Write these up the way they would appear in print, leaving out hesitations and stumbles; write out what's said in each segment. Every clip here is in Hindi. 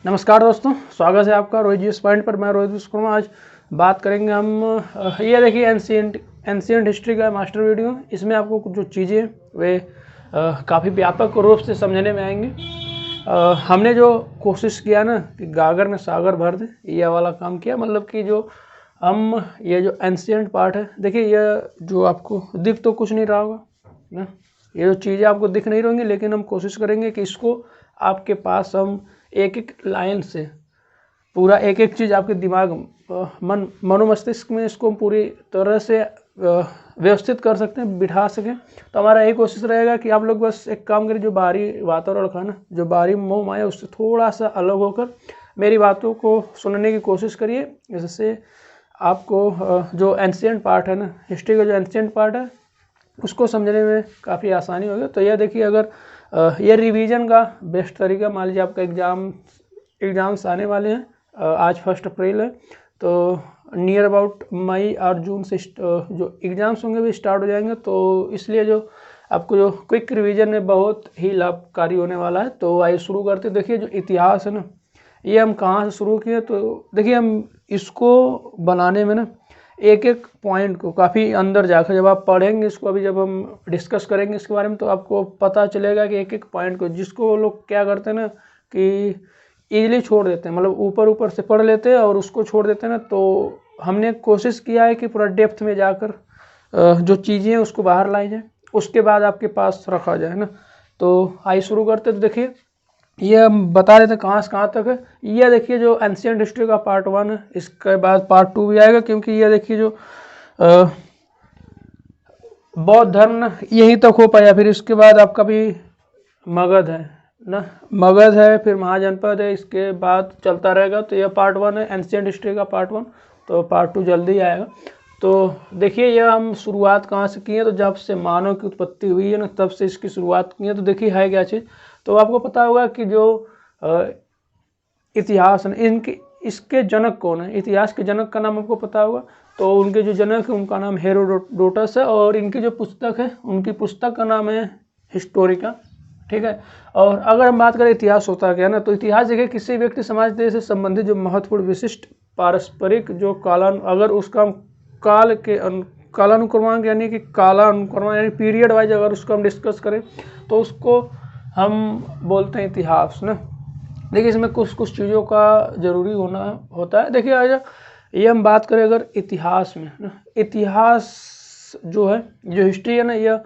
नमस्कार दोस्तों, स्वागत है आपका रोहित जी पॉइंट पर। मैं रोहित विश्वकर्मा। आज बात करेंगे हम ये देखिए एंशिएंट हिस्ट्री का मास्टर वीडियो। इसमें आपको कुछ जो चीज़ें वे काफ़ी व्यापक रूप से समझने में आएंगे। हमने जो कोशिश किया ना कि गागर में सागर भर दे, ये वाला काम किया। मतलब कि जो हम ये जो एंशिएंट पार्ट है, देखिए ये जो आपको दिख तो कुछ नहीं रहा होगा ना, ये जो चीज़ें आपको दिख नहीं रहेंगी, लेकिन हम कोशिश करेंगे कि इसको आपके पास हम एक एक लाइन से पूरा एक एक चीज़ आपके दिमाग मनोमस्तिष्क में इसको पूरी तरह से व्यवस्थित कर सकते हैं, बिठा सकें। तो हमारा यही कोशिश रहेगा कि आप लोग बस एक काम करें, जो बाहरी वातावरण का ना, जो बाहरी मोह माया, उससे थोड़ा सा अलग होकर मेरी बातों को सुनने की कोशिश करिए। जिससे आपको जो एंशिएंट पार्ट है ना, हिस्ट्री का जो एंशिएंट पार्ट है, उसको समझने में काफ़ी आसानी होगी। तो यह देखिए, अगर ये रिवीजन का बेस्ट तरीका, मान लीजिए आपका एग्ज़ाम्स आने वाले हैं, आज 1 अप्रैल है, तो नियर अबाउट मई और जून से जो एग्ज़ाम्स होंगे भी स्टार्ट हो जाएंगे। तो इसलिए जो आपको जो क्विक रिवीजन है बहुत ही लाभकारी होने वाला है। तो आइए शुरू करते हैं। देखिए जो इतिहास है ना, ये हम कहाँ से शुरू किए, तो देखिए हम इसको बनाने में ना एक एक पॉइंट को काफ़ी अंदर जाकर जब आप पढ़ेंगे इसको, अभी जब हम डिस्कस करेंगे इसके बारे में, तो आपको पता चलेगा कि एक एक पॉइंट को, जिसको लोग क्या करते हैं ना कि ईजिली छोड़ देते हैं, मतलब ऊपर ऊपर से पढ़ लेते हैं और उसको छोड़ देते हैं ना। तो हमने कोशिश किया है कि पूरा डेप्थ में जाकर जो चीज़ें हैं उसको बाहर लाई जाए, उसके बाद आपके पास रखा जाए ना। तो आइए शुरू करते। तो देखिए ये हम बता देते कहाँ से कहाँ तक है। ये देखिए जो एंशिएंट हिस्ट्री का पार्ट 1 है, इसके बाद पार्ट 2 भी आएगा, क्योंकि ये देखिए जो बौद्ध धर्म ना यहीं तक हो पाया। फिर इसके बाद आपका भी मगध है ना, मगध है, फिर महाजनपद है, इसके बाद चलता रहेगा। तो ये पार्ट 1 है एंशिएंट हिस्ट्री का पार्ट 1। तो पार्ट 2 जल्दी ही आएगा। तो देखिए यह हम शुरुआत कहाँ से की है, तो जब से मानव की उत्पत्ति हुई है ना, तब से इसकी शुरुआत की है। तो देखिए है क्या चीज़, तो आपको पता होगा कि जो इतिहास है, इसके जनक कौन है, इतिहास के जनक का नाम आपको पता होगा। तो उनके जो जनक है उनका नाम हेरोडोटस है, और इनकी जो पुस्तक है, उनकी पुस्तक का नाम है हिस्टोरिका। ठीक है। और अगर हम बात करें इतिहास होता क्या ना, तो इतिहास देखिए किसी व्यक्ति समाज देश से संबंधित जो महत्वपूर्ण विशिष्ट पारस्परिक जो अगर उसका कालानुक्रमांक यानी कि कालानुक्रमांक यानी पीरियड वाइज अगर उसको हम डिस्कस करें, तो उसको हम बोलते हैं इतिहास ना। देखिए इसमें कुछ कुछ चीज़ों का ज़रूरी होना होता है। देखिए आज ये हम बात करें अगर इतिहास में ना, इतिहास जो है, जो हिस्ट्री है ना, यह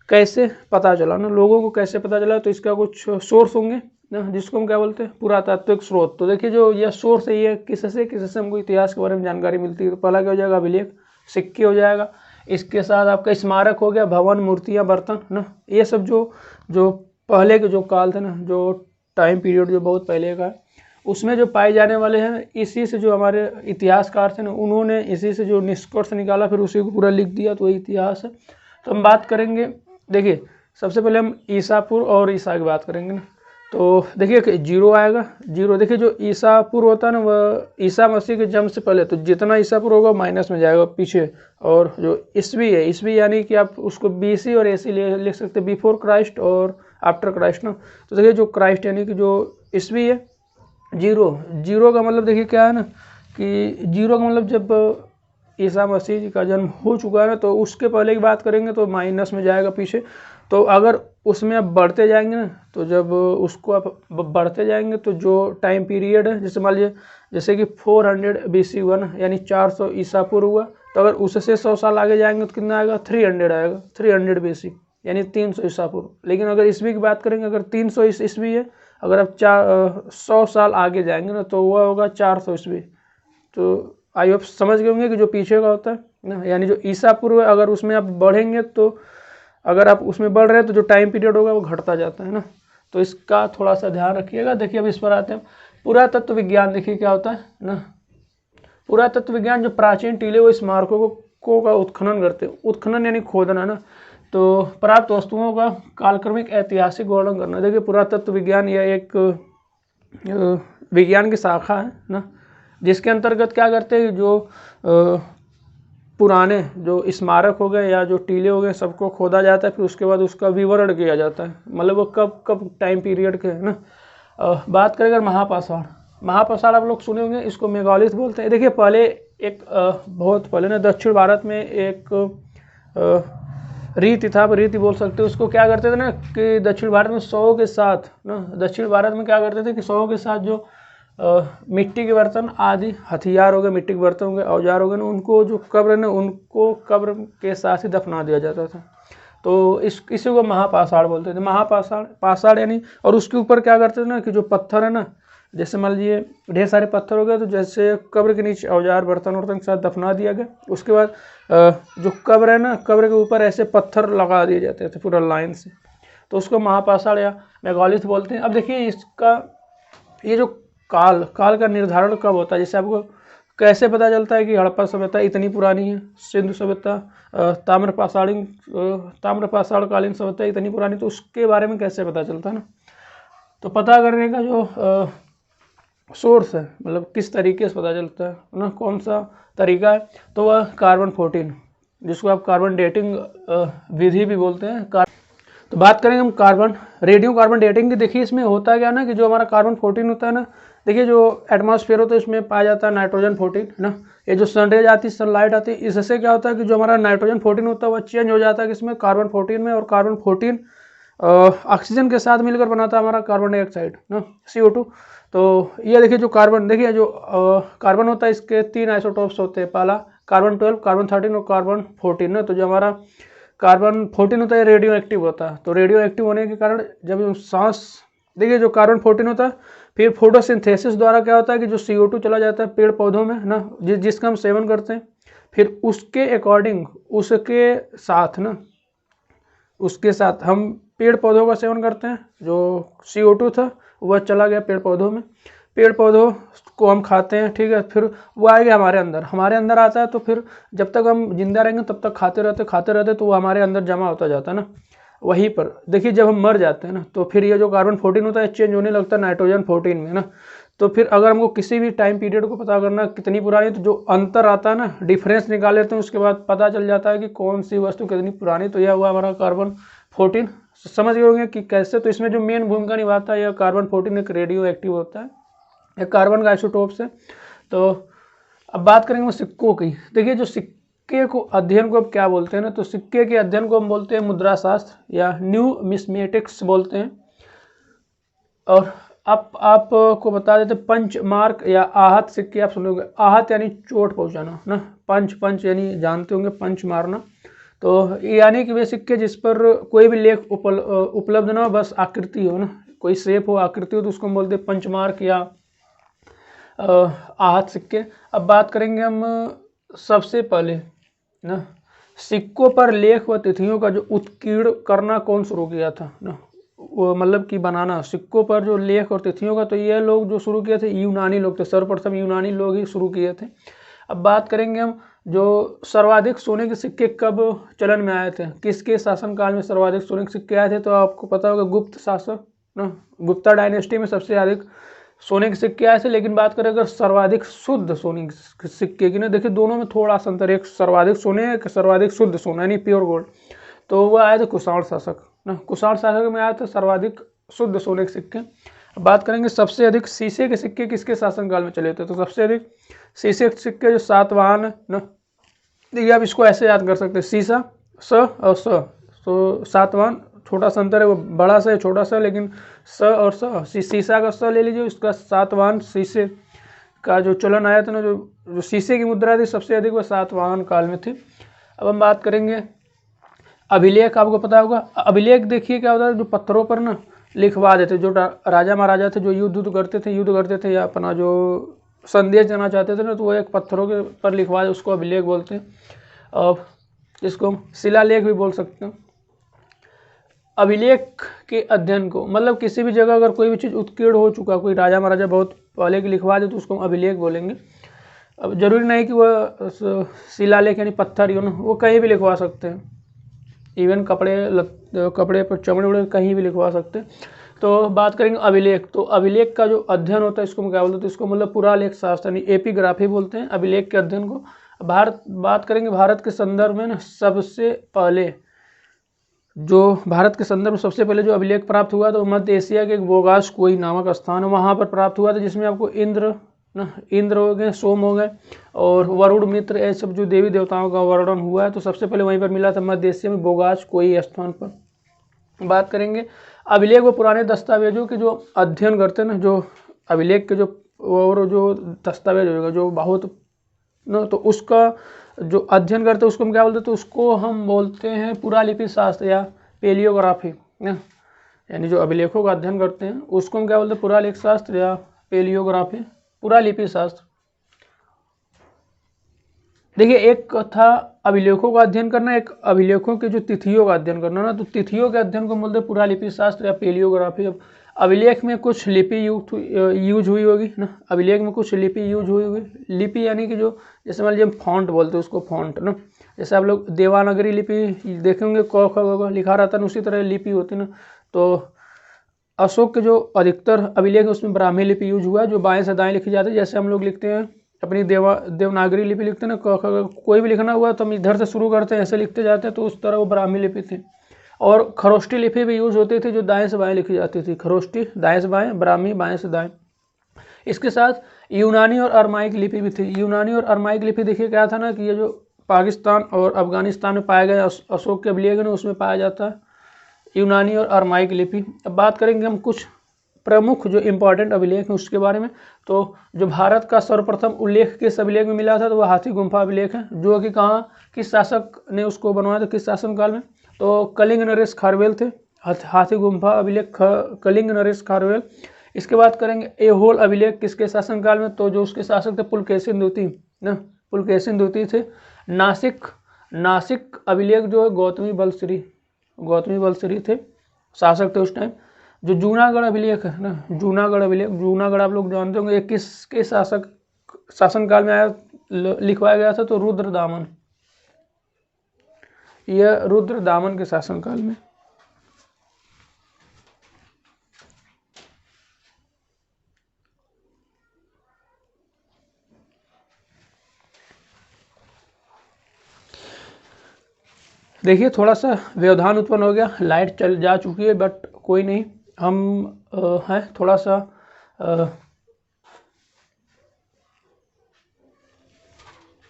कैसे पता चला ना, लोगों को कैसे पता चला, तो इसका कुछ सोर्स होंगे ना, जिसको हम क्या बोलते हैं, पुरातात्विक स्रोत। तो देखिए जो यह सोर्स है, ये किससे हमको इतिहास के बारे में जानकारी मिलती है। तो पहला क्या हो जाएगा, अभिलेख, सिक्के हो जाएगा। इसके साथ आपका स्मारक हो गया, भवन, मूर्तियाँ, बर्तन ना, ये सब जो पहले के जो काल थे ना, जो टाइम पीरियड जो बहुत पहले का है, उसमें जो पाए जाने वाले हैं, इसी से जो हमारे इतिहासकार थे ना, उन्होंने इसी से जो निष्कर्ष निकाला, फिर उसी को पूरा लिख दिया, तो वही इतिहास है। तो हम बात करेंगे, देखिए सबसे पहले हम ईसापुर और ईसा की बात करेंगे ना। तो देखिए 0 आएगा, 0। देखिए जो ईसापुर होता है ना, वह ईसा मसीह के जन्म से पहले, तो जितना ईसापुर होगा माइनस में जाएगा पीछे। और जो ईस्वी है, ईस्वी यानी कि आप उसको BC और AC लिख सकते हैं, बिफोर क्राइस्ट और आफ्टर क्राइस्ट ना। तो देखिए जो क्राइस्ट यानी कि जो ईस्वी है, 0 का मतलब देखिए क्या है ना, कि 0 का मतलब जब ईसा मसीह जी का जन्म हो चुका है ना, तो उसके पहले की बात करेंगे तो माइनस में जाएगा पीछे। तो अगर उसमें आप बढ़ते जाएंगे ना, तो जब उसको आप बढ़ते जाएंगे, तो जो टाइम पीरियड है, जैसे मान लीजिए जैसे कि 400 BC1 यानी 400 ईसा पूर्व हुआ, तो अगर उससे 100 साल आगे जाएंगे तो कितना आएगा, 300 आएगा, 300 BC यानी 300 ईसा पूर्व। लेकिन अगर ईस्वी की बात करेंगे, अगर 300 ईस्वी है, अगर आप 100 साल आगे जाएंगे ना, तो वह होगा 400 ईस्वी। तो आई होप समझ गए होंगे कि जो पीछे का होता है ना, यानी जो ईसा पूर्व है, अगर उसमें आप बढ़ेंगे, तो अगर आप उसमें बढ़ रहे हैं तो जो टाइम पीरियड होगा वो घटता जाता है ना। तो इसका थोड़ा सा ध्यान रखिएगा। देखिए अब इस पर आते हैं, पुरातत्व विज्ञान। देखिए क्या होता है ना, पुरातत्व विज्ञान जो प्राचीन टीले व स्मारकों का उत्खनन करते हैं, उत्खनन यानी खोदना ना, तो प्राप्त वस्तुओं का कालक्रमिक ऐतिहासिक वर्णन करना। देखिए पुरातत्व विज्ञान यह एक विज्ञान की शाखा है ना, जिसके अंतर्गत क्या करते हैं, जो पुराने जो स्मारक हो गए या जो टीले हो गए, सबको खोदा जाता है, फिर उसके बाद उसका विवरण किया जाता है, मतलब वो कब कब टाइम पीरियड के है ना। बात करें अगर महापाषाण, महापाषाण आप लोग सुने होंगे, इसको मेगालिथ बोलते हैं। देखिए पहले एक बहुत पहले ना दक्षिण भारत में एक रीति था, रीति बोल सकते हो उसको। क्या करते थे ना कि दक्षिण भारत में 100 के साथ ना, दक्षिण भारत में क्या करते थे कि 100 के साथ जो मिट्टी के बर्तन आदि हथियार हो गए, मिट्टी के बर्तन हो गए, औजार हो गए ना, उनको जो कब्र है ना, उनको कब्र के साथ ही दफना दिया जाता था। तो इसी को महापाषाण बोलते थे। महापाषाण, पाषाण यानी, और उसके ऊपर क्या करते थे ना कि जो पत्थर है ना, जैसे मान लीजिए ढेर सारे पत्थर हो गए, तो जैसे कब्र के नीचे औजार बर्तन वर्तन के साथ दफना दिया गया। उसके बाद जो कब्र है ना, कब्र के ऊपर ऐसे पत्थर लगा दिए जाते थे पूरा लाइन से, तो उसको महापाषाण या मेगालिथ बोलते हैं। अब देखिए इसका ये जो काल का निर्धारण कब होता है, जैसे आपको कैसे पता चलता है कि हड़प्पा सभ्यता इतनी पुरानी है, सिंधु सभ्यता, ताम्रपाषाणकालीन सभ्यता इतनी पुरानी, तो उसके बारे में कैसे पता चलता है ना। तो पता करने का जो सोर्स है, मतलब किस तरीके से पता चलता है ना, कौन सा तरीका है, तो वह कार्बन 14, जिसको आप कार्बन डेटिंग विधि भी बोलते हैं। तो बात करेंगे हम कार्बन, रेडियो कार्बन डेटिंग की। देखिए इसमें होता क्या ना कि जो हमारा कार्बन 14 होता है ना, देखिए जो एटमॉस्फेयर होता है इसमें पाया जाता है नाइट्रोजन 14 है ना। ये जो सनरेज आती है, सनलाइट आती है, इससे क्या होता है कि जो हमारा नाइट्रोजन 14 होता है वह चेंज हो जाता है किसमें, कार्बन 14 में। और कार्बन 14 ऑक्सीजन के साथ मिलकर बनाता है हमारा कार्बन डाइऑक्साइड ना, CO2। तो ये देखिए जो कार्बन, देखिए जो कार्बन होता है इसके 3 आइसोटोप्स होते हैं, पहला कार्बन 12, कार्बन 13 और कार्बन 14 ना। तो जो हमारा कार्बन 14 होता है रेडियो एक्टिव होता है। तो रेडियो एक्टिव होने के कारण जब सांस, देखिए जो कार्बन 14 होता है, फिर फोटोसिंथेसिस द्वारा क्या होता है कि जो CO2 चला जाता है पेड़ पौधों में ना, जिसका हम सेवन करते हैं, फिर उसके अकॉर्डिंग, उसके साथ ना, उसके साथ हम पेड़ पौधों का सेवन करते हैं। जो CO2 था वह चला गया पेड़ पौधों में, पेड़ पौधों को हम खाते हैं, ठीक है। फिर वो आएगा हमारे अंदर आता है। तो फिर जब तक हम जिंदा रहेंगे तब तक खाते रहते, तो वो हमारे अंदर जमा होता जाता है ना। वहीं पर देखिए जब हम मर जाते हैं ना, तो फिर ये जो कार्बन 14 होता है चेंज होने लगता है नाइट्रोजन 14 में ना। तो फिर अगर हमको किसी भी टाइम पीरियड को पता करना कितनी पुरानी, तो जो अंतर आता है ना, डिफरेंस निकाल लेते हैं, उसके बाद पता चल जाता है कि कौन सी वस्तु कितनी पुरानी। तो यह हुआ हमारा कार्बन 14। समझ गए होंगे कि कैसे। तो इसमें जो मेन भूमिका निभाता है यह कार्बन 14 एक रेडियो एक्टिव होता है, एक कार्बन का आइसोटोप से। तो अब बात करेंगे सिक्कों की। देखिए जो सिक्के को अध्ययन को अब क्या बोलते हैं ना, तो सिक्के के अध्ययन को हम बोलते हैं मुद्रा शास्त्र या न्यूमिस्मेटिक्स बोलते हैं। और आपको बता देते पंच मार्क या आहत सिक्के आप सुनोगे। आहत यानी चोट पहुंचाना ना, पंच यानी जानते होंगे पंच मारना। तो यानी कि वे सिक्के जिस पर कोई भी लेख उपलब्ध ना हो, बस आकृति हो ना, कोई शेप हो, आकृति हो, तो उसको हम बोलते हैं पंचमार्क या आहत सिक्के। अब बात करेंगे हम सबसे पहले ना सिक्कों पर लेख व तिथियों का जो उत्कीर्ण करना कौन शुरू किया था ना, वो मतलब कि बनाना सिक्कों पर जो लेख और तिथियों का, तो ये लोग जो शुरू किए थे यूनानी लोग थे, सर्वप्रथम यूनानी लोग ही शुरू किए थे। अब बात करेंगे हम जो सर्वाधिक सोने के सिक्के कब चलन में आए थे, किसके शासनकाल में सर्वाधिक सोने के सिक्के आए थे। तो आपको पता होगा गुप्त शासक ना, गुप्ता डायनेस्टी में सबसे अधिक सोने के सिक्के आए थे। लेकिन बात करें अगर सर्वाधिक शुद्ध सोने के सिक्के की ना, देखिए दोनों में थोड़ा सा अंतर, एक सर्वाधिक सोने, एक सर्वाधिक शुद्ध सोना यानी प्योर गोल्ड। तो वह आए थे कुषाण शासक ना, कुषाण शासक में आए थे सर्वाधिक शुद्ध सोने के सिक्के। बात करेंगे सबसे अधिक शीशे के सिक्के किसके शासनकाल में चले थे, तो सबसे अधिक शीशे के सिक्के जो सातवाहन ना, देखिए आप इसको ऐसे याद कर सकते हैं, शीशा स और स। तो सातवाहन छोटा सा अंतर है, वो बड़ा सा है छोटा सा, लेकिन स और स, शीशा का स ले लीजिए, इसका सातवाहन शीशे का जो चलन आया था ना, जो शीशे की मुद्रा थी सबसे अधिक वो सातवाहन काल में थी। अब हम बात करेंगे अभिलेख। आपको पता होगा अभिलेख, देखिए क्या होता है, जो पत्थरों पर ना लिखवा देते, जो राजा महाराजा थे जो युद्ध करते थे या अपना जो संदेश देना चाहते थे ना, तो वो एक पत्थरों के पर लिखवा दे, उसको अभिलेख बोलते हैं। और इसको हम शिलालेख भी बोल सकते हैं। अभिलेख के अध्ययन को मतलब किसी भी जगह अगर कोई भी चीज़ उत्कीर्ण हो चुका, कोई राजा महाराजा बहुत पहले की लिखवा दे, तो उसको हम अभिलेख बोलेंगे। अब जरूरी नहीं कि वह शिलालेख यानी पत्थर ही हो ना, वो कहीं भी लिखवा सकते हैं, इवन कपड़े पर चमड़े कहीं भी लिखवा सकते हैं। तो बात करेंगे अभिलेख। तो अभिलेख का जो अध्ययन होता है इसको हम क्या बोलते हैं, तो इसको मतलब पुरालेख शास्त्र यानी एपिग्राफी बोलते हैं अभिलेख के अध्ययन को। बात करेंगे भारत के संदर्भ में ना, सबसे पहले जो भारत के संदर्भ में सबसे पहले जो अभिलेख प्राप्त हुआ तो मध्य एशिया के एक बोगास कोई नामक स्थान है वहाँ पर प्राप्त हुआ था, जिसमें आपको इंद्र हो गए, सोम हो गए और वरुण, मित्र, ये सब जो देवी देवताओं का वर्णन हुआ है तो सबसे पहले वहीं पर मिला था मध्य एशिया में बोगास कोई स्थान पर। बात करेंगे अभिलेख व पुराने दस्तावेजों के जो अध्ययन करते हैं ना, जो अभिलेख के जो और जो दस्तावेज होगा जो बहुत न, तो उसका जो अध्ययन करते हैं उसको हम क्या बोलते हैं, तो उसको हम बोलते हैं पुरालिपि शास्त्र या पेलियोग्राफी ना, यानी जो अभिलेखों का अध्ययन करते हैं उसको हम क्या बोलते हैं, पुरालेख शास्त्र या पेलियोग्राफी, पुरालिपि शास्त्र। देखिए एक था अभिलेखों का अध्ययन करना, एक अभिलेखों की जो तिथियों का अध्ययन करना ना, तो तिथियों के अध्ययन को बोलते हैं पुरालिपि शास्त्र या पेलियोग्राफी। अब अभिलेख में कुछ लिपि यूज हुई होगी ना, अभिलेख में कुछ लिपि यूज हुई होगी। लिपि यानी कि जो जैसे मान लीजिए हम फॉन्ट बोलते हैं उसको फॉन्ट ना, जैसे आप लोग देवनागरी लिपि देखेंगे क ख ग लिखा रहता है, उसी तरह लिपि होती है ना। तो अशोक के जो अधिकतर अभिलेख है उसमें ब्राह्मी लिपि यूज हुआ है, जो बाएं से दाएं लिखी जाती है। जैसे हम लोग लिखते हैं अपनी देवनागरी लिपि लिखते हैं ना, क ख ग कोई भी लिखना हुआ तो हम इधर से शुरू करते हैं, ऐसे लिखते जाते हैं, तो उस तरह वो ब्राह्मी लिपि थी। और खरोष्टी लिपि भी यूज होती थी जो दाएं से बाएं लिखी जाती थी, खरोष्टी दाएं से बाएं, ब्राह्मी बाएं से दाएं। इसके साथ यूनानी और अरमाइक लिपि भी थी। यूनानी और अरमाइक लिपि देखिए क्या था ना कि ये जो पाकिस्तान और अफगानिस्तान में पाया गया अशोक के अभिलेख है उसमें पाया जाता है यूनानी और अरमाइक लिपि। अब बात करेंगे हम कुछ प्रमुख जो इम्पोर्टेंट अभिलेख हैं उसके बारे में। तो जो भारत का सर्वप्रथम उल्लेख किस अभिलेख में मिला था तो वह हाथी गुम्फा अभिलेख है, जो कि कहाँ किस शासक ने उसको बनवाया था, किस शासनकाल में, तो कलिंग नरेश खारवेल थे। हाथी गुम्फा अभिलेख कलिंग नरेश खारवेल। इसके बाद करेंगे एहोल अभिलेख किसके शासनकाल में, तो जो उसके शासक थे पुलकेशिन द्वितीय ना, पुलकेशिन द्वितीय थे। नासिक अभिलेख जो है गौतमी बलश्री थे, शासक थे उस टाइम। जो जूनागढ़ अभिलेख है ना, जूनागढ़ अभिलेख, जूनागढ़ आप लोग जानते होंगे, ये किसके शासनकाल में आया लिखवाया गया था, तो रुद्रदामन, यह रुद्रदामन के शासनकाल में। देखिए थोड़ा सा व्यवधान उत्पन्न हो गया, लाइट चल जा चुकी है, बट कोई नहीं, हम हैं थोड़ा सा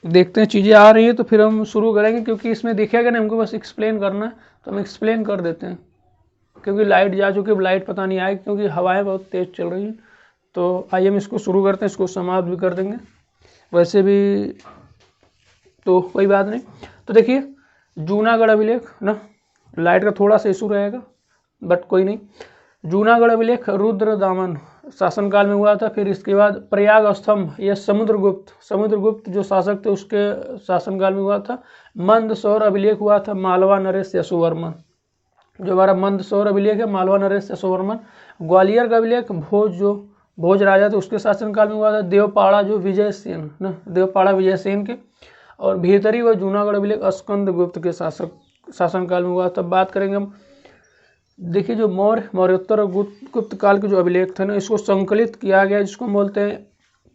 देखते हैं चीज़ें आ रही है तो फिर हम शुरू करेंगे, क्योंकि इसमें दिखेगा ना हमको बस एक्सप्लेन करना है तो हम एक्सप्लेन कर देते हैं, क्योंकि लाइट जा चुकी है, लाइट पता नहीं आएगी क्योंकि हवाएं बहुत तेज़ चल रही हैं। तो आइए हम इसको शुरू करते हैं, इसको समाप्त भी कर देंगे वैसे भी तो कोई बात नहीं। तो देखिए जूनागढ़ अभिलेख ना, लाइट का थोड़ा सा इशू रहेगा बट कोई नहीं। जूनागढ़ अभिलेख रुद्रदामन शासनकाल में हुआ था। फिर इसके बाद प्रयाग स्तंभ, यह समुद्रगुप्त जो शासक थे उसके शासनकाल में हुआ था। मंदसौर अभिलेख हुआ था मालवा नरेश यशोवर्मन, जो हमारा मंदसौर अभिलेख है मालवा नरेश यशोवर्मन। ग्वालियर का अभिलेख भोज राजा थे उसके शासनकाल में हुआ था। देवपाड़ा जो विजय सेन ना, देवपाड़ा विजय सेन के। और भीतरी व जूनागढ़ अभिलेख स्कंद गुप्त के शासनकाल में हुआ। तब बात करेंगे हम, देखिए जो मौर्योत्तर और गुप्त काल के जो अभिलेख थे ना, इसको संकलित किया गया जिसको हम बोलते हैं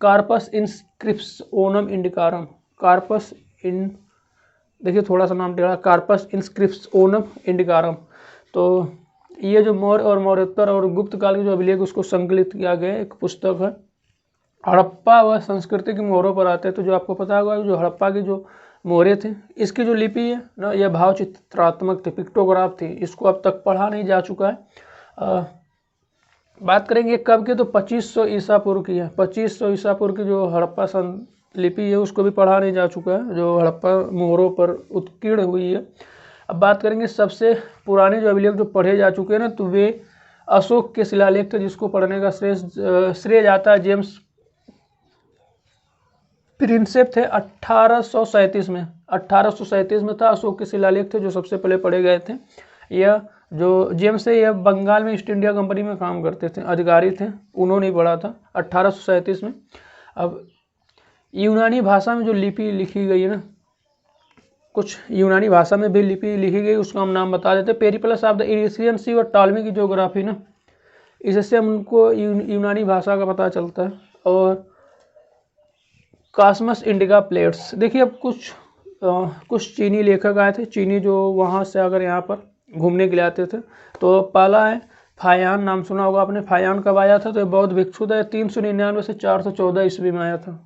कार्पस इंस्क्रिप्शनम इंडिकारम। देखिए थोड़ा सा नाम टेढ़ा, कार्पस इंस्क्रिप्शनम इंडिकारम। तो ये जो मौर्य और मौर्योत्तर और गुप्त काल के जो अभिलेख उसको संकलित किया गया एक पुस्तक है। हड़प्पा व संस्कृति के मोहरों पर आते हैं, तो जो आपको पता होगा जो हड़प्पा की जो मोहरे थे, इसकी जो लिपि है ना, यह भाव चित्रात्मक थी, पिक्टोग्राफ थी, इसको अब तक पढ़ा नहीं जा चुका है। बात करेंगे कब के, तो 2500 ईसा पूर्व की है। 2500 ईसा पूर्व की जो हड़प्पा लिपि है उसको भी पढ़ा नहीं जा चुका है, जो हड़प्पा मोहरों पर उत्कीर्ण हुई है। अब बात करेंगे सबसे पुराने जो अभिलेख जो पढ़े जा चुके हैं ना, तो वे अशोक के शिलालेख थे, जिसको पढ़ने का श्रेय जाता है जेम्स प्रिंसेप थे 1837 में। 1837 में था, अशोक के शिलालेख थे जो सबसे पहले पढ़े गए थे। यह जो जेम्स है यह बंगाल में ईस्ट इंडिया कंपनी में काम करते थे, अधिकारी थे, उन्होंने पढ़ा था 1837 में। अब यूनानी भाषा में जो लिपि लिखी गई है ना, कुछ यूनानी भाषा में भी लिपि लिखी गई, उसका हम नाम बता देते हैं। पेरिप्लस ऑफ द इरिसियन सी और टॉलमी की ज्योग्राफी ना, इससे हमको यूनानी भाषा का पता चलता है। और कास्मस इंडिका प्लेट्स, देखिए अब कुछ चीनी लेखक आए थे, चीनी जो वहाँ से अगर यहाँ पर घूमने के लिए आते थे। तो पहला है फायान, नाम सुना होगा आपने। फायान कब आया था? तो ये बौद्ध भिक्षु था। 399 से 414 ईस्वी में आया था।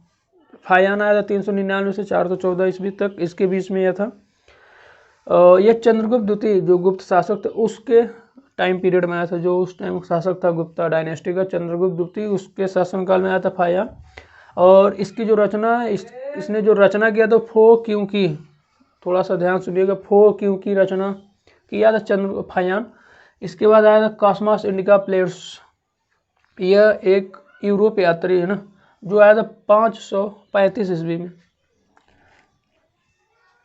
फायान आया था 399 से 414 ईस्वी तक, इसके बीच में यह था। यह चंद्रगुप्त द्वितीय जो गुप्त शासक थे उसके टाइम पीरियड में आया था। जो उस टाइम शासक था गुप्ता डायनेस्टी का, चंद्रगुप्त द्वितीय, उसके शासनकाल में आया था फायान। और इसकी जो रचना इसने जो रचना किया था फो क्यों की, थोड़ा सा ध्यान सुनिएगा, फो क्यों की रचना किया था चंद्र फायान। इसके बाद आया था कॉस्मॉस इंडिका प्लेयर्स, यह एक यूरोप यात्री है ना, जो आया था 535 ईस्वी में।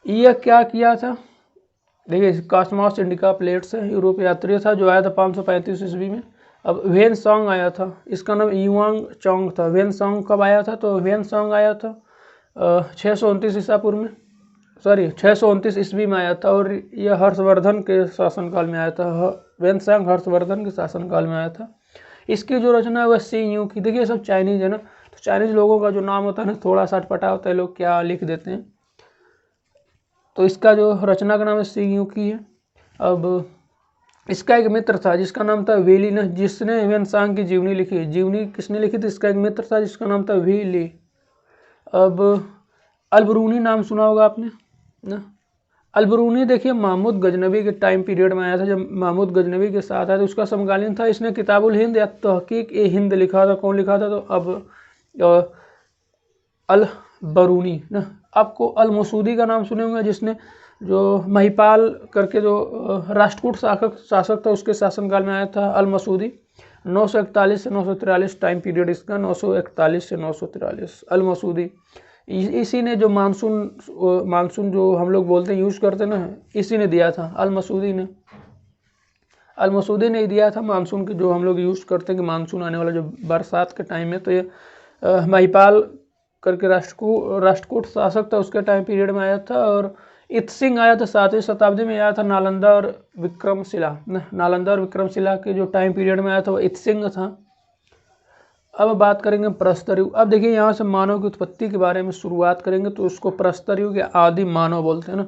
यह क्या किया था? देखिए कॉस्मॉस इंडिका प्लेट्स है, यूरोप यात्री था जो आया था 535 ईस्वी में। अब वेन सॉन्ग आया था, इसका नाम युआंग चोंग था। वेन सॉन्ग कब आया था? तो वेन सॉन्ग आया था 629 ईसा पूर्व में, 629 ईस्वी में आया था। और यह हर्षवर्धन के शासनकाल में आया था। वेन सॉन्ग हर्षवर्धन के शासनकाल में आया था। इसकी जो रचना है वह सी यू की। देखिए सब चाइनीज है ना, तो चाइनीज लोगों का जो नाम होता है ना थोड़ा सा अटपटा होता है, लोग क्या लिख देते हैं। तो इसका जो रचना का नाम है सी यू की है। अब इसका एक मित्र था जिसका नाम था वी ली ना, जिसने वेन सांग की जीवनी लिखी। जीवनी किसने लिखी थी? इसका एक मित्र था जिसका नाम था वी ली। अब अलबरूनी नाम सुना होगा आपने ना। अलबरूनी देखिए महमूद गजनबी के टाइम पीरियड में आया था, जब महमूद गजनबी के साथ आया था उसका समकालीन था। इसने किताबुल हिंद या तहकीक ए हिंद लिखा था। कौन लिखा था? तो अब अलबरूनी ना। आपको अल मसूदी का नाम सुने होंगे, जिसने जो महिपाल करके जो राष्ट्रकूट शासक था उसके शासनकाल में आया था अल मसूदी। 941 से 943 टाइम पीरियड इसका, 941 से 943 अल मसूदी। इसी ने जो मानसून जो हम लोग बोलते हैं यूज करते ना, इसी ने दिया था, अल मसूदी ने दिया था मानसून के जो हम लोग यूज करते हैं कि मानसून आने वाला जो बरसात के टाइम में। तो ये महिपाल करके राष्ट्रकूट शासक था उसके टाइम पीरियड में आया था। और इत्सिंग आया था 7वीं शताब्दी में आया था। नालंदा और विक्रमशिला के जो टाइम पीरियड में आया था वो इत्सिंग था। अब बात करेंगे प्रस्तर युग। अब देखिए यहाँ से मानव की उत्पत्ति के बारे में शुरुआत करेंगे, तो उसको प्रस्तर युग या आदि मानव बोलते हैं ना।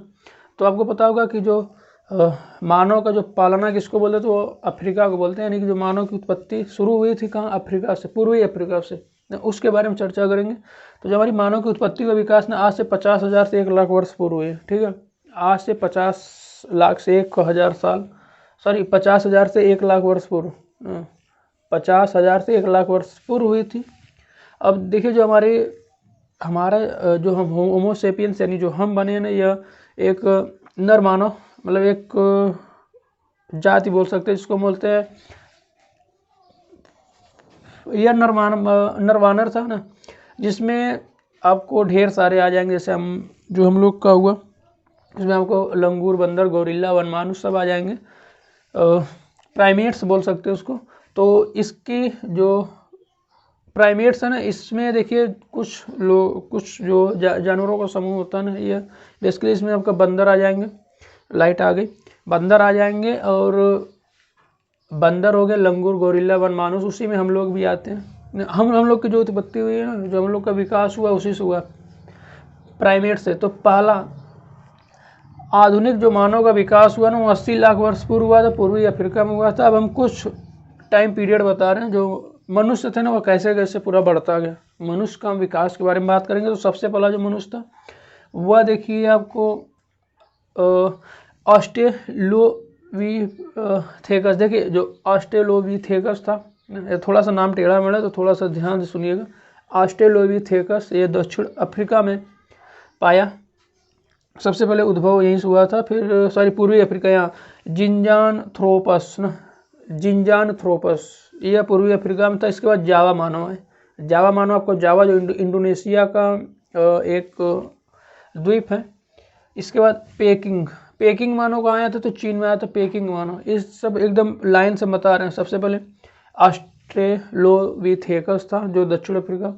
तो आपको पता होगा कि जो मानव का जो पालना किसको बोलते हैं? तो वो अफ्रीका को बोलते हैं। यानी कि जो मानव की उत्पत्ति शुरू हुई थी कहाँ? अफ्रीका से, पूर्वी अफ्रीका से। उसके बारे में चर्चा करेंगे। तो जो हमारी मानव की उत्पत्ति का विकास ना आज से 50,000 से 1 लाख वर्ष पूर्व हुई है। ठीक है, आज से 50 लाख से 1,000 साल, 50,000 से 1 लाख वर्ष पूर्व, 50,000 से 1 लाख वर्ष पूर्व हुई थी। अब देखिए जो हमारा जो हम होमो सेपियंस यानी जो हम बने ना, यह एक नर मानव, मतलब एक जाति बोल सकते हैं जिसको बोलते हैं, यह नरवानर था ना, जिसमें आपको ढेर सारे आ जाएंगे। जैसे हम लोग का हुआ, इसमें आपको लंगूर, बंदर, गोरिल्ला, वनमानुष सब आ जाएंगे। प्राइमेट्स बोल सकते हैं उसको। तो इसकी जो प्राइमेट्स है ना, इसमें देखिए कुछ जो जानवरों का समूह होता है ना, ये बेसिकली इसमें आपका बंदर आ जाएंगे। लाइट आ गई, बंदर आ जाएंगे। और बंदर हो गए, लंगूर, गोरिल्ला, वनमानुष, उसी में हम लोग भी आते हैं। हम लोग की जो उत्पत्ति हुई है ना, जो हम लोग का विकास हुआ उसी से हुआ, प्राइमेट से। तो पहला आधुनिक जो मानव का विकास हुआ ना वो 80 लाख वर्ष पूर्व हुआ था, पूर्वी अफ्रीका में हुआ था। अब हम कुछ टाइम पीरियड बता रहे हैं जो मनुष्य थे ना वो कैसे कैसे पूरा बढ़ता गया। मनुष्य का विकास के बारे में बात करेंगे। तो सबसे पहला जो मनुष्य था वह देखिए आपको ऑस्ट्रेलोपिथेकस। देखिए जो ऑस्ट्रेलोपिथेकस था, थोड़ा सा नाम टेढ़ा मेढ़ा तो थोड़ा सा ध्यान से सुनिएगा। ऑस्ट्रेलोपिथेकस ये दक्षिण अफ्रीका में पाया, सबसे पहले उद्भव यहीं से हुआ था। फिर पूर्वी अफ्रीका, यहाँ जिंजानथ्रोपस यह पूर्वी अफ्रीका में था। इसके बाद जावा मानव है। जावा मानव आपको जावा जो इंडोनेशिया का एक द्वीप है। इसके बाद पेकिंग मानव कहाँ आया था? तो चीन में आया था पेकिंग मानव। इस सब एकदम लाइन से बता रहे हैं। सबसे पहले ऑस्ट्रेलोपिथेकस था जो दक्षिण अफ्रीका।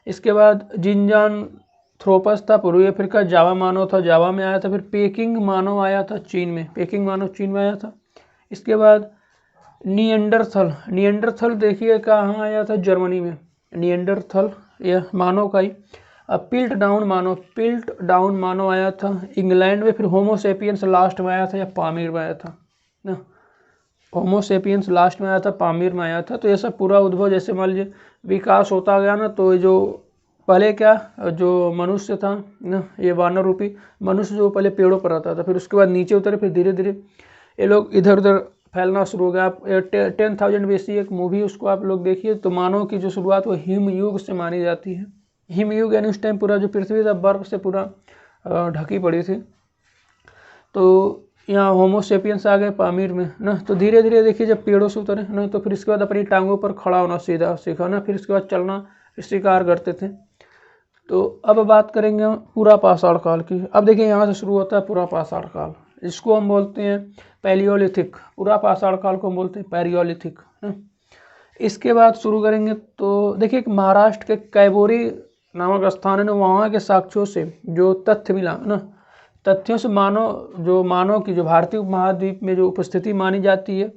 इसके बाद जिंजानथ्रोपस था पूर्वी अफ्रीका। जावा मानव था, जावा में आया था। फिर पेकिंग मानव आया था चीन में, पेकिंग मानव चीन में आया था। इसके बाद निएंडरथल देखिए कहाँ आया था? जर्मनी में। निएंडरथल यह मानव का ही। पिल्ट डाउन मानव आया था इंग्लैंड में। फिर होमो सेपियंस लास्ट में आया था या पामीर में आया था। ना। होमोसेपियंस लास्ट में आया था, पामीर में आया था। तो ये सब पूरा उद्भव जैसे मान लीजिए विकास होता गया ना, तो जो पहले क्या जो मनुष्य था ना, ये वानर रूपी मनुष्य जो पहले पेड़ों पर रहता था, फिर उसके बाद नीचे उतरे, फिर धीरे धीरे ये लोग इधर उधर फैलना शुरू हो गया। आप 10,000 BC एक मूवी, उसको आप लोग देखिए, तो मानव की जो शुरुआत वो हिम युग से मानी जाती है। हिम युग यानी उस टाइम पूरा जो पृथ्वी था बर्फ से पूरा ढकी पड़ी थी। तो यहाँ होमोसेपियंस आ गए पामीर में ना। तो धीरे धीरे देखिए जब पेड़ों से उतरे ना, तो फिर इसके बाद अपनी टांगों पर खड़ा होना सीधा सीखा ना, फिर इसके बाद चलना शिकार करते थे। तो अब बात करेंगे पूरा पाषाण काल की। अब देखिए यहाँ से शुरू होता है पूरा पाषाण काल, इसको हम बोलते हैं पैलियोलिथिक। पूरा पाषाण काल को हम बोलते हैं पैलियोलिथिक। इसके बाद शुरू करेंगे तो देखिए एक महाराष्ट्र के कैबोरी नामक स्थान है ना, वहाँ के साक्ष्यों से जो तथ्य मिला ना, तथ्यों से मानव की जो भारतीय उपमहाद्वीप में जो उपस्थिति मानी जाती है,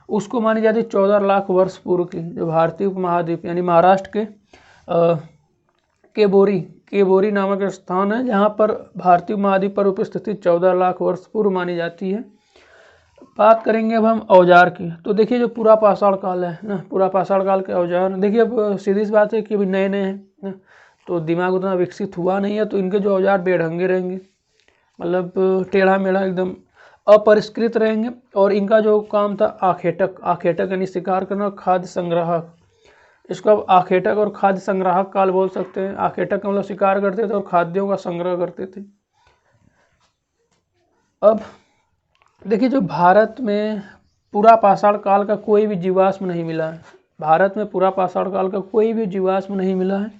उसको मानी जाती है 14 लाख वर्ष पूर्व की। जो भारतीय उपमहाद्वीप यानी महाराष्ट्र के केबोरी नामक स्थान है, जहाँ पर भारतीय उपमहाद्वीप पर उपस्थिति 14 लाख वर्ष पूर्व मानी जाती है। बात करेंगे अब हम औजार की। तो देखिए जो पूरा पाषाण काल है ना, पूरा पाषाण काल के औजार देखिए, अब सीधी सी बात है कि अभी नए नए हैं ना, तो दिमाग उतना विकसित हुआ नहीं है, तो इनके जो औजार बेढंगे रहेंगे, मतलब टेढ़ा मेढ़ा एकदम अपरिष्कृत रहेंगे। और इनका जो काम था आखेटक यानी शिकार करना, खाद्य संग्राहक। इसको अब आखेटक और खाद्य संग्राहक काल बोल सकते हैं। आखेटक मतलब शिकार करते थे और खाद्यों का संग्रह करते थे। अब देखिए जो भारत में पूरा पाषाण काल का कोई भी जीवाश्म नहीं मिला है। भारत में पूरा पाषाण काल का कोई भी जीवाश्म नहीं मिला है।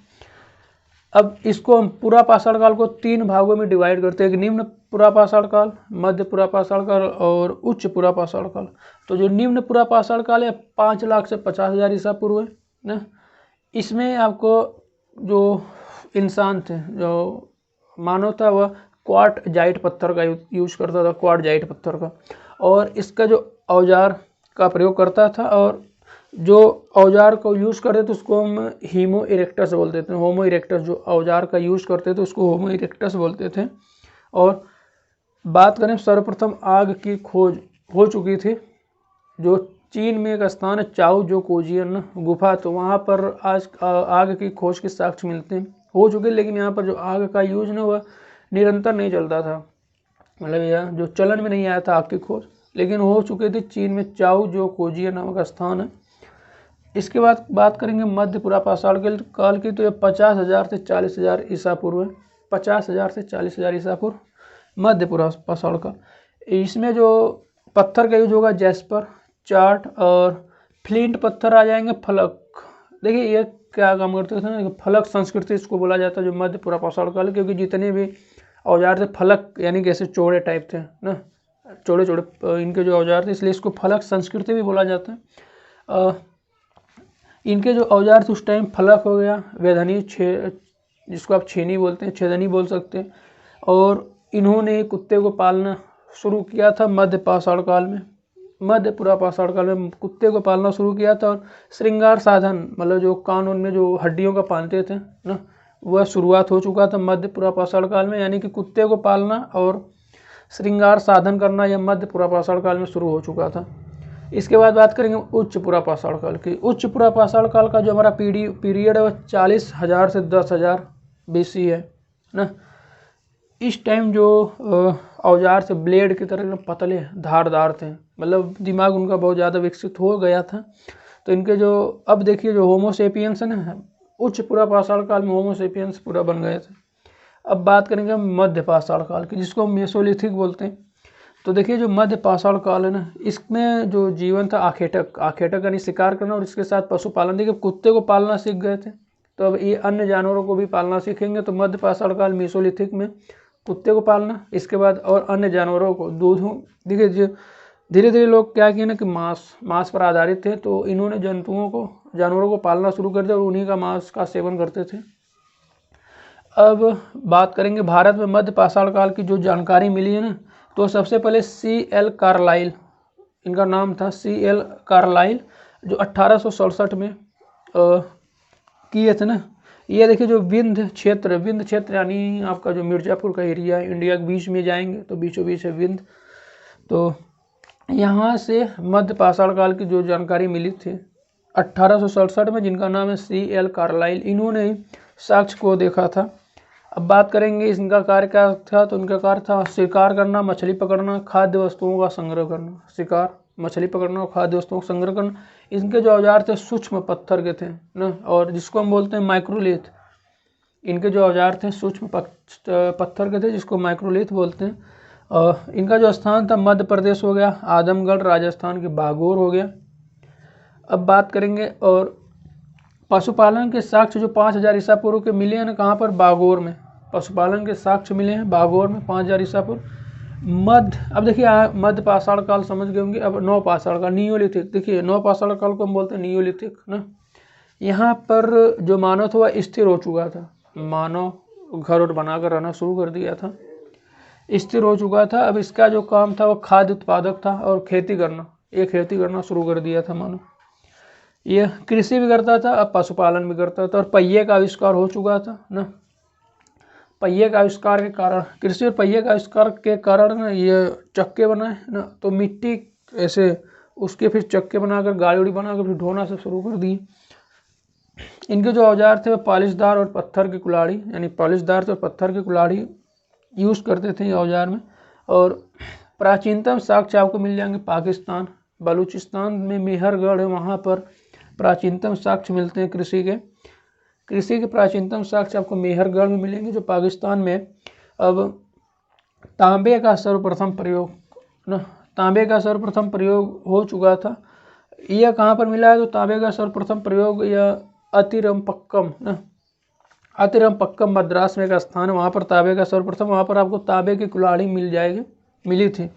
अब इसको हम पूरा पाषाण काल को 3 भागों में डिवाइड करते हैं, एक निम्न पूरा पाषाण काल, मध्य पूरा पाषाण काल और उच्च पूरा पाषाण काल। तो जो निम्न पूरा पाषाण काल है 5 लाख से 50,000 ईसा पूर्व है ना। इसमें आपको जो इंसान थे, जो मानव था, वह क्वार्टजाइट पत्थर का यूज करता था, क्वार्टजाइट पत्थर का। और इसका जो औजार का प्रयोग करता था, और जो औजार को यूज़ करते थे उसको हम हीमो इरेक्टस बोलते थे। होमो इरेक्टस जो औजार का यूज़ करते थे उसको होमो इरेक्टस बोलते थे। और बात करें सर्वप्रथम आग की खोज हो चुकी थी, जो चीन में एक स्थान है चाओ जो कोजियन गुफा, तो वहाँ पर आज आग की खोज के साक्ष्य मिलते हैं, हो चुके। लेकिन यहाँ पर जो आग का यूज ना वह निरंतर नहीं चलता था, मतलब यह जो चलन में नहीं आया था आग की खोज, लेकिन हो चुके थे चीन में चाओ जो कोजियन नामक स्थान है। इसके बाद बात करेंगे मध्य पूरा पाषाण काल की। तो ये 50,000 से 40,000 ईसा पूर्व है। 50,000 से 40,000 ईसा पूर्व मध्य पूरा पाषाण काल। इसमें जो पत्थर का यूज होगा जैस्पर, चार्ट और फ्लिंट पत्थर आ जाएंगे। फलक देखिए ये क्या काम करते थे ना, फलक संस्कृति इसको बोला जाता है जो मध्य पूरा पाषाण काल, क्योंकि जितने भी औजार थे फलक यानी कैसे चौड़े टाइप थे ना, चौड़े चौड़े इनके जो औजार थे, इसलिए इसको फलक संस्कृति भी बोला जाता है। इनके जो औजार थे उस टाइम फलक हो गया, वेधनी, जिसको आप छेनी बोलते हैं, छेदनी बोल सकते हैं। और इन्होंने कुत्ते को पालना शुरू किया था मध्य पाषाण काल में। मध्य पूरा पाषाण काल में कुत्ते को पालना शुरू किया था। और श्रृंगार साधन मतलब जो कानून में जो हड्डियों का पालते थे ना, वह शुरुआत हो चुका था मध्य पूरा पाषाण काल में। यानी कि कुत्ते को पालना और श्रृंगार साधन करना यह मध्य पूरा पाषाण काल में शुरू हो चुका था। इसके बाद बात करेंगे उच्च पूरा पाषाण काल की। उच्च पूरा पाषाण काल का जो हमारा पीरियड है वह 40,000 से 10,000 BC है ना। इस टाइम जो औजार से ब्लेड की तरह पतले धारदार थे, मतलब दिमाग उनका बहुत ज़्यादा विकसित हो गया था। तो इनके जो अब देखिए जो होमोसेपियंस है ना, उच्च पूरा पाषाण काल में होमोसेपियंस पूरा बन गए थे। अब बात करेंगे मध्य पाषाण काल की, जिसको हम मेसोलिथिक बोलते हैं। तो देखिए जो मध्य पाषाण काल है ना, इसमें जो जीवन था आखेटक यानी शिकार करना, और इसके साथ पशुपालन। देखिए कुत्ते को पालना सीख गए थे, तो अब ये अन्य जानवरों को भी पालना सीखेंगे। तो मध्य पाषाण काल मेसोलिथिक में कुत्ते को पालना, इसके बाद और अन्य जानवरों को दूध। देखिए धीरे धीरे लोग क्या किए ना कि मांस पर आधारित थे, तो इन्होंने जानवरों को पालना शुरू कर दिया और उन्हीं का मांस का सेवन करते थे। अब बात करेंगे भारत में मध्य पाषाण काल की जो जानकारी मिली है ना, तो सबसे पहले C.L. कार्लाइल, इनका नाम था C.L. कार्लाइल, जो 1867 में किए थे ना। ये देखिए जो विंध्य क्षेत्र यानी आपका जो मिर्ज़ापुर का एरिया है, इंडिया के बीच में जाएंगे तो बीचों बीच है विंध्य। तो यहाँ से मध्य पाषाण काल की जो जानकारी मिली थी 1867 में, जिनका नाम है C.L. कार्लाइल, इन्होंने साक्ष्य को देखा था। अब बात करेंगे इनका कार्य क्या था, तो इनका कार्य था शिकार करना, मछली पकड़ना, खाद्य वस्तुओं का संग्रह करना। शिकार, मछली पकड़ना और खाद्य वस्तुओं का संग्रह करना। इनके जो औजार थे सूक्ष्म पत्थर के थे ना, और जिसको हम बोलते हैं माइक्रोलिथ। इनके जो औजार थे सूक्ष्म पत्थर के थे, जिसको माइक्रोलिथ बोलते हैं। और इनका जो स्थान था मध्य प्रदेश हो गया, आजमगढ़ राजस्थान के बागोर हो गया। अब बात करेंगे और पशुपालन के साक्ष्य जो 5000 ईसा पूर्व के मिले हैं ना, कहाँ पर, बागोर में। पशुपालन के साक्ष्य मिले हैं बागोर में 5000 ईसा पूर्व। मध्य, अब देखिए मध्य पाषाण काल समझ गए होंगे। अब नव पाषाण काल, नियोलिथिक। देखिए नव पाषाण काल को हम बोलते हैं नियोलिथिक ना। यहाँ पर जो मानव था वह स्थिर हो चुका था। मानव घर और बनाकर रहना शुरू कर दिया था, स्थिर हो चुका था। अब इसका जो काम था वो खाद्य उत्पादक था और खेती करना, ये खेती करना शुरू कर दिया था मानव। ये कृषि भी करता था, अब पशुपालन भी करता था, और पहिए का आविष्कार हो चुका था ना। पहिए का आविष्कार के कारण, कृषि और पहिए का आविष्कार के कारण ना ये चक्के बनाए ना, तो मिट्टी ऐसे उसके फिर चक्के बनाकर, गाड़ी उड़ी बनाकर फिर ढोना से शुरू कर दिए। इनके जो औजार थे वो पालिशदार और पत्थर की कुल्हाड़ी, यानी पालिशदार थे और पत्थर की कुल्हाड़ी यूज़ करते थे ये औजार में। और प्राचीनतम साक्ष्य आपको मिल जाएंगे पाकिस्तान, बलूचिस्तान में मेहरगढ़ है, वहाँ पर प्राचीनतम साक्ष्य मिलते हैं कृषि के प्राचीनतम साक्ष्य आपको मेहरगढ़ में मिलेंगे, जो पाकिस्तान में। अब तांबे का सर्वप्रथम प्रयोग ना, तांबे का सर्वप्रथम प्रयोग हो चुका था। यह कहाँ पर मिला है, तो तांबे का सर्वप्रथम प्रयोग यह अतिरमपक्कम ना, अतिरमपक्कम मद्रास में एक स्थान है, वहाँ पर तांबे का सर्वप्रथम, वहाँ पर आपको तांबे की कुल्हाड़ी मिली थी।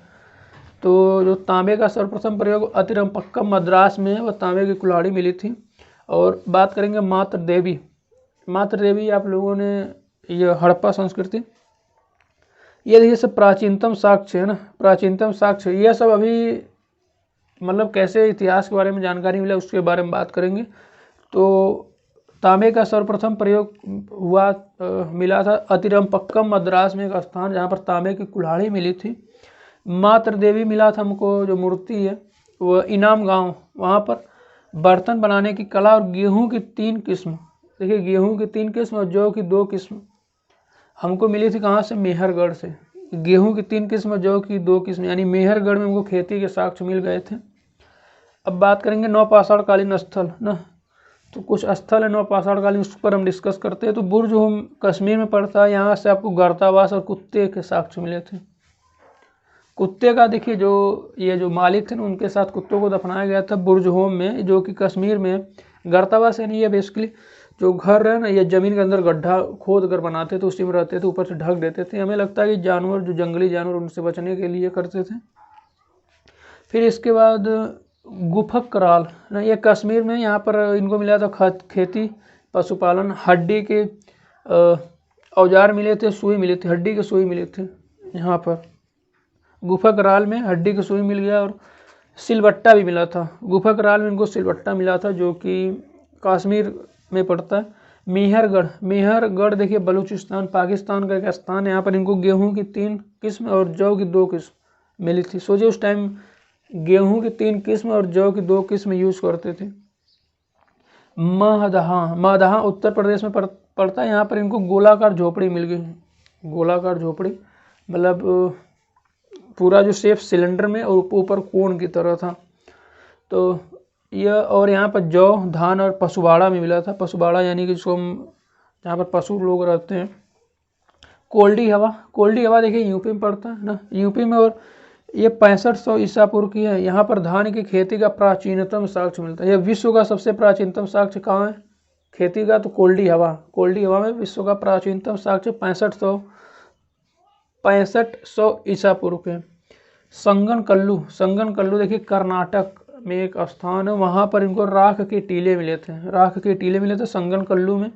तो जो तांबे का सर्वप्रथम प्रयोग अतिरमपक्कम मद्रास में है, वह तांबे की कुल्हाड़ी मिली थी। और बात करेंगे मात्र देवी आप लोगों ने, यह हड़प्पा संस्कृति, ये देखिए सब प्राचीनतम साक्ष्य है ना, प्राचीनतम साक्ष्य। यह सब अभी मतलब कैसे इतिहास के बारे में जानकारी मिला उसके बारे में बात करेंगे। तो तांबे का सर्वप्रथम प्रयोग मिला था अतिरमपक्कम मद्रास में, एक स्थान जहाँ पर तांबे की कुल्हाड़ी मिली थी। मात्र देवी मिला था हमको, जो मूर्ति है वो इनाम गांव, वहाँ पर बर्तन बनाने की कला और गेहूं की 3 किस्म, देखिए गेहूं की 3 किस्म और जौ की 2 किस्म हमको मिली थी। कहाँ से, मेहरगढ़ से। गेहूं की 3 किस्म और जौ की 2 किस्म, यानी मेहरगढ़ में हमको खेती के साक्ष्य मिल गए थे। अब बात करेंगे नवपाषाणकालीन स्थल ना, तो कुछ स्थल है नवपाषाणकालीन, उस पर हम डिस्कस करते हैं। तो बुर्ज होम कश्मीर में पड़ता है, यहाँ से आपको गर्तावास और कुत्ते के साक्ष्य मिले थे। कुत्ते का देखिए जो मालिक थे ना, उनके साथ कुत्तों को दफनाया गया था बुर्ज होम में, जो कि कश्मीर में। गर्तावास यानी ये बेसिकली जो घर है ना, ये ज़मीन के अंदर गड्ढा खोद कर बनाते थे, उसी में रहते थे, ऊपर से ढक देते थे। हमें लगता है कि जानवर, जो जंगली जानवर, उनसे बचने के लिए करते थे। फिर इसके बाद गुफक कराल ना, ये कश्मीर में, यहाँ पर इनको मिला था खेती, पशुपालन, हड्डी के औजार मिले थे, सुई मिले थे, हड्डी के सुई मिले थे यहाँ पर। गुफा कराल में हड्डी की सुई मिल गया, और सिलबट्टा भी मिला था। गुफा कराल में इनको सिलबट्टा मिला था, जो कि कश्मीर में पड़ता है। मेहरगढ़ देखिए बलूचिस्तान, पाकिस्तान का एक स्थान है। यहाँ पर इनको गेहूं की 3 किस्म और जौ की 2 किस्म मिली थी। सोचिए उस टाइम गेहूं की 3 किस्म और जौ की 2 किस्म यूज करते थे। महदहा उत्तर प्रदेश में पड़ता है। यहाँ पर इनको गोलाकार झोपड़ी मिल गई, गोलाकार झोपड़ी, मतलब पूरा जो शेप सिलेंडर में और ऊपर कोण की तरह था। तो यह, और यहाँ पर जौ, धान और पशुबाड़ा में मिला था। पशुबाड़ा यानी कि जिसको हम, जहाँ पर पशु लोग रहते हैं। कोल्डी हवा देखिए यूपी में पड़ता है ना, यूपी में, और ये 6500 ईसा पूर्व की है। यहाँ पर धान की खेती का प्राचीनतम साक्ष्य मिलता है। यह विश्व का सबसे प्राचीनतम साक्ष्य कहाँ है खेती का, तो कोल्डी हवा में विश्व का प्राचीनतम साक्ष्य 6500 ईसा पूर्व के। संगन कल्लू देखिए कर्नाटक में एक स्थान है, वहाँ पर इनको राख के टीले मिले थे संगन कल्लू में।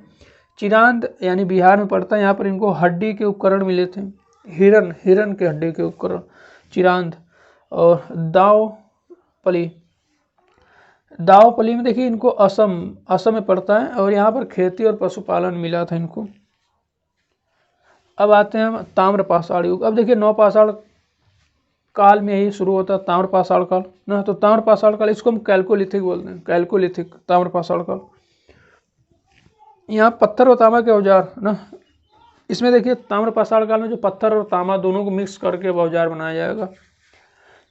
चिरांद यानी बिहार में पड़ता है, यहाँ पर इनको हड्डी के उपकरण मिले थे, हिरन के हड्डी के उपकरण, चिरांद। और दावपली में देखिए इनको असम में पड़ता है, और यहाँ पर खेती और पशुपालन मिला था इनको। अब आते हैं हम ताम्रपाषाण युग। अब देखिए नवपाषाण काल में ही शुरू होता है, ताम्र पाषाण काल ना। तो ताम्र पाषाण काल इसको हम कैल्कोलिथिक बोलते हैं, कैल्कोलिथिक ताम्र पाषाण काल। यहाँ पत्थर और तांबा के औजार ना, इसमें देखिए ताम्र पाषाण काल में जो पत्थर और तांबा दोनों को मिक्स करके औजार बनाया जाएगा।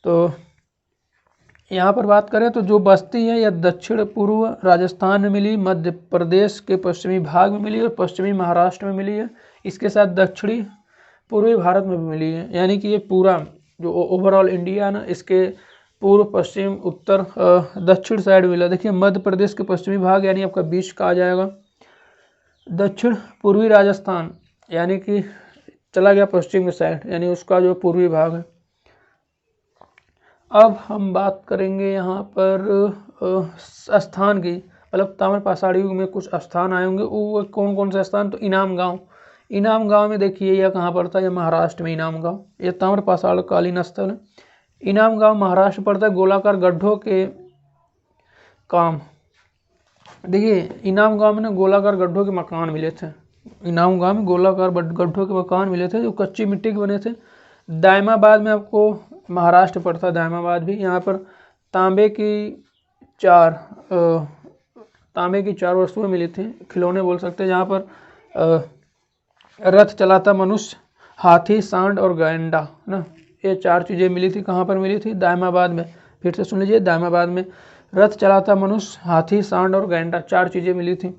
तो यहाँ पर बात करें तो जो बस्ती है यह दक्षिण पूर्व राजस्थान में मिली, मध्य प्रदेश के पश्चिमी भाग में मिली और पश्चिमी महाराष्ट्र में मिली है। इसके साथ दक्षिणी पूर्वी भारत में भी मिली है, यानी कि ये पूरा जो ओवरऑल इंडिया है ना, इसके पूर्व पश्चिम उत्तर दक्षिण साइड मिला। देखिए मध्य प्रदेश के पश्चिमी भाग यानी आपका बीच का आ जाएगा, दक्षिण पूर्वी राजस्थान यानी कि चला गया पश्चिम के साइड, यानी उसका जो पूर्वी भाग है। अब हम बात करेंगे यहाँ पर स्थान की, मतलब ताम्र पाषाण युग में कुछ स्थान आए होंगे, वो कौन कौन से स्थान। तो इनाम गांव, इनाम गांव में देखिए यह कहाँ पड़ता है, यह महाराष्ट्र में इनाम गांव, यह ताम्र पाषाण कालीन स्थल है। इनाम गांव महाराष्ट्र पड़ता है। गोलाकार गड्ढों के काम, देखिए इनाम गांव में ना गोलाकार गड्ढों के मकान मिले थे, इनाम गांव में गोलाकार गड्ढों के मकान मिले थे जो कच्ची मिट्टी के बने थे। दायमाबाद में आपको महाराष्ट्र पड़ता है, दायमाबाद भी। यहाँ पर तांबे की चार वस्तुएं मिली थी, खिलौने बोल सकते हैं, जहाँ पर रथ चलाता मनुष्य, हाथी, सांड और गैंडा ना, ये चार चीज़ें मिली थी। कहाँ पर मिली थी? दायमाबाद में। फिर से सुन लीजिए, दायमाबाद में रथ चलाता मनुष्य, हाथी, सांड और गैंडा, चार चीज़ें मिली थी।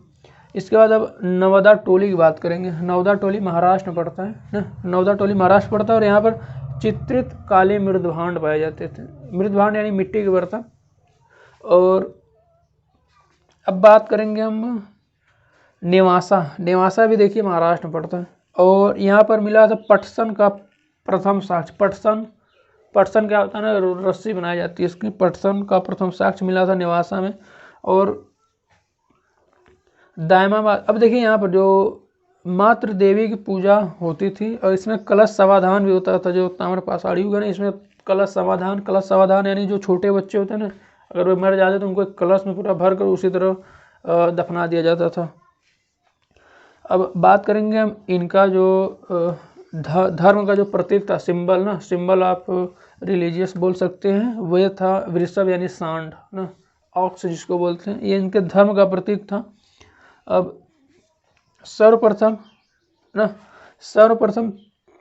इसके बाद अब नवदा टोली की बात करेंगे। नवदा टोली महाराष्ट्र में पड़ता है ना, नवदा टोली महाराष्ट्र पड़ता है और यहाँ पर चित्रित काले मृदभांड पाए जाते थे। मृदभांड यानी मिट्टी के बर्तन। और अब बात करेंगे हम नेवासा, नेवासा भी देखिए महाराष्ट्र में पड़ता है और यहाँ पर मिला था पटसन का प्रथम साक्ष्य। पटसन क्या होता है ना, रस्सी बनाई जाती है इसकी, पटसन का प्रथम साक्ष्य मिला था नेवासा में। और दायमाबाद, अब देखिए यहाँ पर जो मातृ देवी की पूजा होती थी और इसमें कलश समाधान भी होता था। जो ताम्र पाषाण युग है ना, इसमें कलश समाधान यानी जो छोटे बच्चे होते हैं ना, अगर वे मर जाते तो उनको एक कलश में पूरा भर कर उसी तरह दफना दिया जाता था। अब बात करेंगे हम इनका जो धर्म का जो प्रतीक था, सिंबल ना, सिंबल आप रिलीजियस बोल सकते हैं, वह था वृषभ यानी सांड ना, ऑक्स जिसको बोलते हैं, ये इनके धर्म का प्रतीक था। अब सर्वप्रथम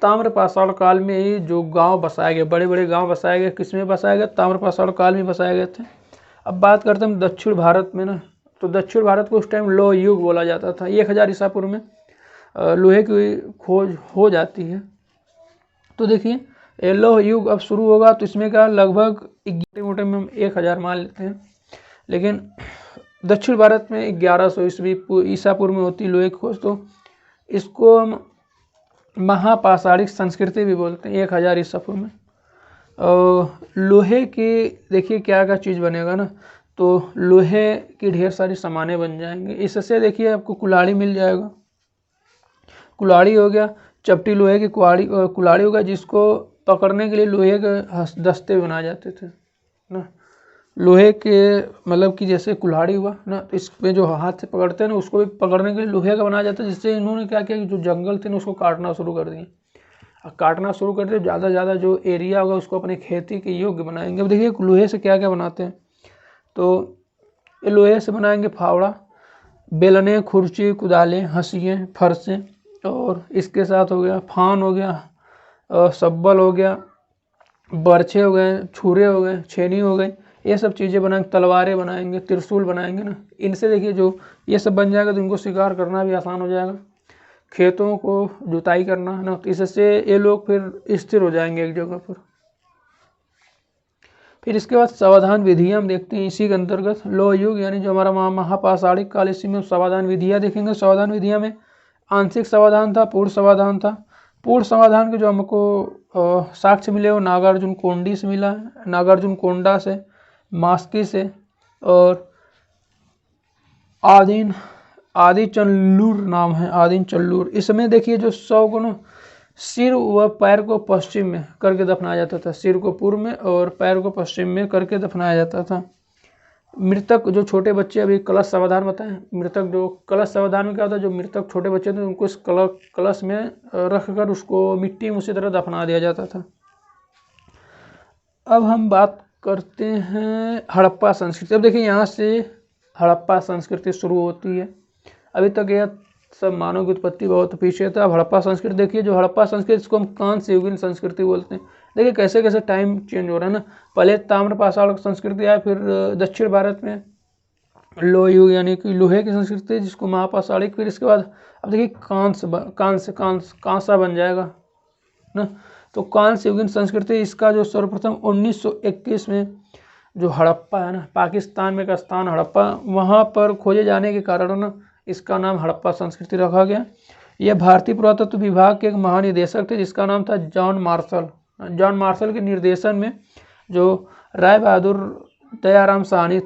ताम्र पाषाण काल में ही जो गांव बसाए गए, बड़े बड़े गांव बसाए गए, किसमें बसाए गए? ताम्र पाषाण काल में बसाए गए थे। अब बात करते हैं दक्षिण भारत में ना, तो दक्षिण भारत को उस टाइम लौह युग बोला जाता था। 1000 ईसा पूर्व में लोहे की खोज हो जाती है। तो देखिए लौह युग अब शुरू होगा, तो इसमें क्या लगभग मोटे में हम 1000 मान लेते हैं, लेकिन दक्षिण भारत में 1100 ईसा पूर्व में होती लोहे की खोज। तो इसको हम महापाषाणिक संस्कृति भी बोलते हैं, 1000 ईसा पूर्व में। लोहे की देखिए क्या क्या चीज़ बनेगा ना, तो लोहे की ढेर सारी सामानें बन जाएंगे। इससे देखिए आपको कुल्हाड़ी मिल जाएगा, कुल्हाड़ी हो गया, चपटी लोहे की कुल्हाड़ी हो गया, जिसको पकड़ने के लिए लोहे के दस्ते बनाए जाते थे ना, लोहे के मतलब कि जैसे कुल्हाड़ी हुआ ना, तो इसमें जो हाथ से पकड़ते हैं ना, उसको भी पकड़ने के लिए लोहे का बनाया जाता है। जिससे इन्होंने क्या किया कि जो जंगल थे ना उसको काटना शुरू कर दिए, काटना शुरू कर दिए, ज़्यादा से ज़्यादा जो एरिया होगा उसको अपने खेती के योग्य बनाएंगे। अब देखिए लोहे से क्या क्या बनाते हैं, तो ये लोहे से बनाएंगे फावड़ा, बेलने, खुर्ची, कुदालें, हंसियाँ, फरसें, और इसके साथ हो गया फान हो गया, सब्बल हो गया, बर्छे हो गए, छुरे हो गए, छेनी हो गई, ये सब चीज़ें बनाएंगे, तलवारें बनाएंगे, त्रिशूल बनाएंगे ना। इनसे देखिए जो ये सब बन जाएगा तो इनको शिकार करना भी आसान हो जाएगा, खेतों को जुताई करना है ना, तो इससे ये लोग फिर स्थिर हो जाएंगे एक जगह पर। फिर इसके बाद समाधान विधियाँ हम देखते हैं इसी के अंतर्गत। लौह युग यानी जो हमारा महापाषाणिक काल, इसी में समाधान विधियाँ देखेंगे। समाधान विधियाँ में आंशिक समाधान था, पूर्ण समाधान था। पूर्ण समाधान के जो हमको साक्ष्य मिले वो नागार्जुन कोंडी से मिला है, नागार्जुन कोंडा से, मास्की से और आदिचनल्लूर नाम है, आदिचनल्लूर। इसमें देखिए जो 100 को ना सिर व पैर को पश्चिम में करके दफनाया जाता था, सिर को पूर्व में और पैर को पश्चिम में करके दफनाया जाता था। मृतक जो छोटे बच्चे, अभी कलश समाधान बताएं, मृतक जो कलश समाधान में क्या होता है, जो मृतक छोटे बच्चे थे उनको इस कलश में रख कर उसको मिट्टी में उसी तरह दफना दिया जाता था। अब हम बात करते हैं हड़प्पा संस्कृति। अब देखिए यहाँ से हड़प्पा संस्कृति शुरू होती है। अभी तक यह सब मानव की उत्पत्ति बहुत पीछे था। अब हड़प्पा संस्कृति देखिए, जो हड़प्पा संस्कृति इसको हम कांस्य युगीन संस्कृति बोलते हैं। देखिए कैसे कैसे टाइम चेंज हो रहा है ना। पहले ताम्र पाषाण संस्कृति आया, फिर दक्षिण भारत में लोह युग यानी कि लोहे की संस्कृति जिसको महापाषाणिक, फिर इसके बाद अब देखिए कांसा बन जाएगा ना। तो कांस्य युगीन संस्कृति, इसका जो सर्वप्रथम 1921 में जो हड़प्पा है ना, पाकिस्तान में का स्थान हड़प्पा, वहाँ पर खोजे जाने के कारण ना इसका नाम हड़प्पा संस्कृति रखा गया। यह भारतीय पुरातत्व विभाग के एक महानिदेशक थे जिसका नाम था जॉन मार्शल। जॉन मार्शल के निर्देशन में जो राय बहादुर दयाराम साहनी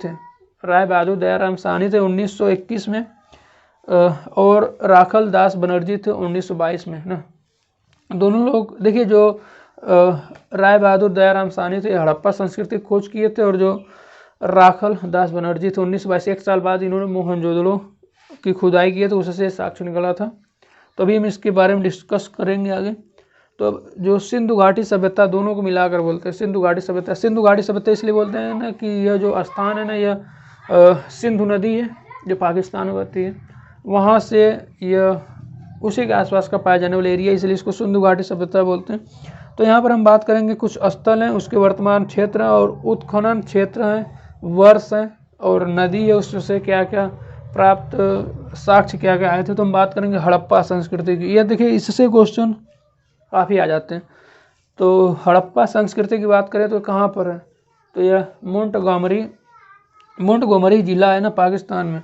थे, 1921 में, और राखल दास बनर्जी थे 1922 में ना। दोनों लोग देखिए, जो राय बहादुर दयाराम साहनी थे हड़प्पा संस्कृति खोज किए थे, और जो राखल दास बनर्जी थे 1922, एक साल बाद इन्होंने मोहनजोदड़ो की खुदाई की है तो उससे साक्ष्य निकला था। तो अभी हम इसके बारे में डिस्कस करेंगे आगे। तो जो सिंधु घाटी सभ्यता, दोनों को मिलाकर बोलते हैं सिंधु घाटी सभ्यता। सिंधु घाटी सभ्यता इसलिए बोलते हैं ना कि यह जो स्थान है ना, यह सिंधु नदी है जो पाकिस्तान में बहती है, वहाँ से यह उसी के आसपास का पाया जाने वाला एरिया, इसलिए इसको सिंधु घाटी सभ्यता बोलते हैं। तो यहाँ पर हम बात करेंगे कुछ स्थल हैं, उसके वर्तमान क्षेत्र और उत्खनन क्षेत्र हैं, वर्ष हैं, और नदी है उससे क्या क्या प्राप्त साक्ष्य क्या क्या आए थे। तो हम बात करेंगे हड़प्पा संस्कृति की। यह देखिए इससे क्वेश्चन काफ़ी आ जाते हैं। तो हड़प्पा संस्कृति की बात करें तो कहाँ पर है, तो यह मोंटगोमरी जिला है ना पाकिस्तान में।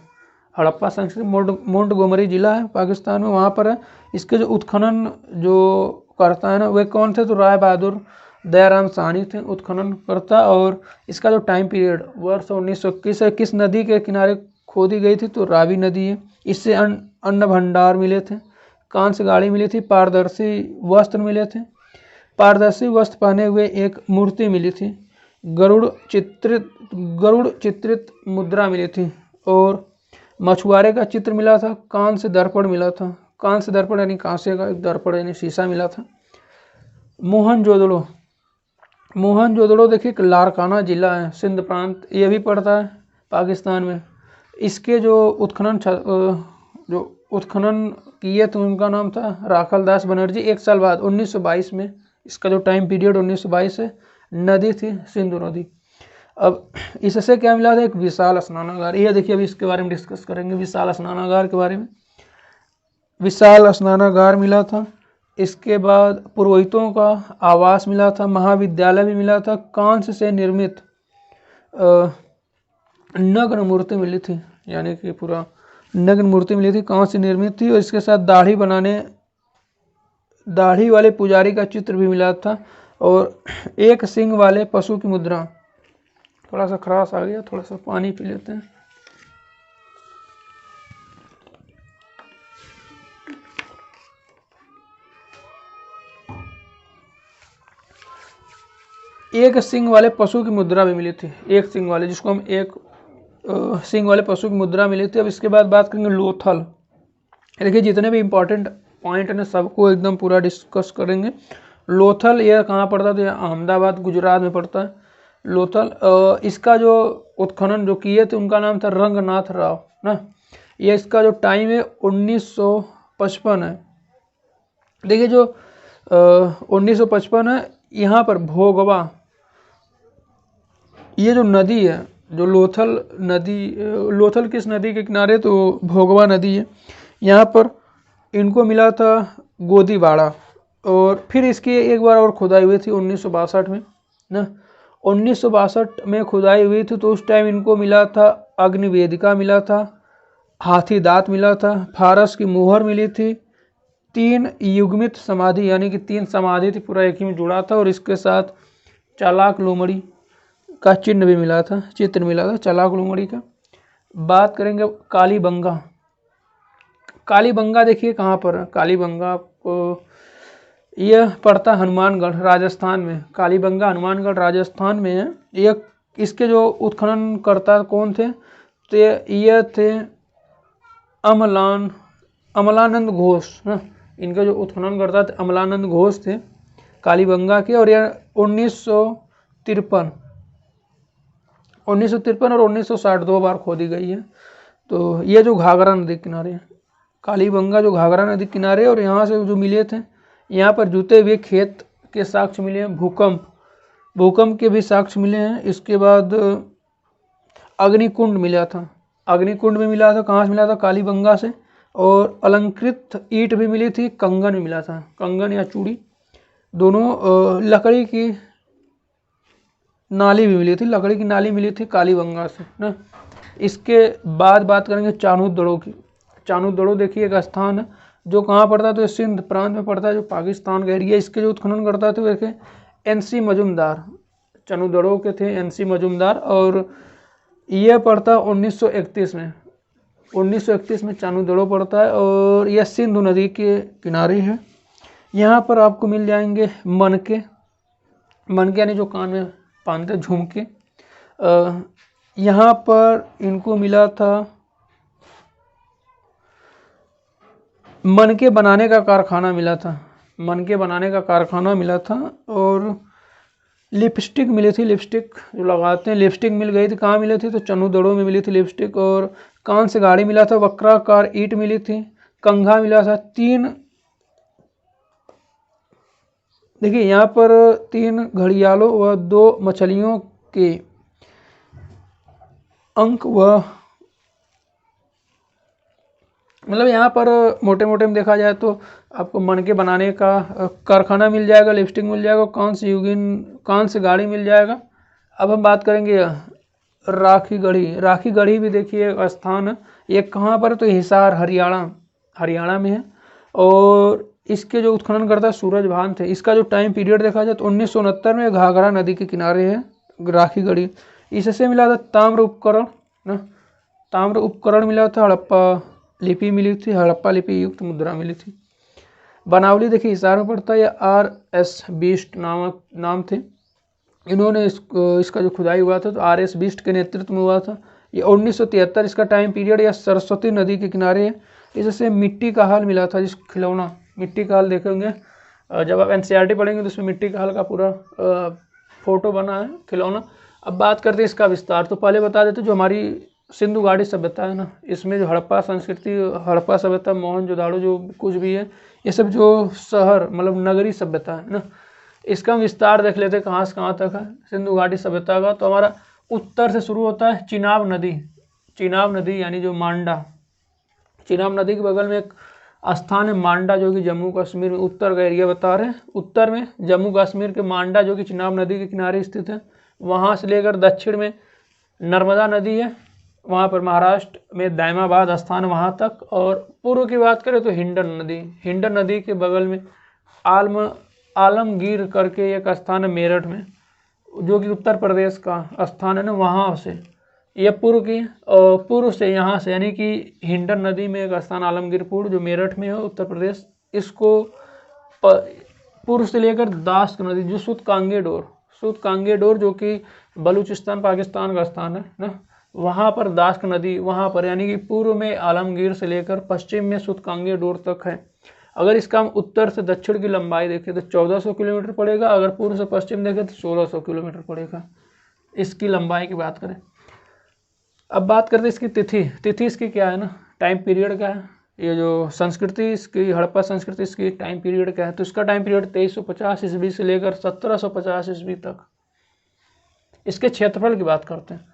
हड़प्पा संस्कृति मोंटगोमरी जिला है पाकिस्तान में, वहाँ पर है। इसके जो उत्खनन जो करता है ना, वे कौन थे, तो राय बहादुर दयाराम साहनी थे उत्खनन करता। और इसका जो टाइम पीरियड वर्ष 1921 है। किस नदी के किनारे खोदी गई थी, तो रावी नदी है। इससे अन्न भंडार मिले थे, कांस्य गाड़ी मिली थी, पारदर्शी वस्त्र मिले थे, पारदर्शी वस्त्र पहने हुए एक मूर्ति मिली थी, गरुड़ चित्रित मुद्रा मिली थी, और मछुआरे का चित्र मिला था, कांस्य दर्पण मिला था। कांस्य दर्पण यानी कांस्य का एक दर्पण यानी शीशा मिला था। मोहनजोदड़ो देखिए लारकाना जिला है, सिंध प्रांत, ये भी पड़ता है पाकिस्तान में। इसके जो उत्खनन किए तो उनका नाम था राखल दास बनर्जी। एक साल बाद 1922 में, इसका जो टाइम पीरियड 1922 है, नदी थी सिंधु नदी। अब इससे क्या मिला था, एक विशाल स्नानागार। ये देखिए अभी इसके बारे में डिस्कस करेंगे, विशाल स्नानागार के बारे में। विशाल स्नानागार मिला था। इसके बाद पुरोहितों का आवास मिला था, महाविद्यालय भी मिला था, कांस्य से निर्मित नग्न मूर्ति मिली थी, यानी कि पूरा नग्न मूर्ति मिली थी, कांस्य से निर्मित थी। और इसके साथ दाढ़ी वाले पुजारी का चित्र भी मिला था, और एक सिंग वाले पशु की मुद्रा। थोड़ा सा खराश आ गया, थोड़ा सा पानी पी लेते हैं। एक सिंग वाले पशु की मुद्रा भी मिली थी, एक सिंग वाले, जिसको हम एक सिंग वाले पशु की मुद्रा मिली थी। अब इसके बाद बात करेंगे लोथल। देखिए जितने भी इंपॉर्टेंट पॉइंट है ना, सबको एकदम पूरा डिस्कस करेंगे। लोथल यह कहाँ पड़ता है, तो यह अहमदाबाद गुजरात में पड़ता है लोथल। इसका जो उत्खनन जो किए थे उनका नाम था रंगनाथ राव ना। ये इसका जो टाइम है 1955 है। देखिए जो 1955 है, यहाँ पर भोगवा, ये जो नदी है, जो लोथल किस नदी के किनारे, तो भोगवा नदी है। यहाँ पर इनको मिला था गोदीबाड़ा, और फिर इसकी एक बार और खुदाई हुई थी 1962 में ना। 1962 में खुदाई हुई थी, तो उस टाइम इनको मिला था अग्निवेदिका मिला था, हाथी दांत मिला था, फारस की मुहर मिली थी, 3 युग्मित समाधि यानी कि 3 समाधि थी, पूरा एक ही में जुड़ा था। और इसके साथ चालाक लोमड़ी का चिन्ह भी मिला था, चित्र मिला था चालाक लोमड़ी का। बात करेंगे कालीबंगा। कालीबंगा देखिए कहाँ पर है, कालीबंगा आपको यह पड़ता हनुमानगढ़ राजस्थान में। कालीबंगा हनुमानगढ़ राजस्थान में है। यह इसके जो उत्खनन करता कौन थे, तो ये थे अमलानंद घोष ना। इनका जो उत्खनन करता थे अमलानंद घोष थे कालीबंगा के। और यह 1953 और 1960 2 बार खोदी गई है। तो ये जो घाघरा नदी किनारे है, कालीबंगा जो घाघरा नदी किनारे, और यहाँ से जो मिले थे, यहाँ पर जुते हुए खेत के साक्ष्य मिले हैं, भूकंप के भी साक्ष्य मिले हैं। इसके बाद अग्निकुंड मिला था, अग्निकुंड भी मिला था, कहाँ से मिला था? कालीबंगा से। और अलंकृत ईंट भी मिली थी, कंगन भी मिला था, कंगन या चूड़ी दोनों। लकड़ी की नाली भी मिली थी, लकड़ी की नाली मिली थी कालीबंगा से ना। इसके बाद बात करेंगे चानूदड़ो की। चानूदड़ो देखिए एक स्थान है जो कहाँ पड़ता है, तो सिंध प्रांत में पड़ता है, जो पाकिस्तान का एरिया। इसके जो उत्खनन करता थे वो देखे NC मजूमदार, चानूदड़ो के थे NC मजूमदार। और यह पड़ता 1931 में, 1931 में चानूदड़ो पड़ता है, और यह सिंधु नदी के किनारे है। यहाँ पर आपको मिल जाएंगे मनके, मनके यानी जो कान में बांधते झुमके। यहाँ पर इनको मिला था, मनके बनाने का कारखाना मिला था, मनके बनाने का कारखाना मिला था। और लिपस्टिक मिली थी, लिपस्टिक जो लगाते हैं, लिपस्टिक मिल गई थी। कहाँ मिली थी? तो चानूदड़ो में मिली थी लिपस्टिक। और कान से गाड़ी मिला था, वक्राकार ईंट मिली थी, कंघा मिला था। 3 देखिए यहाँ पर 3 घड़ियालों व 2 मछलियों के अंक व मतलब यहाँ पर मोटे मोटे में देखा जाए तो आपको मनके बनाने का कारखाना मिल जाएगा, लिपस्टिक मिल जाएगा, कान से गाड़ी मिल जाएगा। अब हम बात करेंगे राखी गढ़ी। राखी गढ़ी भी देखिए एक स्थान है, ये कहाँ पर? तो हिसार हरियाणा में है। और इसके जो उत्खनन करता है सूरजभान थे। इसका जो टाइम पीरियड देखा जाए तो 1969 में घाघरा नदी के किनारे है राखी गढ़ी। इससे मिला था ताम्र उपकरण ना, ताम्र उपकरण मिला था, हड़प्पा लिपि मिली थी, हड़प्पा लिपि युक्त मुद्रा मिली थी। बनावली देखिए हिसार में पड़ता है, या RS बिष्ट नाम थे इन्होंने इसका जो खुदाई हुआ था तो RS बिष्ट के नेतृत्व में हुआ था। ये 1973 इसका टाइम पीरियड। या सरस्वती नदी के किनारे है। इससे मिट्टी का हाल मिला था, जिस खिलौना मिट्टी का हाल देखेंगे जब आप NCERT पढ़ेंगे तो उसमें मिट्टी का हाल का पूरा फोटो बना है, खिलौना। अब बात करते हैं इसका विस्तार। तो पहले बता देते जो हमारी सिंधु घाटी सभ्यता है ना, इसमें जो हड़प्पा संस्कृति, हड़प्पा सभ्यता, मोहनजोदाड़ो जो कुछ भी है, ये सब जो शहर मतलब नगरी सभ्यता है ना, इसका विस्तार देख लेते कहाँ से कहाँ तक है सिंधु घाटी सभ्यता का। तो हमारा उत्तर से शुरू होता है चिनाब नदी यानी जो मांडा, चिनाब नदी के बगल में एक स्थान है मांडा, जो कि जम्मू कश्मीर में उत्तर का एरिया बता रहे हैं। उत्तर में जम्मू कश्मीर के मांडा जो कि चिनाब नदी के किनारे स्थित है। वहाँ से लेकर दक्षिण में नर्मदा नदी है, वहाँ पर महाराष्ट्र में दायमाबाद स्थान वहाँ तक। और पूर्व की बात करें तो हिंडन नदी के बगल में आलमगीर करके एक स्थान है मेरठ में, जो कि उत्तर प्रदेश का स्थान है ना, वहाँ से यह पूर्व की। और पूर्व से यहाँ से यानी कि हिंडन नदी में एक स्थान आलमगीरपुर जो मेरठ में है उत्तर प्रदेश, इसको पूर्व से लेकर दास्क नदी जो सुतकांगे डोर जो कि बलूचिस्तान पाकिस्तान का स्थान है ना, वहाँ पर दास्क नदी, वहाँ पर यानी कि पूर्व में आलमगीर से लेकर पश्चिम में सुतकांगे डोर तक है। अगर इसका हम उत्तर से दक्षिण की लंबाई देखें तो 1400 किलोमीटर पड़ेगा, अगर पूर्व से पश्चिम देखें तो 1600 किलोमीटर पड़ेगा इसकी लंबाई की बात करें। अब बात करते हैं इसकी तिथि इसकी क्या है ना, टाइम पीरियड क्या है। ये जो संस्कृति इसकी हड़प्पा संस्कृति इसकी टाइम पीरियड क्या है, तो इसका टाइम पीरियड 2350 ईस्वी से लेकर 1750 ईस्वी तक। इसके क्षेत्रफल की बात करते हैं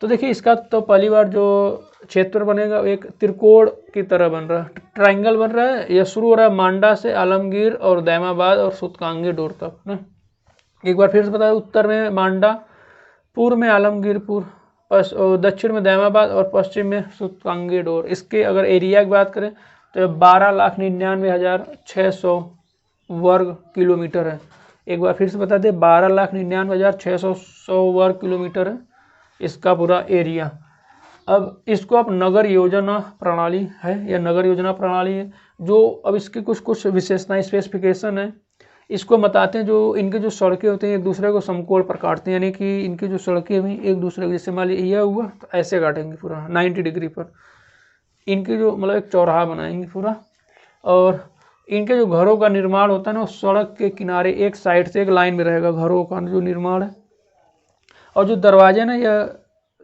तो देखिए इसका तो पहली बार जो क्षेत्र बनेगा एक त्रिकोण की तरह बन रहा है, ट्राइंगल बन रहा है। यह शुरू हो रहा है मांडा से आलमगीर और दायमाबाद और सुतकांगे डोर तक ना। एक बार फिर से बता, उत्तर में मांडा, पूर्व में आलमगीरपुर, दक्षिण में दायमाबाद और पश्चिम में सुतकांगे डोर। इसके अगर एरिया की बात करें तो 12,99,600 वर्ग किलोमीटर है। एक बार फिर से बता दें 12,99,600 वर्ग किलोमीटर है इसका पूरा एरिया। अब इसको आप नगर योजना प्रणाली है या नगर योजना प्रणाली है जो, अब इसकी कुछ विशेषताएं स्पेसिफिकेशन है, इसको बताते हैं। जो इनके जो सड़कें होते हैं एक दूसरे को समकोण पर काटते हैं, यानी कि इनकी जो सड़कें भी एक दूसरे को, जैसे मान लीजिए यह हुआ तो ऐसे काटेंगे पूरा 90 डिग्री पर, इनकी जो मतलब एक चौराहा बनाएंगे पूरा। और इनके जो घरों का निर्माण होता है ना, सड़क के किनारे एक साइड से एक लाइन में रहेगा घरों का जो निर्माण है, और जो दरवाजे ना यह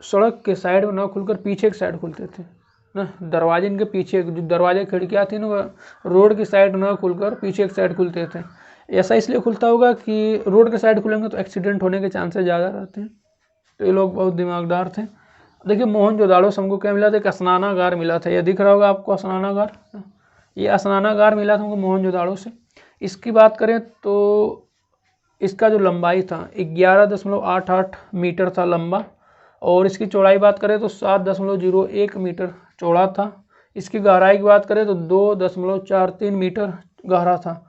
सड़क के साइड में ना खुलकर पीछे की साइड खुलते थे ना, दरवाजे इनके पीछे जो दरवाजे खिड़कियाँ थी ना वह रोड की साइड ना खुलकर पीछे की साइड खुलते थे। ऐसा इसलिए खुलता होगा कि रोड के साइड खुलेंगे तो एक्सीडेंट होने के चांसेस ज़्यादा रहते हैं। तो ये लोग बहुत दिमागदार थे। देखिए मोहनजोदाड़ो से हमको क्या मिला था, एक स्नानागार मिला था, ये दिख रहा होगा आपको स्नानागार, ये स्नानागार मिला था हमको मोहनजोदाड़ो से। इसकी बात करें तो इसका जो लंबाई था 11.88 मीटर था लंबा, और इसकी चौड़ाई बात करें तो 7.01 मीटर चौड़ा था। इसकी गहराई की बात करें तो 2.43 मीटर गहरा था।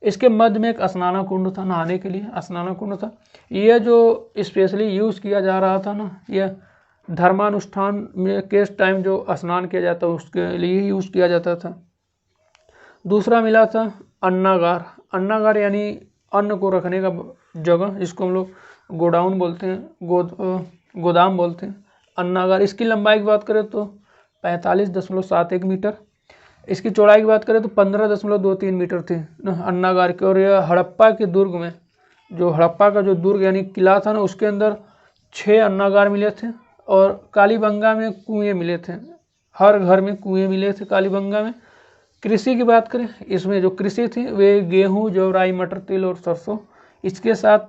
इसके मध्य में एक स्नाना कुंड था, नहाने के लिए स्नाना कुंड था। यह जो स्पेशली यूज़ किया जा रहा था ना, यह धर्मानुष्ठान में के टाइम जो स्नान किया जाता उसके लिए यूज़ किया जाता था। दूसरा मिला था अन्नागार। अन्नागार यानी अन्न को रखने का जगह, जिसको हम लोग गोडाउन बोलते हैं, गोदाम बोलते हैं, अन्नागार। इसकी लंबाई की बात करें तो 45.71 मीटर, इसकी चौड़ाई की बात करें तो 15.23 मीटर थी अन्नागार की। और यह हड़प्पा के दुर्ग में, जो हड़प्पा का जो दुर्ग यानी किला था ना, उसके अंदर 6 अन्नागार मिले थे। और कालीबंगा में कुएँ मिले थे, हर घर में कुएँ मिले थे कालीबंगा में। कृषि की बात करें, इसमें जो कृषि थी वे गेहूँ, जौ, राई, मटर, तिल और सरसों। इसके साथ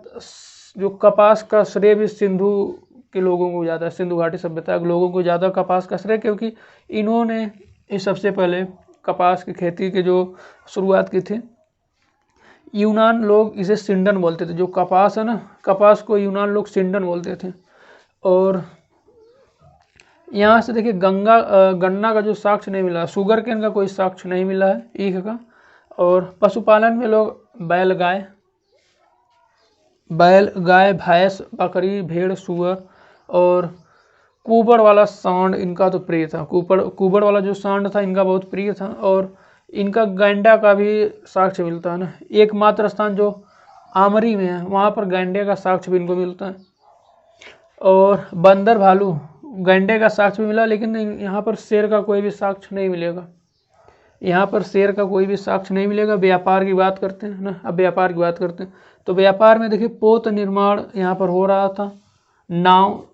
जो कपास का श्रेय भी सिंधु के लोगों को ज़्यादा, सिंधु घाटी सभ्यता के लोगों को ज़्यादा कपास का श्रेय, क्योंकि इन्होंने ये सबसे पहले कपास की खेती की जो शुरुआत की थी। यूनान लोग इसे सिंडन बोलते थे, जो कपास है ना, कपास को यूनान लोग सिंडन बोलते थे। और यहाँ से देखिए गन्ना का जो साक्ष्य नहीं मिला, शुगर केन का कोई साक्ष्य नहीं मिला है, ईख का। और पशुपालन में लोग बैल गाय, भैंस, बकरी, भेड़, सुअर और कुबड़ वाला सांड इनका तो प्रिय था। कुबड़ वाला जो सांड था इनका बहुत प्रिय था। और इनका गैंडा का भी साक्ष्य मिलता है ना, एकमात्र स्थान जो आमरी में है वहाँ पर गैंडे का साक्ष्य भी इनको मिलता है। और बंदर, भालू, गैंडे का साक्ष्य भी मिला, लेकिन यहाँ पर शेर का कोई भी साक्ष्य नहीं मिलेगा, यहाँ पर शेर का कोई भी साक्ष्य नहीं मिलेगा। व्यापार की बात करते हैं ना, अब व्यापार की बात करते हैं तो व्यापार में देखिए पोत निर्माण यहाँ पर हो रहा था। नाव,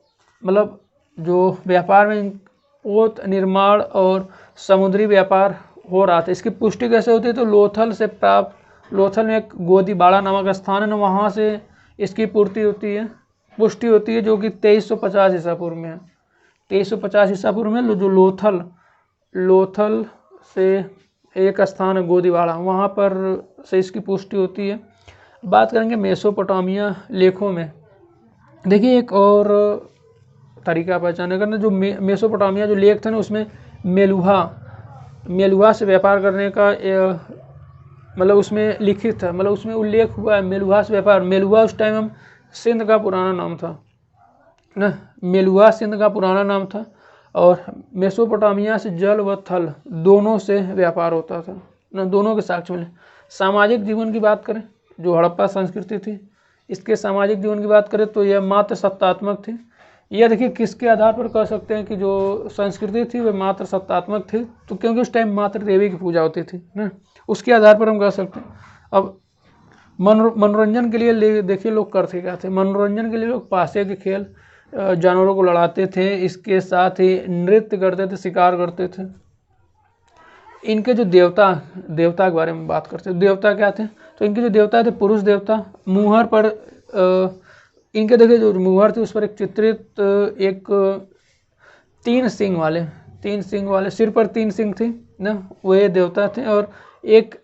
मतलब जो व्यापार में पोत निर्माण और समुद्री व्यापार हो रहा था। इसकी पुष्टि कैसे होती है तो लोथल से प्राप्त, लोथल में एक गोदीबाड़ा नामक स्थान है ना, वहाँ से इसकी पुष्टि होती है, जो कि 2350 ईसा पूर्व में है। 2350 ईसा पूर्व में जो लोथल से एक स्थान है गोदीबाड़ा, वहाँ पर से इसकी पुष्टि होती है। बात करेंगे मेसोपोटामिया लेखों में, देखिए एक और तरीका पहचाने का ना, जो मेसोपोटामिया जो लेख थे ना, उसमें मेलुहा से व्यापार करने का मतलब उसमें लिखित था, मतलब उसमें उल्लेख हुआ है मेलुहा से व्यापार। मेलुहा उस टाइम हम सिंध का पुराना नाम था ना, मेलुहा सिंध का पुराना नाम था। और मेसोपोटामिया से जल व थल दोनों से व्यापार होता था ना, दोनों के साक्ष्य मिले। सामाजिक जीवन की बात करें, जो हड़प्पा संस्कृति थी, इसके सामाजिक जीवन की बात करें तो यह मात्र सत्तात्मक थी। यह देखिए किसके आधार पर कह सकते हैं कि जो संस्कृति थी वह मात्र सत्तात्मक थी, तो क्योंकि उस टाइम मात्र देवी की पूजा होती थी ना, उसके आधार पर हम कह सकते हैं। अब मनोरंजन के लिए देखिए लोग करते क्या थे, मनोरंजन के लिए लोग पासे के खेल, जानवरों को लड़ाते थे, इसके साथ ही नृत्य करते थे, शिकार करते थे। इनके जो देवता के बारे में बात करते हैं, देवता क्या थे तो इनके जो देवता थे पुरुष देवता। मुहर पर इनके देखिए जो मुहर थी उस पर एक चित्रित एक 3 सींग वाले सिर पर 3 सींग थी ना, वे देवता थे। और एक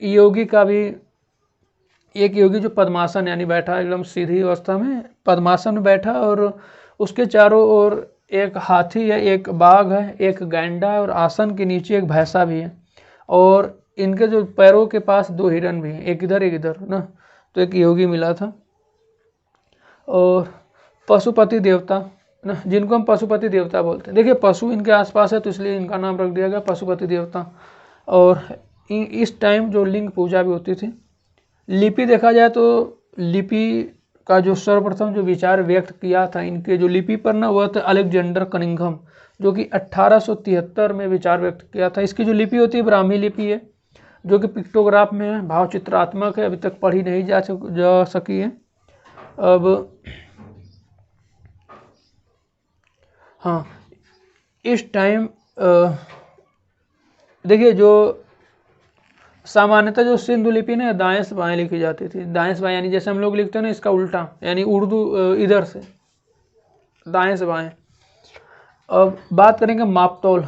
योगी जो पद्मासन यानी बैठा, एकदम सीधी अवस्था में पद्मासन में बैठा, और उसके चारों ओर एक हाथी है, एक बाघ है, एक गैंडा है, और आसन के नीचे एक भैंसा भी है। और इनके जो पैरों के पास 2 हिरन भी हैं, एक इधर ना, तो एक योगी मिला था। और पशुपति देवता ना, जिनको हम पशुपति देवता बोलते हैं, देखिए पशु इनके आसपास है तो इसलिए इनका नाम रख दिया गया पशुपति देवता। और इस टाइम जो लिंग पूजा भी होती थी। लिपि देखा जाए तो लिपि का जो सर्वप्रथम जो विचार व्यक्त किया था इनके जो लिपि पर ना, वह था अलेक्जेंडर कनिंघम, जो कि 1873 में विचार व्यक्त किया था। इसकी जो लिपि होती है ब्राह्मी लिपि है, जो कि पिक्टोग्राफ में है, भाव चित्रात्मक है, अभी तक पढ़ी नहीं जा सकी है। अब हाँ, इस टाइम देखिए जो सामान्यतः जो सिंधु लिपि ना दाएं से बाएं लिखी जाती थी। दाएं से बाएं यानी जैसे हम लोग लिखते हैं ना इसका उल्टा, यानी उर्दू इधर से दाएं से बाएं। अब बात करेंगे मापतोल।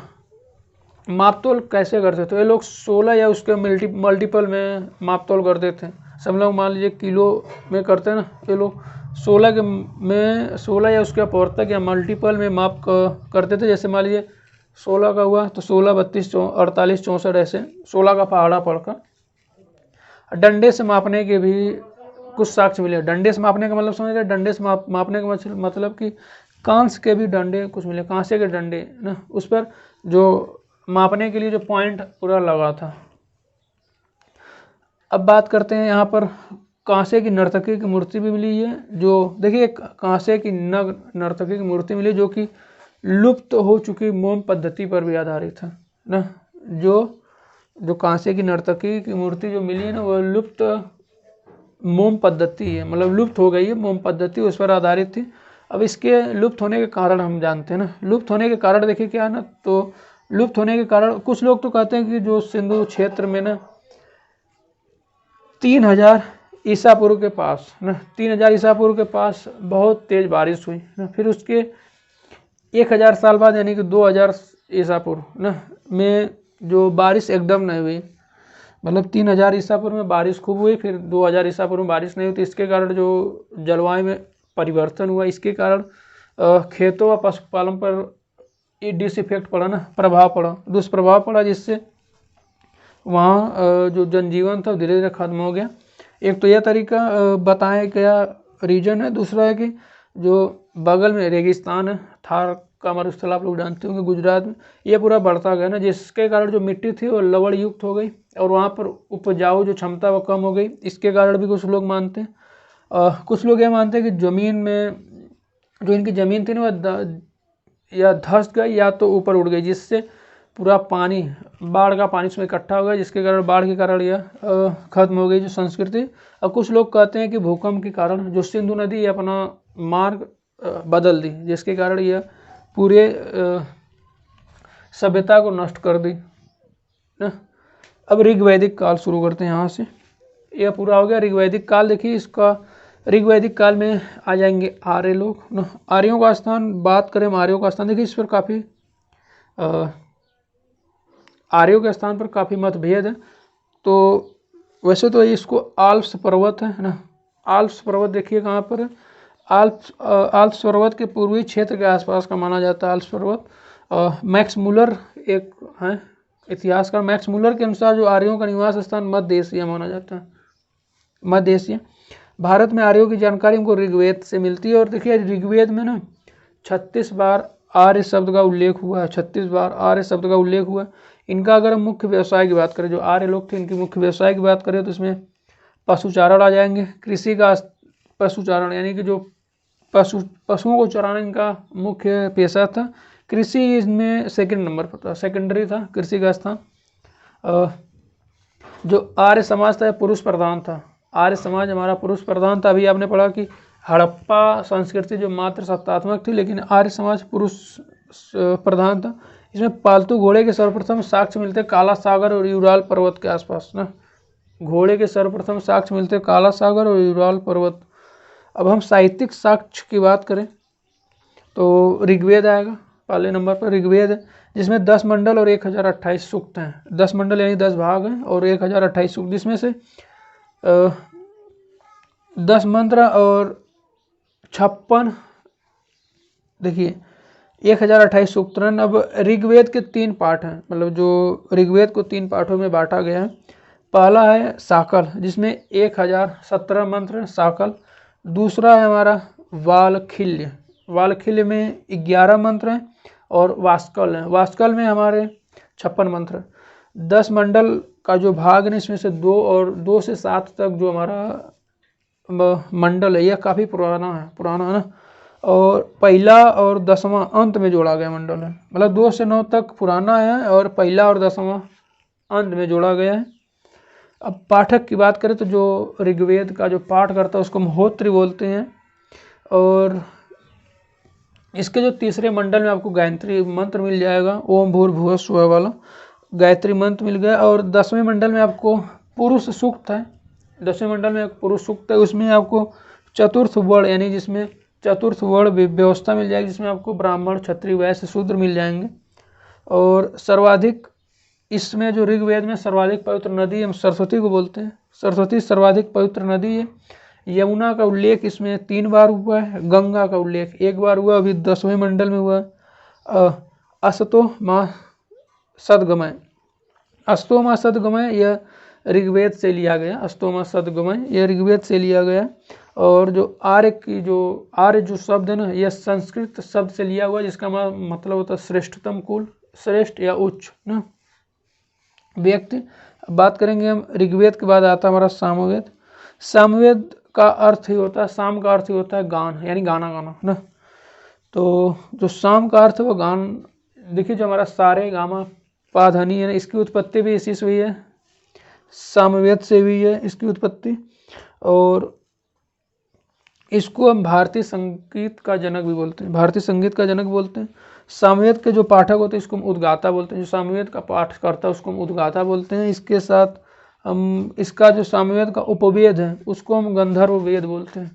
मापतोल कैसे करते थे ये लोग? 16 या उसके मल्टीपल में मापतोल करते थे। सब लोग मान लीजिए किलो में करते हैं ना, ये लोग 16 या उसके अपवर्तक या मल्टीपल में माप करते थे। जैसे मान लीजिए 16 का हुआ तो 16, 32, 48, 64 ऐसे 16 का पहाड़ा पढ़कर। डंडे से मापने के भी कुछ साक्ष्य मिले। डंडे से मापने का मतलब समझ रहे? डंडे से मापने का मतलब कि कांस्य के भी डंडे कुछ मिले, कांसे के डंडे ना, उस पर जो मापने के लिए जो पॉइंट पूरा लगा था। अब बात करते हैं यहाँ पर कांसे की नर्तकी की मूर्ति भी मिली है। जो देखिए कांसे की नर्तकी की मूर्ति मिली जो कि लुप्त हो चुकी मोम पद्धति पर भी आधारित है ना। जो कांसे की नर्तकी की मूर्ति जो मिली है ना वो लुप्त मोम पद्धति है, मतलब लुप्त हो गई है मोम पद्धति, उस पर आधारित थी। अब इसके लुप्त होने के कारण हम जानते हैं ना। लुप्त होने के कारण देखिए क्या है ना, तो लुप्त होने के कारण कुछ लोग तो कहते हैं कि जो सिंधु क्षेत्र में ना 3000 ईसा पूर्व के पास ना, 3000 ईसा पूर्व के पास बहुत तेज बारिश हुई ना। फिर उसके 1000 साल बाद यानी कि 2000 ईसा पूर्व ना में जो बारिश एकदम नहीं हुई, मतलब 3000 ईसा पूर्व में बारिश खूब हुई, फिर 2000 ईसा पूर्व में बारिश नहीं हुई। तो इसके कारण जो जलवायु में परिवर्तन हुआ, इसके कारण खेतों व पशुपालन पर डिस इफेक्ट पड़ा ना, प्रभाव पड़ा, दुष्प्रभाव पड़ा, जिससे वहाँ जो जनजीवन था धीरे धीरे खत्म हो गया। एक तो यह तरीका बताया गया रीजन है। दूसरा है कि जो बगल में रेगिस्तान है, थार का मरुस्थल आप लोग जानते होंगे गुजरात में, ये पूरा बढ़ता गया ना, जिसके कारण जो मिट्टी थी वो लवण युक्त हो गई और वहाँ पर उपजाऊ जो क्षमता वो कम हो गई। इसके कारण भी कुछ लोग मानते हैं। कुछ लोग ये मानते हैं कि ज़मीन में जो इनकी ज़मीन थी ना वह या धंस गई या तो ऊपर उड़ गई, जिससे पूरा पानी, बाढ़ का पानी उसमें इकट्ठा हो गया, जिसके कारण बाढ़ के कारण यह खत्म हो गई जो संस्कृति। और कुछ लोग कहते हैं कि भूकंप के कारण जो सिंधु नदी अपना मार्ग बदल दी, जिसके कारण यह पूरे सभ्यता को नष्ट कर दी ना। अब ऋग्वैदिक काल शुरू करते हैं यहाँ से। यह पूरा हो गया ऋग्वैदिक काल। देखिए इसका ऋग्वैदिक काल में आ जाएंगे आर्य लोग ना। आर्यों का स्थान, बात करें आर्यों का स्थान, देखिए इस पर काफ़ी आर्यों के स्थान पर काफ़ी मतभेद है। तो वैसे तो इसको आल्प्स पर्वत है ना। आल्प्स पर्वत देखिए कहाँ पर है, आल्प्स पर्वत के पूर्वी क्षेत्र के आसपास का माना जाता है आल्प्स पर्वत। मैक्स मुलर एक है इतिहासकार, मैक्स मुलर के अनुसार जो आर्यों का निवास स्थान मध्य एशिया माना जाता है, मध्य एशिया। भारत में आर्यों की जानकारी हमको ऋग्वेद से मिलती है। और देखिए ऋग्वेद में ना 36 बार आर्य शब्द का उल्लेख हुआ है, 36 बार आर्य शब्द का उल्लेख हुआ है। इनका अगर हम मुख्य व्यवसाय की बात करें, जो आर्य लोग थे इनकी मुख्य व्यवसाय की बात करें तो इसमें पशुचारण आ जाएंगे, कृषि का पशुचारण, यानी कि जो पशुओं को चराना इनका मुख्य पेशा था। कृषि इसमें सेकंड नंबर पर था, सेकेंडरी था कृषि का स्थान। जो आर्य समाज था पुरुष प्रधान था, आर्य समाज हमारा पुरुष प्रधान था। अभी आपने पढ़ा कि हड़प्पा संस्कृति जो मात्र सत्तात्मक थी, लेकिन आर्य समाज पुरुष प्रधान था। इसमें पालतू घोड़े के सर्वप्रथम साक्ष्य मिलते काला सागर और यूराल पर्वत के आसपास ना। घोड़े के सर्वप्रथम साक्ष्य मिलते काला सागर और यूराल पर्वत। अब हम साहित्यिक साक्ष्य की बात करें तो ऋग्वेद आएगा पहले नंबर पर। ऋग्वेद है जिसमें 10 मंडल और 1028 सूक्त हैं। 10 मंडल यानी 10 भाग हैं और 1028 सूक्त, जिसमें से 10 मंत्र और 56 देखिए 1028 सूक्त। अब ऋग्वेद के 3 पाठ हैं, मतलब जो ऋग्वेद को 3 पाठों में बांटा गया है। पहला है साकल जिसमें 1017 मंत्र साकल। दूसरा है हमारा वालखिल्य, वालखिल्य में 11 मंत्र हैं। और वास्कल है, वास्कल में हमारे 56 मंत्र। 10 मंडल का जो भाग है इसमें से 2 से 7 तक जो हमारा मंडल है यह काफ़ी पुराना है ना। और पहला और 10वां अंत में जोड़ा गया मंडल है, मतलब 2 से 9 तक पुराना है और पहला और 10वां अंत में जोड़ा गया है। अब पाठक की बात करें तो जो ऋग्वेद का जो पाठ करता है उसको महोत्री बोलते हैं। और इसके जो तीसरे मंडल में आपको गायत्री मंत्र मिल जाएगा, ओम भूर्भुवः स्वः वाला गायत्री मंत्र मिल गया। और 10वें मंडल में आपको पुरुष सूक्त है, 10वें मंडल में एक पुरुष सूक्त है, उसमें आपको चतुर्थ वर्ण यानी जिसमें चतुर्थ वर्ण व्यवस्था मिल जाएगी, जिसमें आपको ब्राह्मण क्षत्रिय वैश्य शूद्र मिल जाएंगे। और सर्वाधिक इसमें जो ऋग्वेद में सर्वाधिक पवित्र नदी हम सरस्वती को बोलते हैं, सरस्वती सर्वाधिक पवित्र नदी है। यमुना का उल्लेख इसमें 3 बार हुआ है, गंगा का उल्लेख 1 बार हुआ, अभी 10वें मंडल में हुआ। अस्तो माँ सदगमय, अस्तोमा सदगमय यह ऋग्वेद से लिया गया, अस्तोमा सदगमय यह ऋग्वेद से लिया गया। और जो आर्य जो शब्द है ना, यह संस्कृत शब्द से लिया हुआ, जिसका मतलब होता है श्रेष्ठतम कुल, श्रेष्ठ या उच्च ना व्यक्ति। बात करेंगे हम ऋग्वेद के बाद आता है हमारा सामवेद। सामवेद का अर्थ ही होता है, साम का अर्थ ही होता है गान, यानी गाना गाना ना। तो जो साम का अर्थ है वो गान। देखिए जो हमारा सारे गामा पाधानी है ना, इसकी उत्पत्ति भी इसी से हुई है, सामवेद से हुई है इसकी उत्पत्ति। और इसको हम भारतीय संगीत का जनक भी बोलते हैं, भारतीय संगीत का जनक बोलते हैं। सामवेद के जो पाठक होते हैं इसको हम उद्गाता बोलते हैं, जो सामवेद का पाठ करता है उसको हम उद्गाता बोलते हैं। इसके साथ हम इसका जो सामवेद का उपवेद है उसको हम गंधर्व वेद बोलते हैं।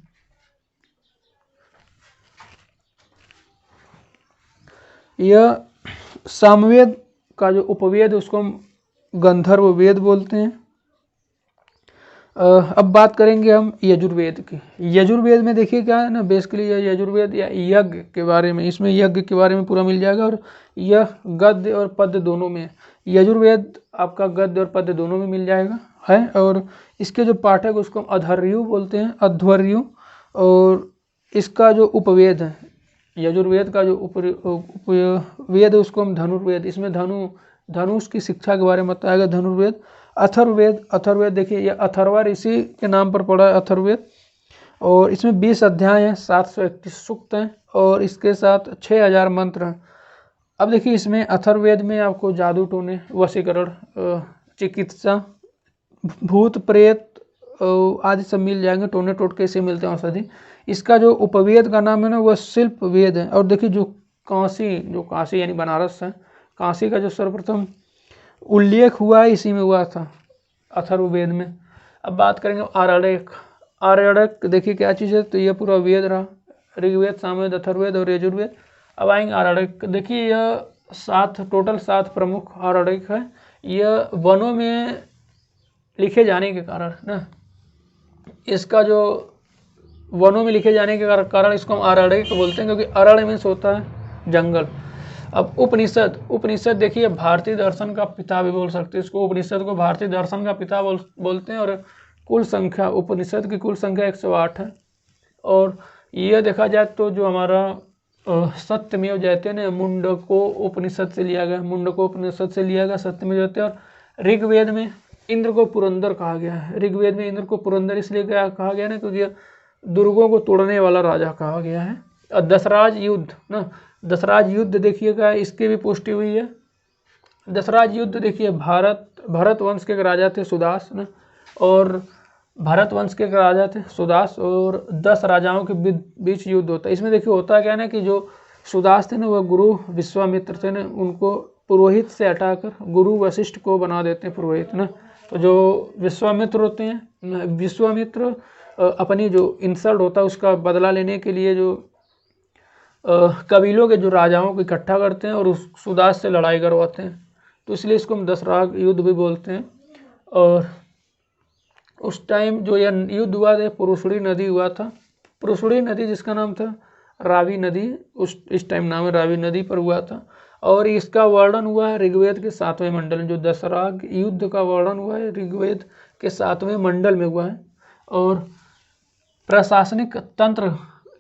यह सामवेद का जो उपवेद है उसको हम गंधर्व वेद बोलते हैं। अब बात करेंगे हम यजुर्वेद की। यजुर्वेद में देखिए क्या है ना, बेसिकली यह यजुर्वेद या यज्ञ के बारे में, इसमें यज्ञ के बारे में पूरा मिल जाएगा। और यह गद्य और पद्य दोनों में, यजुर्वेद आपका गद्य और पद्य दोनों में मिल जाएगा है। और इसके जो पाठक उसको हम अध्वर्यु बोलते हैं, अध्वर्यु। और इसका जो उपवेद है, यजुर्वेद का जो उपवेद है उसको हम धनुर्वेद, इसमें धनुष की शिक्षा के बारे में बताया गया, धनुर्वेद। अथर्ववेद, अथर्ववेद देखिए ये अथर्वा ऋषि के नाम पर पड़ा है अथर्ववेद। और इसमें 20 अध्याय हैं, 731 सूक्त हैं, और इसके साथ 6000 मंत्र हैं। अब देखिए इसमें अथर्ववेद में आपको जादू टोने, वशीकरण, चिकित्सा, भूत प्रेत आदि सब मिल जाएंगे, टोने टोटके से मिलते हैं औषधि। इसका जो उपवेद का नाम है ना वह शिल्प वेद है। और देखिए जो काशी यानी बनारस है, काशी का जो सर्वप्रथम उल्लेख हुआ है इसी में हुआ था, अथर्ववेद में। अब बात करेंगे आरण्यक। आरण्यक देखिए क्या चीज़ है, तो यह पूरा वेद रहा, ऋग्वेद, सामवेद, अथर्ववेद और यजुर्वेद। अब आएंगे आरण्यक। देखिए यह टोटल 7 प्रमुख आरण्यक है। यह वनों में लिखे जाने के कारण ना, इसका जो वनों में लिखे जाने के कारण इसको हम आरण्यक बोलते हैं, क्योंकि अरण्य मीन्स होता है जंगल। अब उपनिषद देखिए भारतीय दर्शन का पिता भी बोल सकते हैं इसको, उपनिषद को भारतीय दर्शन का पिता बोलते हैं। और कुल संख्या उपनिषद की कुल संख्या 108 है। और यह देखा जाए तो जो हमारा सत्यमेव जयते ने मुंडको उपनिषद से लिया गया, मुंडको उपनिषद से लिया गया सत्यमेव जयते। और ऋग्वेद में इंद्र को पुरंदर कहा गया है, ऋग्वेद में इंद्र को पुरंदर इसलिए कहा गया ना क्योंकि दुर्गों को तोड़ने वाला राजा कहा गया है। और दशराज युद्ध ना, दशराज युद्ध देखिएगा इसकी भी पुष्टि हुई है। दशराज युद्ध देखिए भरत वंश के राजा थे सुदास ना, और भरत वंश के राजा थे सुदास, और 10 राजाओं के बीच युद्ध होता है। इसमें देखिए होता क्या है ना कि जो सुदास थे ना वह गुरु विश्वामित्र थे ना, उनको पुरोहित से हटाकर गुरु वशिष्ठ को बना देते हैं पुरोहित ना। तो जो विश्वामित्र होते हैं, विश्वामित्र अपनी जो इंसल्ट होता है उसका बदला लेने के लिए जो कबीलों के जो राजाओं को इकट्ठा करते हैं और उस सुदास से लड़ाई करवाते हैं, तो इसलिए इसको हम दशराग युद्ध भी बोलते हैं। और उस टाइम जो यह युद्ध हुआ था पुरुषड़ी नदी हुआ था, पुरुषड़ी नदी जिसका नाम था रावी नदी, इस टाइम नाम है रावी नदी पर हुआ था। और इसका वर्णन हुआ है ऋग्वेद के 7वें मंडल में, जो दशराग युद्ध का वर्णन हुआ है ऋग्वेद के 7वें मंडल में हुआ है। और प्रशासनिक तंत्र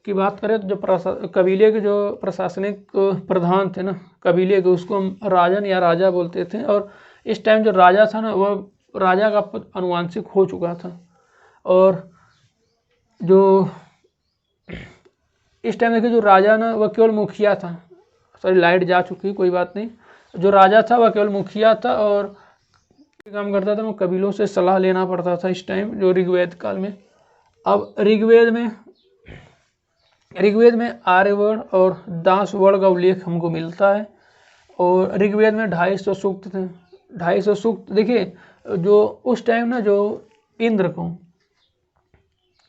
की बात करें तो जो कबीले के जो प्रशासनिक प्रधान थे ना कबीले के, उसको हम राजन या राजा बोलते थे। और इस टाइम जो राजा था ना वह राजा का पद अनुवांशिक हो चुका था। और जो इस टाइम देखिए जो राजा ना वह केवल मुखिया था, सॉरी लाइट जा चुकी, कोई बात नहीं। जो राजा था वह केवल मुखिया था और काम करता था, वो कबीलों से सलाह लेना पड़ता था इस टाइम जो ऋग्वेद काल में। अब ऋग्वेद में ऋग्वेद में आर्य वर्ण और दास वर्ण का उल्लेख हमको मिलता है। और ऋग्वेद में 250 सूक्त थे। 250 सूक्त, देखिए जो उस टाइम ना, जो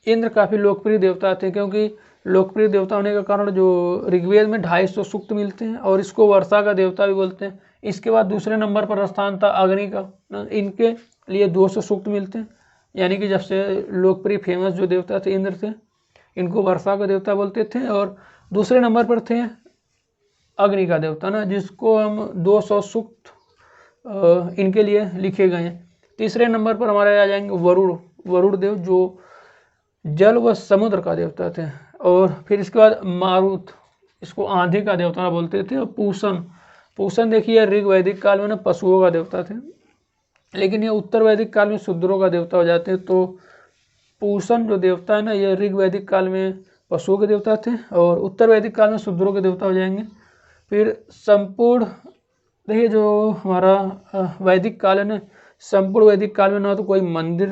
इंद्र काफ़ी लोकप्रिय देवता थे, क्योंकि लोकप्रिय देवता होने के कारण जो ऋग्वेद में 250 सूक्त मिलते हैं, और इसको वर्षा का देवता भी बोलते हैं। इसके बाद दूसरे नंबर पर स्थान था अग्नि का, इनके लिए 200 सूक्त मिलते हैं। यानी कि जब से लोकप्रिय फेमस जो देवता थे इंद्र थे, इनको वर्षा का देवता बोलते थे। और दूसरे नंबर पर थे अग्नि का देवता ना, जिसको हम 200 सूक्त इनके लिए लिखे गए हैं। तीसरे नंबर पर हमारे आ जाएंगे वरुण देव, जो जल व समुद्र का देवता थे। और फिर इसके बाद मारुत, इसको आंधी का देवता बोलते थे। और पूषण देखिए ऋग वैदिक काल में ना पशुओं का देवता थे, लेकिन ये उत्तर वैदिक काल में शूद्रों का देवता हो जाते हैं। तो पूषण जो देवता है ना, ये ऋग वैदिक काल में पशुओं के देवता थे, और उत्तर वैदिक काल में शूद्रों के देवता हो जाएंगे। फिर संपूर्ण, देखिए जो हमारा वैदिक काल है ना, संपूर्ण वैदिक काल में ना तो कोई मंदिर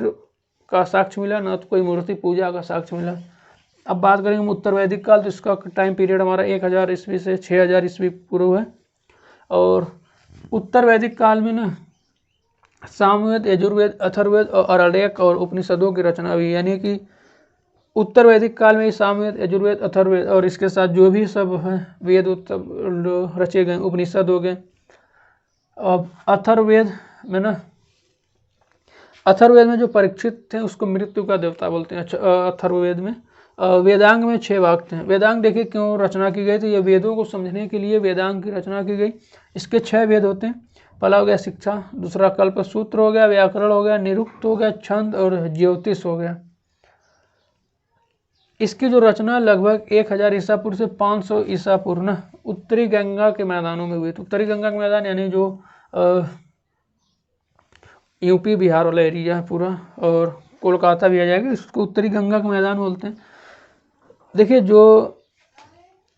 का साक्ष्य मिला, ना तो कोई मूर्ति पूजा का साक्ष्य मिला। अब बात करेंगे हम उत्तर वैदिक काल, तो इसका टाइम पीरियड हमारा 1000 ईस्वी से 6000 ईस्वी पूर्व है। और उत्तर वैदिक काल में ना सामवेद, यजुर्वेद, अथर्ववेद और आरण्यक और उपनिषदों की रचना हुई। यानी कि उत्तर वैदिक काल में ही सामवेद, यजुर्वेद, अथर्ववेद और इसके साथ जो भी सब है वेद रचे गए, उपनिषद हो गए। अब अथर्ववेद में जो परीक्षित थे उसको मृत्यु का देवता बोलते हैं। अथर्ववेद में वेदांग में 6 भाग थे। वेदांग देखिए क्यों रचना की गई थी, ये वेदों को समझने के लिए वेदांग की रचना की गई। इसके 6 वेद होते हैं। पहला हो गया शिक्षा, दूसरा कल्पसूत्र हो गया, व्याकरण हो गया, निरुक्त हो गया, छंद और ज्योतिष हो गया। इसकी जो रचना लगभग 1000 ईसा पूर्व से 500 ईसा पूर्व उत्तरी गंगा के मैदानों में हुई। तो उत्तरी गंगा के मैदान यानी जो यूपी बिहार वाला एरिया है पूरा, और कोलकाता भी आ जाएगा, इसको उत्तरी गंगा के मैदान बोलते हैं। देखिए जो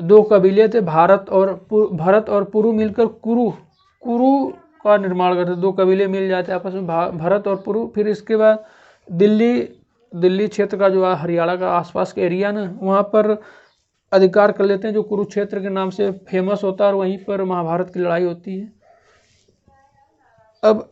2 कबीले थे, भरत और पुरु मिलकर कुरु का निर्माण करते। 2 कबीले मिल जाते आपस में, भरत और पुरु। फिर इसके बाद दिल्ली क्षेत्र का जो हरियाणा का आसपास का एरिया ना, वहाँ पर अधिकार कर लेते हैं, जो कुरुक्षेत्र के नाम से फेमस होता है, और वहीं पर महाभारत की लड़ाई होती है। अब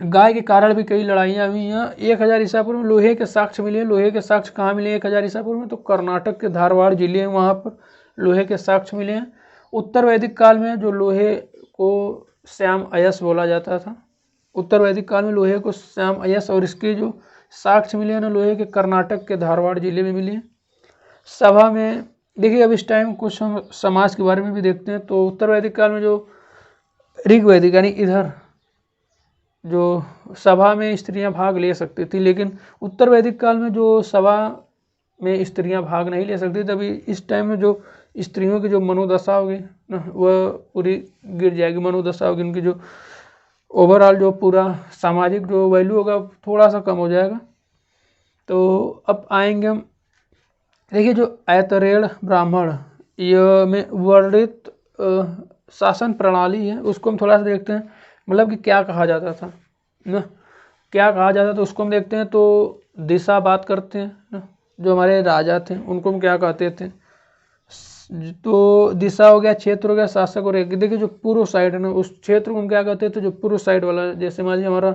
गाय के कारण भी कई लड़ाइयाँ हुई हैं। 1000 ईसा पूर्व में लोहे के साक्ष्य मिले। लोहे के साक्ष्य कहाँ मिले 1000 ईसा पूर्व में? तो कर्नाटक के धारवाड़ जिले हैं, वहाँ पर लोहे के साक्ष्य मिले हैं। उत्तर वैदिक काल में जो लोहे को श्याम अयस बोला जाता था, उत्तर वैदिक काल में लोहे को श्याम अयस, और इसके जो साक्ष्य मिले हैं ना लोहे के, कर्नाटक के धारवाड़ जिले में मिले हैं। सभा में देखिए, अब इस टाइम कुछ हम समाज के बारे में भी देखते हैं। तो उत्तर वैदिक काल में जो ऋग्वैदिक यानी इधर जो सभा में स्त्रियां भाग ले सकती थी, लेकिन उत्तर वैदिक काल में जो सभा में स्त्रियां भाग नहीं ले सकती, तभी इस टाइम में जो स्त्रियों की जो मनोदशा होगी ना, वह पूरी गिर जाएगी। मनोदशा होगी उनकी, जो ओवरऑल जो पूरा सामाजिक जो वैल्यू होगा थोड़ा सा कम हो जाएगा। तो अब आएंगे हम, देखिए जो ऐतरेय ब्राह्मण ये में वर्णित शासन प्रणाली है, उसको हम थोड़ा सा देखते हैं। मतलब कि क्या कहा जाता था ना, क्या कहा जाता था उसको हम देखते हैं। तो दिशा बात करते हैं ना, जो हमारे राजा थे उनको हम क्या कहते थे? तो दिशा हो गया, क्षेत्र हो गया, शासक और एक। देखिए जो पूर्व साइड है ना, उस क्षेत्र को हम क्या कहते थे? जो पूर्व साइड वाला, जैसे मान लीजिए हमारा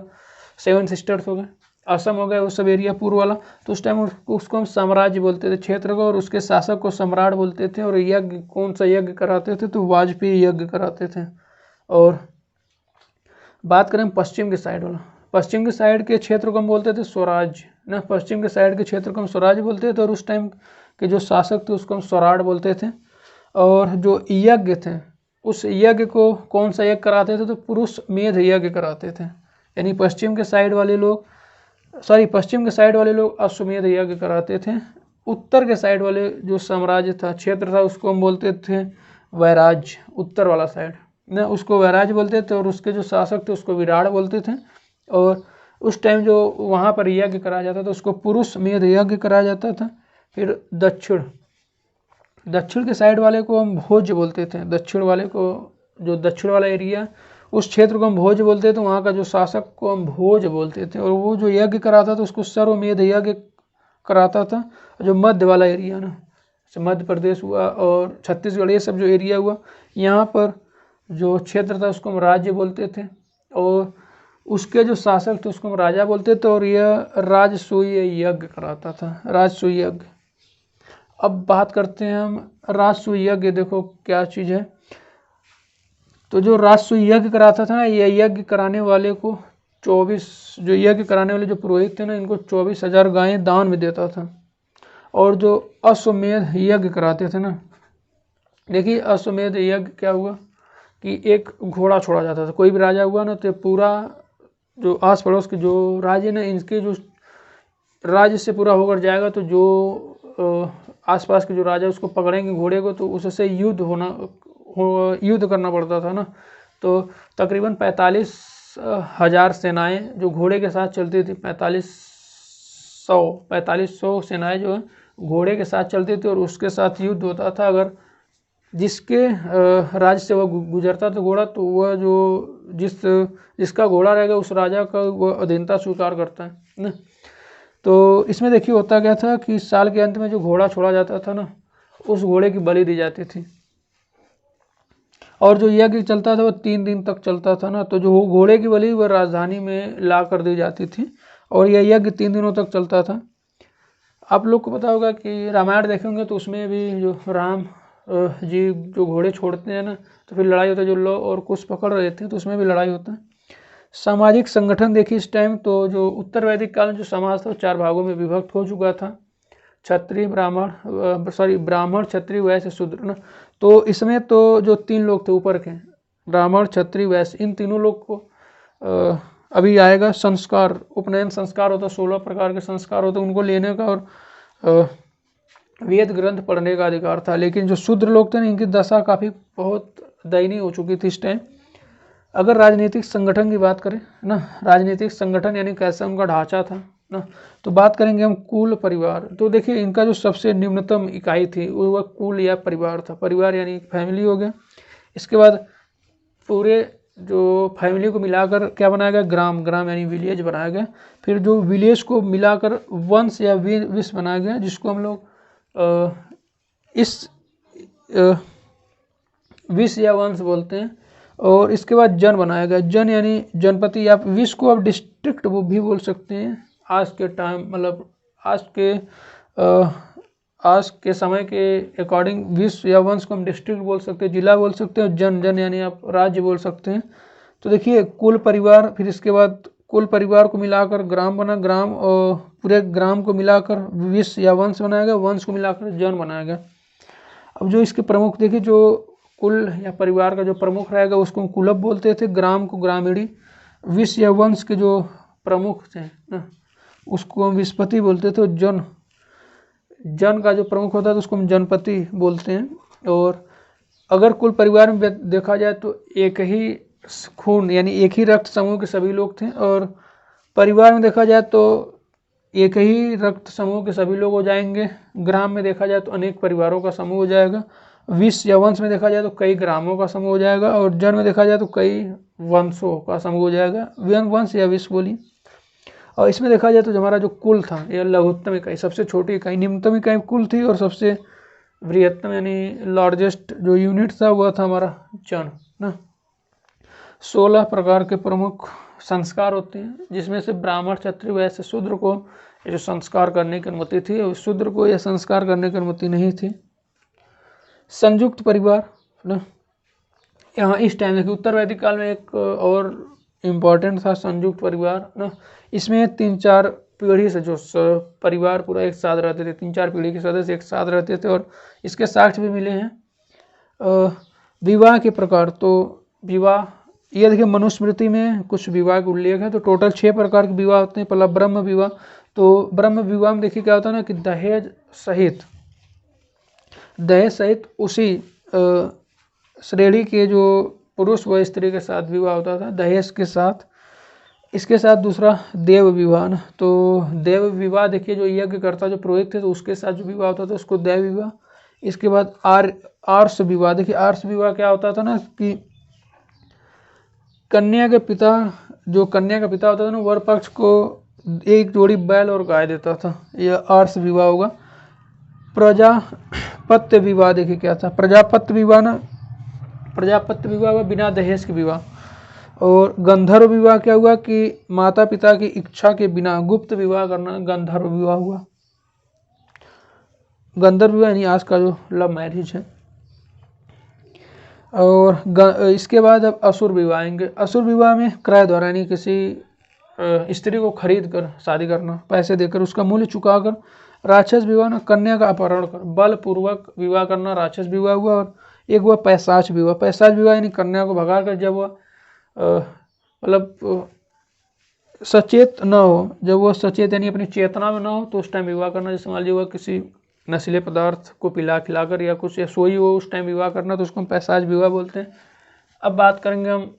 7 सिस्टर्स हो गए, असम हो गया, वो सब एरिया पूर्व वाला, तो उस टाइम उसको हम साम्राज्य बोलते थे क्षेत्र को, और उसके शासक को सम्राट बोलते थे। और यज्ञ, कौन सा यज्ञ कराते थे? तो वाजपेयी यज्ञ कराते थे। और बात करें पश्चिम के साइड वाला, पश्चिम के साइड के क्षेत्र को हम बोलते थे स्वराज ना, पश्चिम के साइड के क्षेत्र को हम स्वराज बोलते थे। और उस टाइम के जो शासक थे उसको हम स्वराट बोलते थे। और जो यज्ञ थे, उस यज्ञ को कौन सा यज्ञ कराते थे? तो पुरुष मेध यज्ञ कराते थे। यानी पश्चिम के साइड वाले लोग अश्वमेध यज्ञ कराते थे। उत्तर के साइड वाले जो साम्राज्य था, क्षेत्र था, उसको हम बोलते थे वैराज्य। उत्तर वाला साइड ना, उसको वैराज्य बोलते थे। और उसके जो शासक थे उसको विराट बोलते थे। और उस टाइम जो वहाँ पर यज्ञ कराया जाता था उसको पुरुष मेध यज्ञ कराया जाता था। फिर दक्षिण के साइड वाले को हम भोज बोलते थे। दक्षिण वाले को, जो दक्षिण वाला एरिया, उस क्षेत्र को हम भोज बोलते थे। वहाँ का जो शासक को हम भोज बोलते थे। और वो जो यज्ञ कराता था उसको सर्वमेध यज्ञ कराता था। जो मध्य वाला एरिया ना, जैसे मध्य प्रदेश हुआ और छत्तीसगढ़, ये सब जो एरिया हुआ, यहाँ पर जो क्षेत्र था उसको हम राज्य बोलते थे, और उसके जो शासक थे उसको हम राजा बोलते थे, और यह राजसूय यज्ञ कराता था, राजसूय यज्ञ। अब बात करते हैं हम राजसूय यज्ञ। देखो क्या चीज़ है, तो जो राजसूय यज्ञ कराता था ना, ये यज्ञ कराने वाले को 24, जो यज्ञ कराने वाले जो पुरोहित थे ना, इनको 24,000 गायें दान में देता था। और जो अश्वमेध यज्ञ कराते थे ना, देखिए अश्वमेध यज्ञ क्या हुआ कि एक घोड़ा छोड़ा जाता था, कोई भी राजा हुआ ना, तो पूरा जो आस पड़ोस के जो राज्य ना, इनके जो राज्य से पूरा होकर जाएगा, तो जो आसपास के जो राजा उसको पकड़ेंगे घोड़े को, तो उससे युद्ध करना पड़ता था ना। तो तकरीबन 45,000 सेनाएं जो घोड़े के साथ चलती थी, 4500 सेनाएं जो है घोड़े के साथ चलती थी, और उसके साथ युद्ध होता था। अगर जिसके राज्य से वह गुजरता था घोड़ा, तो वह जो जिसका घोड़ा रहेगा उस राजा का वह अधीनता स्वीकार करता है ना। तो इसमें देखिए होता क्या था कि साल के अंत में जो घोड़ा छोड़ा जाता था ना, उस घोड़े की बलि दी जाती थी। और जो यज्ञ चलता था वो 3 दिन तक चलता था ना। तो जो घोड़े की बलि वह राजधानी में ला कर दी जाती थी, और यह यज्ञ 3 दिनों तक चलता था। आप लोग को पता होगा कि रामायण देखेंगे तो उसमें भी जो राम जी जो घोड़े छोड़ते हैं ना, तो फिर लड़ाई होता है, जो लौ और कुश पकड़ रहे थे, तो उसमें भी लड़ाई होता है। सामाजिक संगठन देखिए इस टाइम, तो जो उत्तर वैदिक काल में जो समाज था वो 4 भागों में विभक्त हो चुका था, क्षत्रिय ब्राह्मण क्षत्रिय वैश्य शूद्र ना। तो इसमें तो जो 3 लोग थे ऊपर के, ब्राह्मण क्षत्रिय वैश्य, इन तीनों लोग को अभी आएगा संस्कार, उपनयन संस्कार होता, 16 प्रकार के संस्कार होते, उनको लेने का और वेद ग्रंथ पढ़ने का अधिकार था। लेकिन जो शूद्र लोग थे ना, इनकी दशा काफ़ी बहुत दयनीय हो चुकी थी इस टाइम। अगर राजनीतिक संगठन की बात करें ना, राजनीतिक संगठन यानी कैसा उनका ढांचा था ना, तो बात करेंगे हम कुल परिवार। तो देखिए इनका जो सबसे निम्नतम इकाई थी वह कुल या परिवार था। परिवार यानी फैमिली हो गया। इसके बाद पूरे जो फैमिली को मिलाकर क्या बनाया गया, ग्राम, ग्राम यानी विलेज बनाया गया। फिर जो विलेज को मिलाकर वंश या विश्व बनाया गया, जिसको हम लोग इस विश्व या वंश बोलते हैं। और इसके बाद जन बनाया गया, जन यानी जनपति, या विश्व को आप डिस्ट्रिक्ट वो भी बोल सकते हैं। आज के टाइम मतलब आज के समय के अकॉर्डिंग विश्व या वंश को हम डिस्ट्रिक्ट बोल सकते हैं, जिला बोल सकते हैं, और जन यानी आप राज्य बोल सकते हैं। तो देखिए कुल परिवार, फिर इसके बाद कुल परिवार को मिलाकर ग्राम बना, ग्राम और पूरे ग्राम को मिलाकर विश्व या वंश बनाया गया, वंश को मिलाकर जन बनाया गया। अब जो इसके प्रमुख देखिए, जो कुल या परिवार का जो प्रमुख रहेगा उसको हम कुलप बोलते थे, ग्राम को ग्रामीणी, विश्व या वंश के जो प्रमुख थे ना उसको हम विस्पति बोलते थे, और जन का जो प्रमुख होता है तो उसको हम जनपति बोलते हैं। और अगर कुल परिवार में देखा जाए तो एक ही खून यानी एक ही रक्त समूह के सभी लोग थे, और परिवार में देखा जाए तो एक ही रक्त समूह के सभी लोग हो जाएंगे। ग्राम में देखा जाए तो अनेक परिवारों का समूह हो जाएगा। विश्व या वंश में देखा जाए तो कई ग्रामों का समूह हो जाएगा, और जन में देखा जाए तो कई वंशों का समूह हो जाएगा। वंश या विश्व बोलिए। और इसमें देखा जाए तो हमारा जो कुल था, यह लघुत्तम इकाई, सबसे छोटी इकाई, निम्नतम इकाई कुल थी, और सबसे बृहत्तम यानी लार्जेस्ट जो यूनिट था वह था हमारा जन ना। 16 प्रकार के प्रमुख संस्कार होते हैं, जिसमें से ब्राह्मण क्षत्रिय वैश्य शूद्र को ये जो संस्कार करने की अनुमति थी, और शूद्र को यह संस्कार करने की अनुमति नहीं थी। संयुक्त परिवार ना, यहाँ इस टाइम देखिए उत्तर वैदिक काल में एक और इम्पॉर्टेंट था संयुक्त परिवार ना। इसमें 3-4 पीढ़ी से जो परिवार पूरा एक साथ रहते थे, 3-4 पीढ़ी के सदस्य एक साथ रहते थे, और इसके साक्ष्य भी मिले हैं। विवाह के प्रकार, तो विवाह ये देखिए मनुस्मृति में कुछ विवाह का उल्लेख है। तो टोटल 6 प्रकार के विवाह होते हैं। पहला ब्रह्म विवाह। तो ब्रह्म विवाह में देखिए क्या होता है ना कि दहेज सहित उसी श्रेणी के जो पुरुष व स्त्री के साथ विवाह होता था, दहेज के साथ। इसके साथ दूसरा देव विवाह ना, तो देव विवाह देखिए जो यज्ञ करता जो पुरोहित थे तो उसके साथ जो विवाह होता था उसको देव विवाह। इसके बाद आर्ष विवाह। देखिए आर्ष विवाह क्या होता था ना कि कन्या का पिता होता था ना, वर पक्ष को एक जोड़ी बैल और गाय देता था, यह आर्ष विवाह होगा। प्रजापत्य विवाह देखिए क्या था, प्रजापत्य विवाह ना, प्रजापत्य विवाह हुआ बिना दहेज के विवाह। और गंधर्व विवाह क्या हुआ कि माता पिता की इच्छा के बिना गुप्त विवाह करना गंधर्व विवाह हुआ। गंधर्व विवाह यानी आज का जो लव मैरिज है। और इसके बाद अब असुर विवाह आएंगे। असुर विवाह में क्रय द्वारा यानी किसी स्त्री को खरीद कर शादी करना, पैसे देकर उसका मूल्य चुकाकर। राक्षस विवाह ना, कन्या का अपहरण कर बलपूर्वक विवाह करना राक्षस विवाह हुआ। और एक हुआ पैशाच विवाह। पैशाच विवाह यानी कन्या को भगा कर जब वह मतलब सचेत न हो, जब वो सचेत यानी अपनी चेतना में ना हो तो उस टाइम विवाह करना। जैसे मान लीजिए वह किसी नशीले पदार्थ को पिला खिलाकर या कुछ या सोई हो उस टाइम विवाह करना, तो उसको हम पैशाच विवाह बोलते हैं। अब बात करेंगे हम,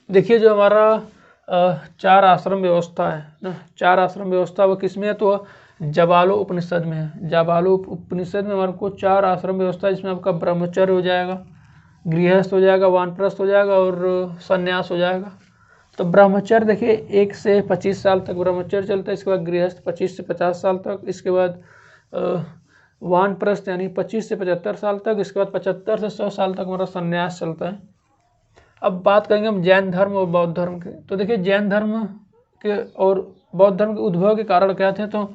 देखिए जो हमारा 4 आश्रम व्यवस्था है ना, 4 आश्रम व्यवस्था वो किसमें है, तो जबालो उपनिषद में है। जबालो उपनिषद में हमारे को 4 आश्रम व्यवस्था, जिसमें आपका ब्रह्मचर्य हो जाएगा, गृहस्थ हो जाएगा, वानप्रस्थ हो जाएगा और संन्यास हो जाएगा। तो ब्रह्मचर्य देखिए 1 से 25 साल तक ब्रह्मचर्य चलता है, इसके बाद गृहस्थ 25 से 50 साल तक, इसके बाद वानप्रस्थ यानी 25 से 75 साल तक, इसके बाद 75 से 100 साल तक हमारा संन्यास चलता है। अब बात करेंगे हम जैन धर्म और बौद्ध धर्म के। तो देखिए जैन धर्म के और बौद्ध धर्म के उद्भव के कारण क्या थे, तो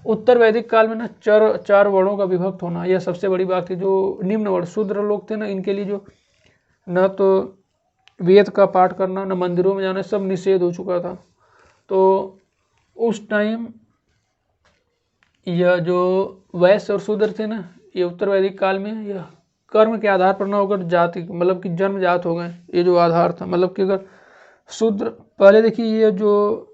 उत्तर वैदिक काल में ना 4 वर्णों का विभक्त होना, यह सबसे बड़ी बात थी। जो निम्न वर्ण शूद्र लोग थे ना, इनके लिए जो न तो वेद का पाठ करना न मंदिरों में जाना सब निषेध हो चुका था। तो उस टाइम यह जो वैश्य और शूद्र थे ना, ये उत्तर वैदिक काल में यह कर्म के आधार पर न होकर जाति मतलब कि जन्म जात हो गए, ये जो आधार था। मतलब कि अगर शूद्र पहले देखिए ये जो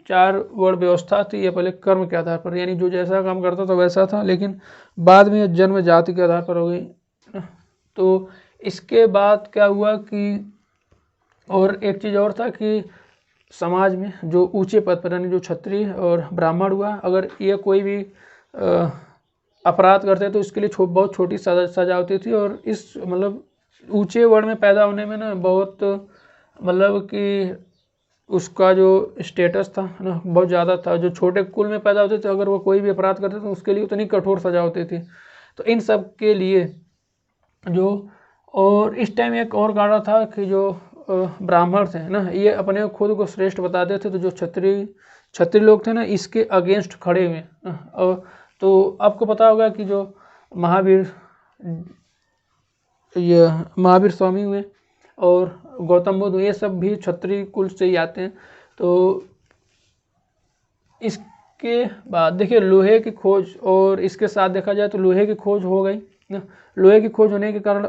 4 वर्ण व्यवस्था थी ये पहले कर्म के आधार पर, यानी जो जैसा काम करता था वैसा था, लेकिन बाद में जन्म जाति के आधार पर हो गई। तो इसके बाद क्या हुआ कि और एक चीज़ और था कि समाज में जो ऊंचे पद पर यानी जो क्षत्रिय और ब्राह्मण हुआ, अगर ये कोई भी अपराध करते तो इसके लिए बहुत छोटी सजा होती थी। और इस मतलब ऊंचे वर्ण में पैदा होने में ना बहुत मतलब कि उसका जो स्टेटस था ना बहुत ज़्यादा था। जो छोटे कुल में पैदा होते थे अगर वो कोई भी अपराध करते तो उसके लिए उतनी कठोर सजा होती थी। तो इन सब के लिए जो और इस टाइम एक और कारण था कि जो ब्राह्मण थे ना ये अपने खुद को श्रेष्ठ बताते थे, तो जो क्षत्रिय लोग थे ना इसके अगेंस्ट खड़े हुए। और तो आपको पता होगा कि जो महावीर स्वामी हुए और गौतम बुद्ध ये सब भी क्षत्रिय कुल से ही आते हैं। तो इसके बाद देखिए लोहे की खोज, और इसके साथ देखा जाए तो लोहे की खोज हो गई ना। लोहे की खोज होने के कारण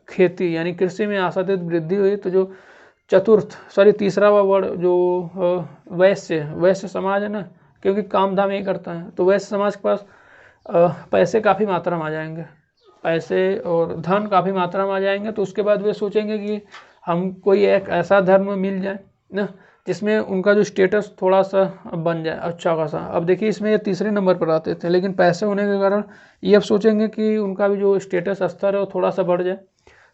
खेती यानी कृषि में आशातीत वृद्धि हुई। तो जो तीसरा वर्ड जो वैश्य समाज है ना, क्योंकि काम धाम यही करता है, तो वैश्य समाज के पास पैसे काफ़ी मात्रा में आ जाएंगे, पैसे और धन काफ़ी मात्रा में आ जाएंगे। तो उसके बाद वे सोचेंगे कि हम कोई एक ऐसा धर्म मिल जाए ना जिसमें उनका जो स्टेटस थोड़ा सा बन जाए अच्छा खासा। अब देखिए इसमें ये तीसरे नंबर पर आते थे, लेकिन पैसे होने के कारण ये अब सोचेंगे कि उनका भी जो स्टेटस स्तर है वो थोड़ा सा बढ़ जाए।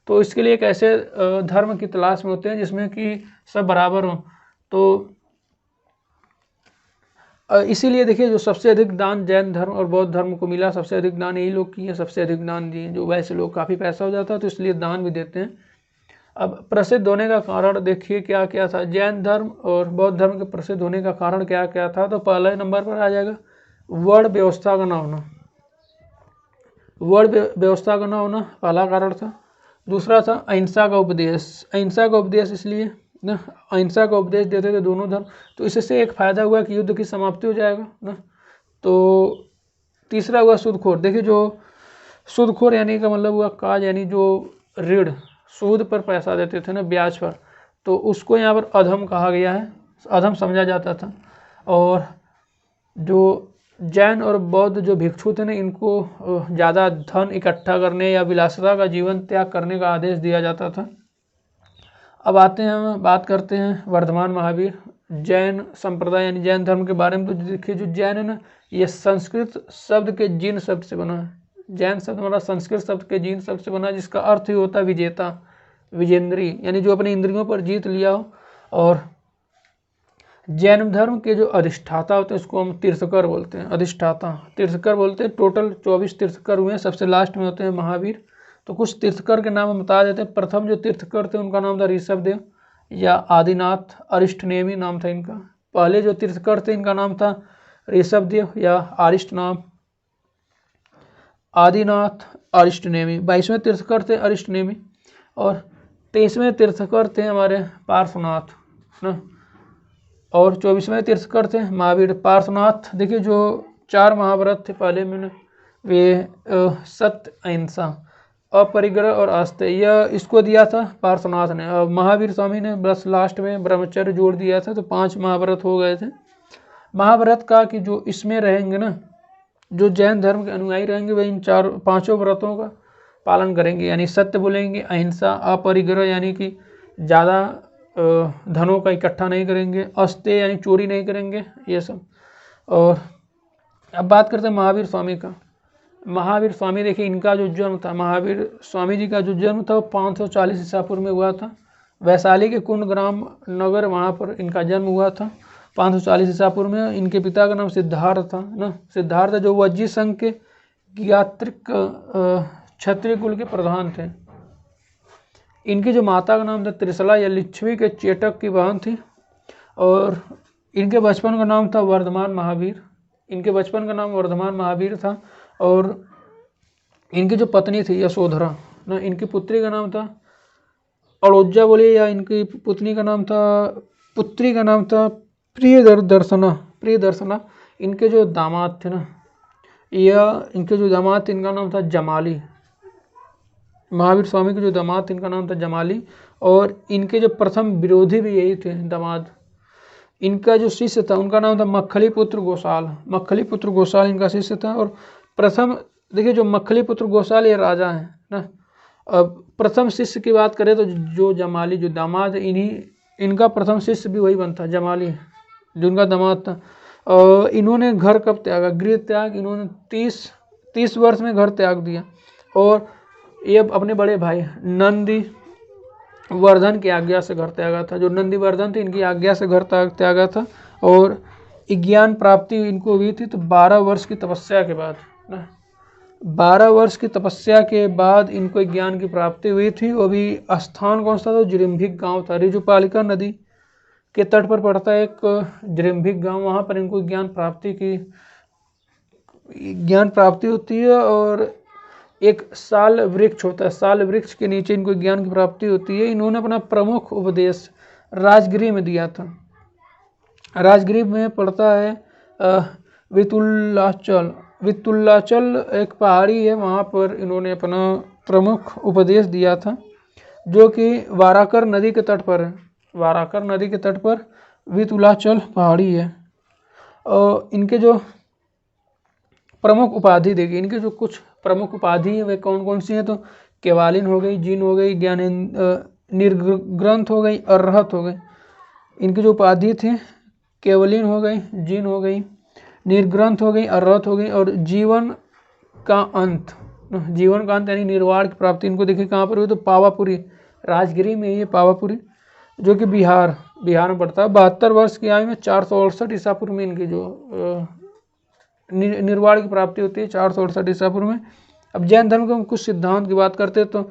तो इसके लिए एक ऐसे धर्म की तलाश में होते हैं जिसमें कि सब बराबर हों। तो इसीलिए देखिए जो सबसे अधिक दान जैन धर्म और बौद्ध धर्म को मिला, सबसे अधिक दान यही लोग किए, सबसे अधिक दान दिए। जो वैसे लोग काफ़ी पैसा हो जाता है तो इसलिए दान भी देते हैं। अब प्रसिद्ध होने का कारण देखिए क्या क्या था। जैन धर्म और बौद्ध धर्म के प्रसिद्ध होने का कारण क्या क्या था, तो पहले नंबर पर आ जाएगा वर्ण व्यवस्था का न होना। वर्ण व्यवस्था का न होना पहला कारण था। दूसरा था अहिंसा का उपदेश। अहिंसा का उपदेश इसलिए ना, अहिंसा का उपदेश देते थे दोनों धर्म, तो इससे एक फ़ायदा हुआ कि युद्ध की समाप्ति हो जाएगा ना। तो तीसरा हुआ सूदखोर। देखिए जो सूदखोर यानी का मतलब हुआ काज यानी जो ऋण सूद पर पैसा देते थे ना ब्याज पर, तो उसको यहाँ पर अधम कहा गया है, अधम समझा जाता था। और जो जैन और बौद्ध जो भिक्षु थे ना इनको ज़्यादा धन इकट्ठा करने या विलासिता का जीवन त्याग करने का आदेश दिया जाता था। अब आते हैं हम बात करते हैं वर्धमान महावीर जैन संप्रदाय यानी जैन धर्म के बारे में। तो देखिए जो जैन है ना ये संस्कृत शब्द के जिन शब्द से बना है। जैन शब्द हमारा संस्कृत शब्द के जिन शब्द से बना है, जिसका अर्थ ही होता है विजेता, विजेंद्री, यानी जो अपनी इंद्रियों पर जीत लिया हो और जैन धर्म के जो अधिष्ठाता होते हैं उसको हम तीर्थकर बोलते हैं, अधिष्ठाता तीर्थकर बोलते हैं। टोटल 24 तीर्थकर हुए हैं, सबसे लास्ट में होते हैं महावीर। तो कुछ तीर्थकर के नाम हम बता देते हैं। प्रथम जो तीर्थकर थे उनका नाम था ऋषभदेव या आदिनाथ अरिष्टनेमी नाम था इनका। पहले जो तीर्थकर थे इनका नाम था ऋषभदेव या अरिष्टनाम आदिनाथ अरिष्टनेमी। 22वें तीर्थकर थे अरिष्टनेमी और 23वें तीर्थकर थे हमारे पार्श्वनाथ ना, और 24वें तीर्थकर थे महावीर। पार्श्वनाथ देखिए जो 4 महाव्रत थे पहले में वे सत्य, अहिंसा, अपरिग्रह और आस्तेय, यह इसको दिया था पार्श्वनाथ ने। और महावीर स्वामी ने बस लास्ट में ब्रह्मचर्य जोड़ दिया था, तो 5 महाव्रत हो गए थे। महाव्रत का कि जो इसमें रहेंगे ना, जो जैन धर्म के अनुयायी रहेंगे वे इन 5 व्रतों का पालन करेंगे, यानी सत्य बोलेंगे, अहिंसा, अपरिग्रह यानी कि ज़्यादा धनों का इकट्ठा नहीं करेंगे, अस्तेय यानी चोरी नहीं करेंगे, ये सब। और अब बात करते हैं महावीर स्वामी का। महावीर स्वामी देखिए इनका जो जन्म था, महावीर स्वामी जी का जो जन्म था वो 540 ईसा पूर्व में हुआ था। वैशाली के कुंड ग्राम नगर वहाँ पर इनका जन्म हुआ था 540 ईसा पूर्व में। इनके पिता का नाम सिद्धार्थ था ना, सिद्धार्थ जो वज्जी संघ के ज्ञात्रिक क्षत्रिय कुल के प्रधान थे। इनकी जो माता का नाम था त्रिशला या लिच्छवी के चेटक की बहन थी। और इनके बचपन का नाम था वर्धमान महावीर, इनके बचपन का नाम वर्धमान महावीर था। और इनकी जो पत्नी थी यशोधरा ना, इनकी पुत्री का नाम था अड़ोज्जा बोलिए, या इनकी पुत्री का नाम था प्रियदर्शना। इनके जो दामाद थे ना, इनके जो दामाद थे इनका नाम था जमाली। महावीर स्वामी के जो दामाद थे इनका नाम था जमाली। और इनके जो प्रथम विरोधी भी यही थे दामाद। इनका जो शिष्य था उनका नाम था मक्खली पुत्र गोसाल। मक्खली पुत्र गोसाल इनका शिष्य था। और प्रथम देखिए जो मक्खली पुत्र गोसाल ये राजा हैं ना। अब प्रथम शिष्य की बात करें तो जो जमाली जो दामाद इनका प्रथम शिष्य भी वही बनता जमाली जो उनका दामाद था। और इन्होंने घर कब त्यागा, गृह त्याग इन्होंने 30 वर्ष में घर त्याग दिया। और ये अपने बड़े भाई नंदी वर्धन की आज्ञा से घर त्यागा था। जो नंदी वर्धन थे इनकी आज्ञा से घर त्यागा था। और ज्ञान प्राप्ति इनको हुई थी तो 12 वर्ष की तपस्या के बाद ना, 12 वर्ष की तपस्या के बाद इनको ज्ञान की प्राप्ति हुई थी। वो भी स्थान कौन सा था, जिरिम्भिक गांव था, ऋजुपालिका नदी के तट पर पड़ता है एक जिरिम्भिक गांव, वहाँ पर इनको ज्ञान प्राप्ति होती है। और एक साल वृक्ष होता है, साल वृक्ष के नीचे इनको ज्ञान की प्राप्ति होती है। इन्होंने अपना प्रमुख उपदेश राजगिरी में दिया था। राजगिरी में पड़ता है वितुल्लाचल एक पहाड़ी है, वहाँ पर इन्होंने अपना प्रमुख उपदेश दिया था, जो कि वाराकर नदी के तट पर है। वाराकर नदी के तट पर वितुल्लाचल पहाड़ी है। और इनके जो प्रमुख उपाधि देखिए, इनके जो कुछ प्रमुख उपाधि है वे कौन कौन सी हैं, तो केवालिन हो गई, जीन हो गई, निर्ग्रंथ हो गई, अर्हत हो गई। इनकी जो उपाधि थी केवलिन हो गई, जीन हो गई, निर्ग्रंथ हो गई, अर्हत हो गई। और जीवन का अंत यानी निर्वाण की प्राप्ति इनको देखिए कहाँ पर हुई, तो पावापुरी राजगिरी में ये पावापुरी जो कि बिहार में पड़ता है। 72 वर्ष की आयु में 468 ईसा पूर्व में इनकी जो निर्वाण की प्राप्ति होती है 468 ईसा पूर्व में। अब जैन धर्म के कुछ सिद्धांत की बात करते हैं तो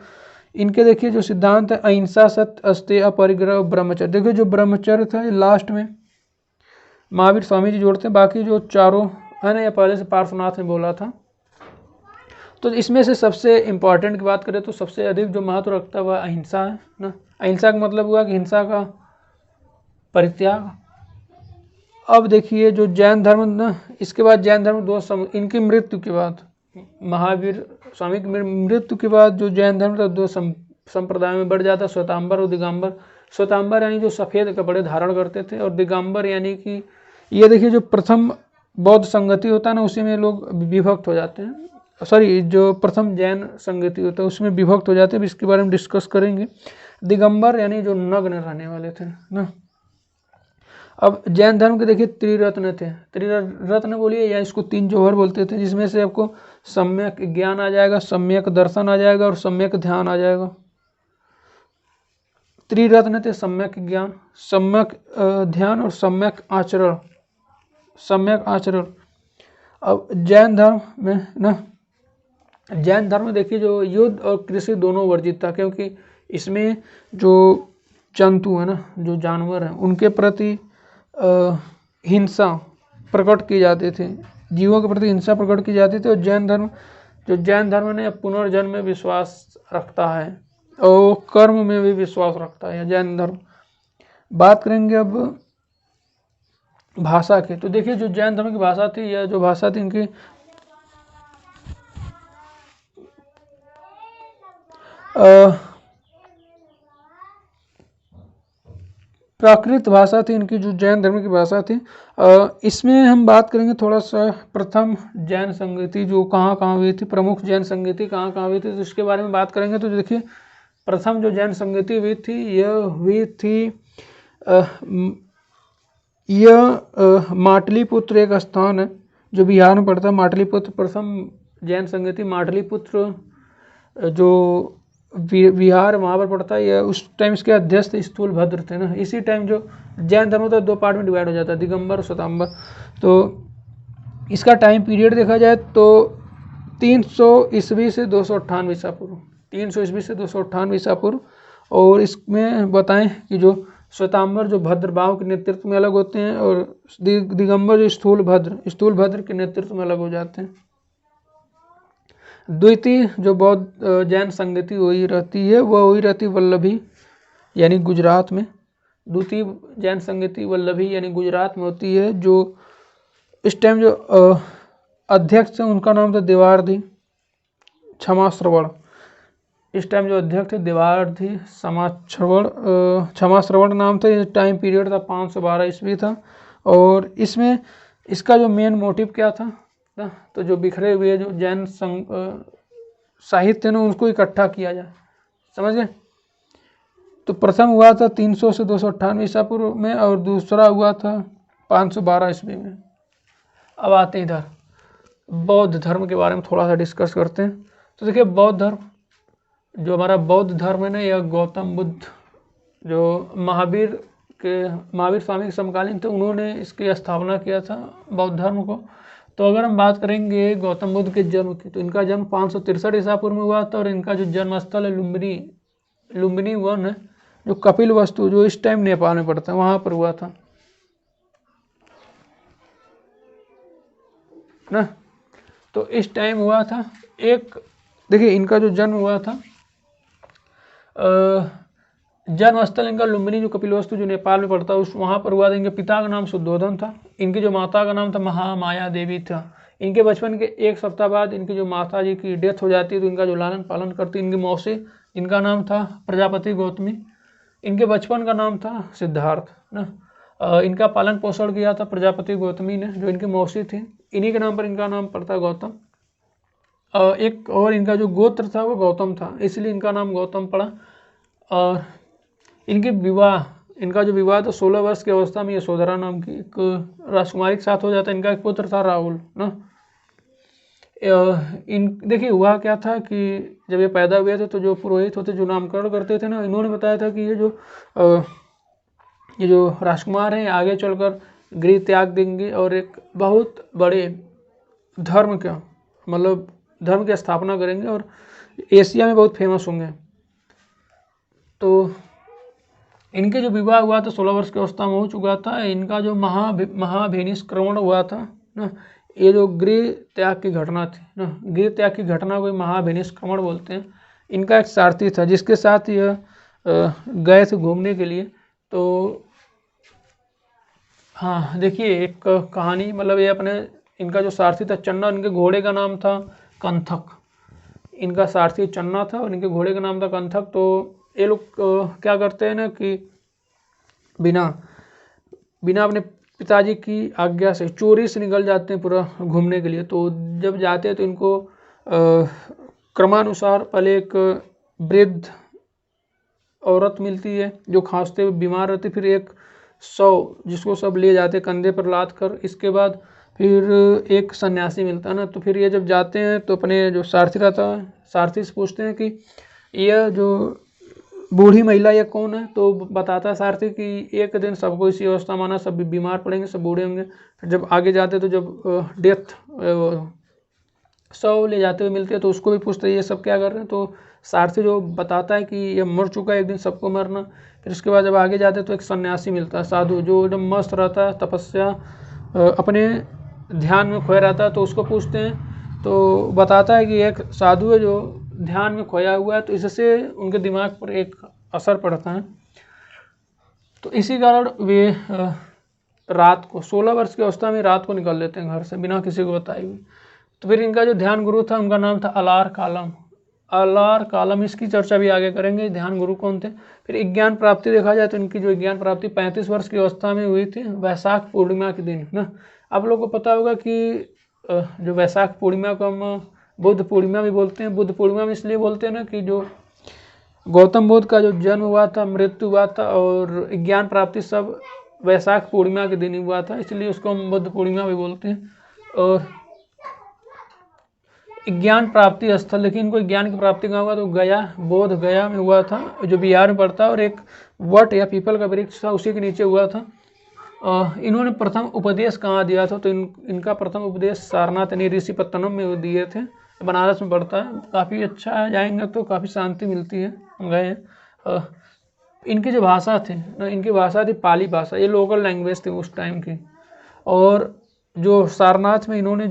इनके देखिए जो सिद्धांत है अहिंसा, सत्य, अस्तेय, अपरिग्रह और ब्रह्मचर्य। देखिए जो ब्रह्मचर्य था ये लास्ट में महावीर स्वामी जी जोड़ते हैं, बाकी जो चारों है ना ये पहले से पार्श्वनाथ ने बोला था। तो इसमें से सबसे इम्पॉर्टेंट की बात करें तो सबसे अधिक जो महत्व रखता हुआ अहिंसा है ना। अहिंसा का मतलब हुआ कि हिंसा का परित्याग। अब देखिए जो जैन धर्म ना, इसके बाद जैन धर्म इनकी मृत्यु के बाद, महावीर स्वामी की मृत्यु के बाद जो जैन धर्म था 2 संप्रदाय में बढ़ जाता, श्वेतांबर और दिगंबर। श्वेतांबर यानी जो सफ़ेद कपड़े धारण करते थे, और दिगंबर यानी कि ये देखिए जो प्रथम बौद्ध संगति होता है ना उसी में लोग विभक्त हो जाते हैं, सॉरी जो प्रथम जैन संगति होता है उसमें विभक्त हो जाते हैं। इसके बारे में डिस्कस करेंगे। दिगंबर यानी जो नग्न रहने वाले थे ना। अब जैन धर्म के देखिए त्रिरत्न थे, त्रिरत्न बोलिए या इसको 3 जौहर बोलते थे, जिसमें से आपको सम्यक ज्ञान आ जाएगा, सम्यक दर्शन आ जाएगा और सम्यक ध्यान आ जाएगा। त्रिरत्न थे सम्यक ज्ञान, सम्यक ध्यान और सम्यक आचरण, सम्यक आचरण। अब जैन धर्म में ना, जैन धर्म में देखिए जो युद्ध और कृषि दोनों वर्जित था, क्योंकि इसमें जो जंतु है ना, जो जानवर हैं, उनके प्रति हिंसा प्रकट की जाती थी, जीवों के प्रति हिंसा प्रकट की जाती थी। और जैन धर्म ने पुनर्जन्म में विश्वास रखता है और कर्म में भी विश्वास रखता है जैन धर्म। बात करेंगे अब भाषा की, तो देखिए जो जैन धर्म की भाषा थी, या जो भाषा थी इनकी प्राकृत भाषा थी, इनकी जो जैन धर्म की भाषा थी। इसमें हम बात करेंगे थोड़ा सा प्रथम जैन संगति जो कहाँ कहाँ हुई थी, प्रमुख जैन संगति कहाँ कहाँ हुई थी, तो इसके बारे में बात करेंगे। तो देखिए प्रथम जो जैन संगति हुई थी, यह हुई थी माटलिपुत्र एक स्थान है जो बिहार में पड़ता है। माटलिपुत्र प्रथम जैन संगति माटलिपुत्र जो बिहार वहाँ पर पड़ता है। यह उस टाइम इसके अध्यक्ष स्थूलभद्र थे ना। इसी टाइम जो जैन धर्म होता है 2 पार्ट में डिवाइड हो जाता है, दिगंबर और श्वेतांबर। तो इसका टाइम पीरियड देखा जाए तो 300 ईस्वी से 298 ईसा पूर्व, 300 ईस्वी से 298 ईसा पूर्व। और इसमें बताएं कि जो श्वेतांबर जो भद्रबाहु के नेतृत्व में अलग होते हैं, और दिगंबर जो स्थूलभद्र के नेतृत्व में अलग हो जाते हैं। द्वितीय जो बौद्ध जैन संगति हुई रहती है, वह हुई रहती वल्लभी यानी गुजरात में। द्वितीय जैन संगति वल्लभी यानी गुजरात में होती है। जो इस टाइम जो अध्यक्ष हैं उनका नाम था देवार्धी क्षमाश्रवण। इस टाइम जो अध्यक्ष थे देवार्धी क्षमाश्रवण नाम था। इस टाइम पीरियड था 512 ईस्वी था। और इसमें इसका जो मेन मोटिव क्या था, तो जो बिखरे हुए जो जैन साहित्य ने उसको इकट्ठा किया जाए, समझ गए। तो प्रथम हुआ था 300 से 298 ईसा पूर्व में, और दूसरा हुआ था 512 ईस्वी में। अब आते हैं इधर बौद्ध धर्म के बारे में थोड़ा सा डिस्कस करते हैं। तो देखिए बौद्ध धर्म, जो हमारा बौद्ध धर्म है ना, यह गौतम बुद्ध जो महावीर स्वामी के समकालीन थे, उन्होंने इसकी स्थापना किया था बौद्ध धर्म को। तो अगर हम बात करेंगे गौतम बुद्ध के जन्म की, तो इनका जन्म 563 ईसा पूर्व में हुआ था। और इनका जो जन्म स्थल है लुम्बिनी वन है, जो कपिल वस्तु जो इस टाइम नेपाल में पड़ता है, वहाँ पर हुआ था ना। तो इस टाइम हुआ था एक, देखिए इनका जो जन्म हुआ था, जन्म स्थल इनका लुम्बिनी जो कपिलवस्तु जो नेपाल में पड़ता है उस वहाँ पर हुआ था। इनके पिता का नाम शुद्धोधन था। इनकी जो माता का नाम था महामाया देवी था। इनके बचपन के 1 सप्ताह बाद इनकी जो माता जी की डेथ हो जाती है, तो इनका जो लालन पालन करती इनकी मौसी, इनका नाम था प्रजापति गौतमी। इनके बचपन का नाम था सिद्धार्थ ना। इनका पालन पोषण किया था प्रजापति गौतमी ने, जो इनकी मौसी थी। इन्हीं के नाम पर इनका नाम पड़ता है गौतम। एक और इनका जो गोत्र था वो गौतम था, इसलिए इनका नाम गौतम पड़ा। और इनका जो विवाह था 16 वर्ष की अवस्था में यशोधरा नाम की एक राजकुमारी के साथ हो जाता है। इनका एक पुत्र था राहुल ना। देखिए हुआ क्या था कि जब ये पैदा हुए थे तो जो पुरोहित होते जो नामकरण करते थे ना, इन्होंने बताया था कि ये जो राजकुमार हैं आगे चलकर गृह त्याग देंगे और एक बहुत बड़े धर्म की स्थापना करेंगे और एशिया में बहुत फेमस होंगे। तो इनके जो विवाह हुआ था 16 वर्ष की अवस्था में हो चुका था। इनका जो महाभिनिष्क्रमण हुआ था ना, ये जो गृह त्याग की घटना थी ना, गृह त्याग की घटना को महाभिनिष्क्रमण बोलते हैं। इनका एक सारथी था जिसके साथ यह गए थे घूमने के लिए। तो हाँ देखिए एक कहानी, ये इनका जो सारथी था चन्ना, इनके घोड़े का नाम था कंथक। इनका सारथी चन्ना था और इनके घोड़े का नाम था कंथक। तो ये लोग क्या करते हैं ना कि बिना अपने पिताजी की आज्ञा से चोरी से निकल जाते हैं पूरा घूमने के लिए। तो जब जाते हैं तो इनको क्रमानुसार पहले एक वृद्ध औरत मिलती है जो खांसते हुए बीमार रहती, फिर एक 100 जिसको सब ले जाते कंधे पर लाद कर। इसके बाद फिर एक सन्यासी मिलता है ना। तो फिर ये जब जाते हैं तो अपने जो सारथी रहता है, सारथी से पूछते हैं कि यह जो बूढ़ी महिला ये कौन है, तो बताता है सारथी कि एक दिन सबको इसी अवस्था माना, सब बीमार पड़ेंगे, सब बूढ़े होंगे। फिर जब आगे जाते तो जब डेथ शव ले जाते हुए मिलते हैं तो उसको भी पूछते हैं ये सब क्या कर रहे हैं, तो सारथी जो बताता है कि ये मर चुका है, एक दिन सबको मरना। फिर उसके बाद जब आगे जाते तो एक सन्यासी मिलता है, साधु, जो एकदम मस्त रहता है, तपस्या अपने ध्यान में खोया रहता है। तो उसको पूछते हैं तो बताता है कि एक साधु है जो ध्यान में खोया हुआ है, तो इससे उनके दिमाग पर एक असर पड़ता है। तो इसी कारण वे रात को 16 वर्ष की अवस्था में रात को निकल लेते हैं घर से बिना किसी को बताए हुए। तो फिर इनका जो ध्यान गुरु था उनका नाम था अलार कालम। अलार कालम, इसकी चर्चा भी आगे करेंगे, ध्यान गुरु कौन थे। फिर ज्ञान प्राप्ति देखा जाए तो इनकी जो ज्ञान प्राप्ति 35 वर्ष की अवस्था में हुई थी, वैशाख पूर्णिमा के दिन ना। आप लोगों को पता होगा कि जो वैशाख पूर्णिमा को हम बुद्ध पूर्णिमा भी बोलते हैं। बुद्ध पूर्णिमा में इसलिए बोलते हैं ना कि जो गौतम बुद्ध का जो जन्म हुआ था, मृत्यु हुआ था और ज्ञान प्राप्ति सब वैशाख पूर्णिमा के दिन ही हुआ था, इसलिए उसको हम बुद्ध पूर्णिमा भी बोलते हैं। और ज्ञान प्राप्ति स्थल, लेकिन इनको ज्ञान की प्राप्ति कहाँ हुआ, तो गया, बोध गया में हुआ था, जो बिहार में पड़ता है, और एक वट या पीपल का वृक्ष था उसी के नीचे हुआ था। इन्होंने प्रथम उपदेश कहाँ दिया था, तो इनका प्रथम उपदेश सारनाथ यानी ऋषिपत्तनम में दिए थे, बनारस में पड़ता है। काफ़ी अच्छा है, जाएंगे तो काफ़ी शांति मिलती है, हम गए हैं। इनकी जो भाषा थी, इनकी भाषा थी पाली भाषा, ये लोकल लैंग्वेज थी उस टाइम की। और जो सारनाथ में इन्होंने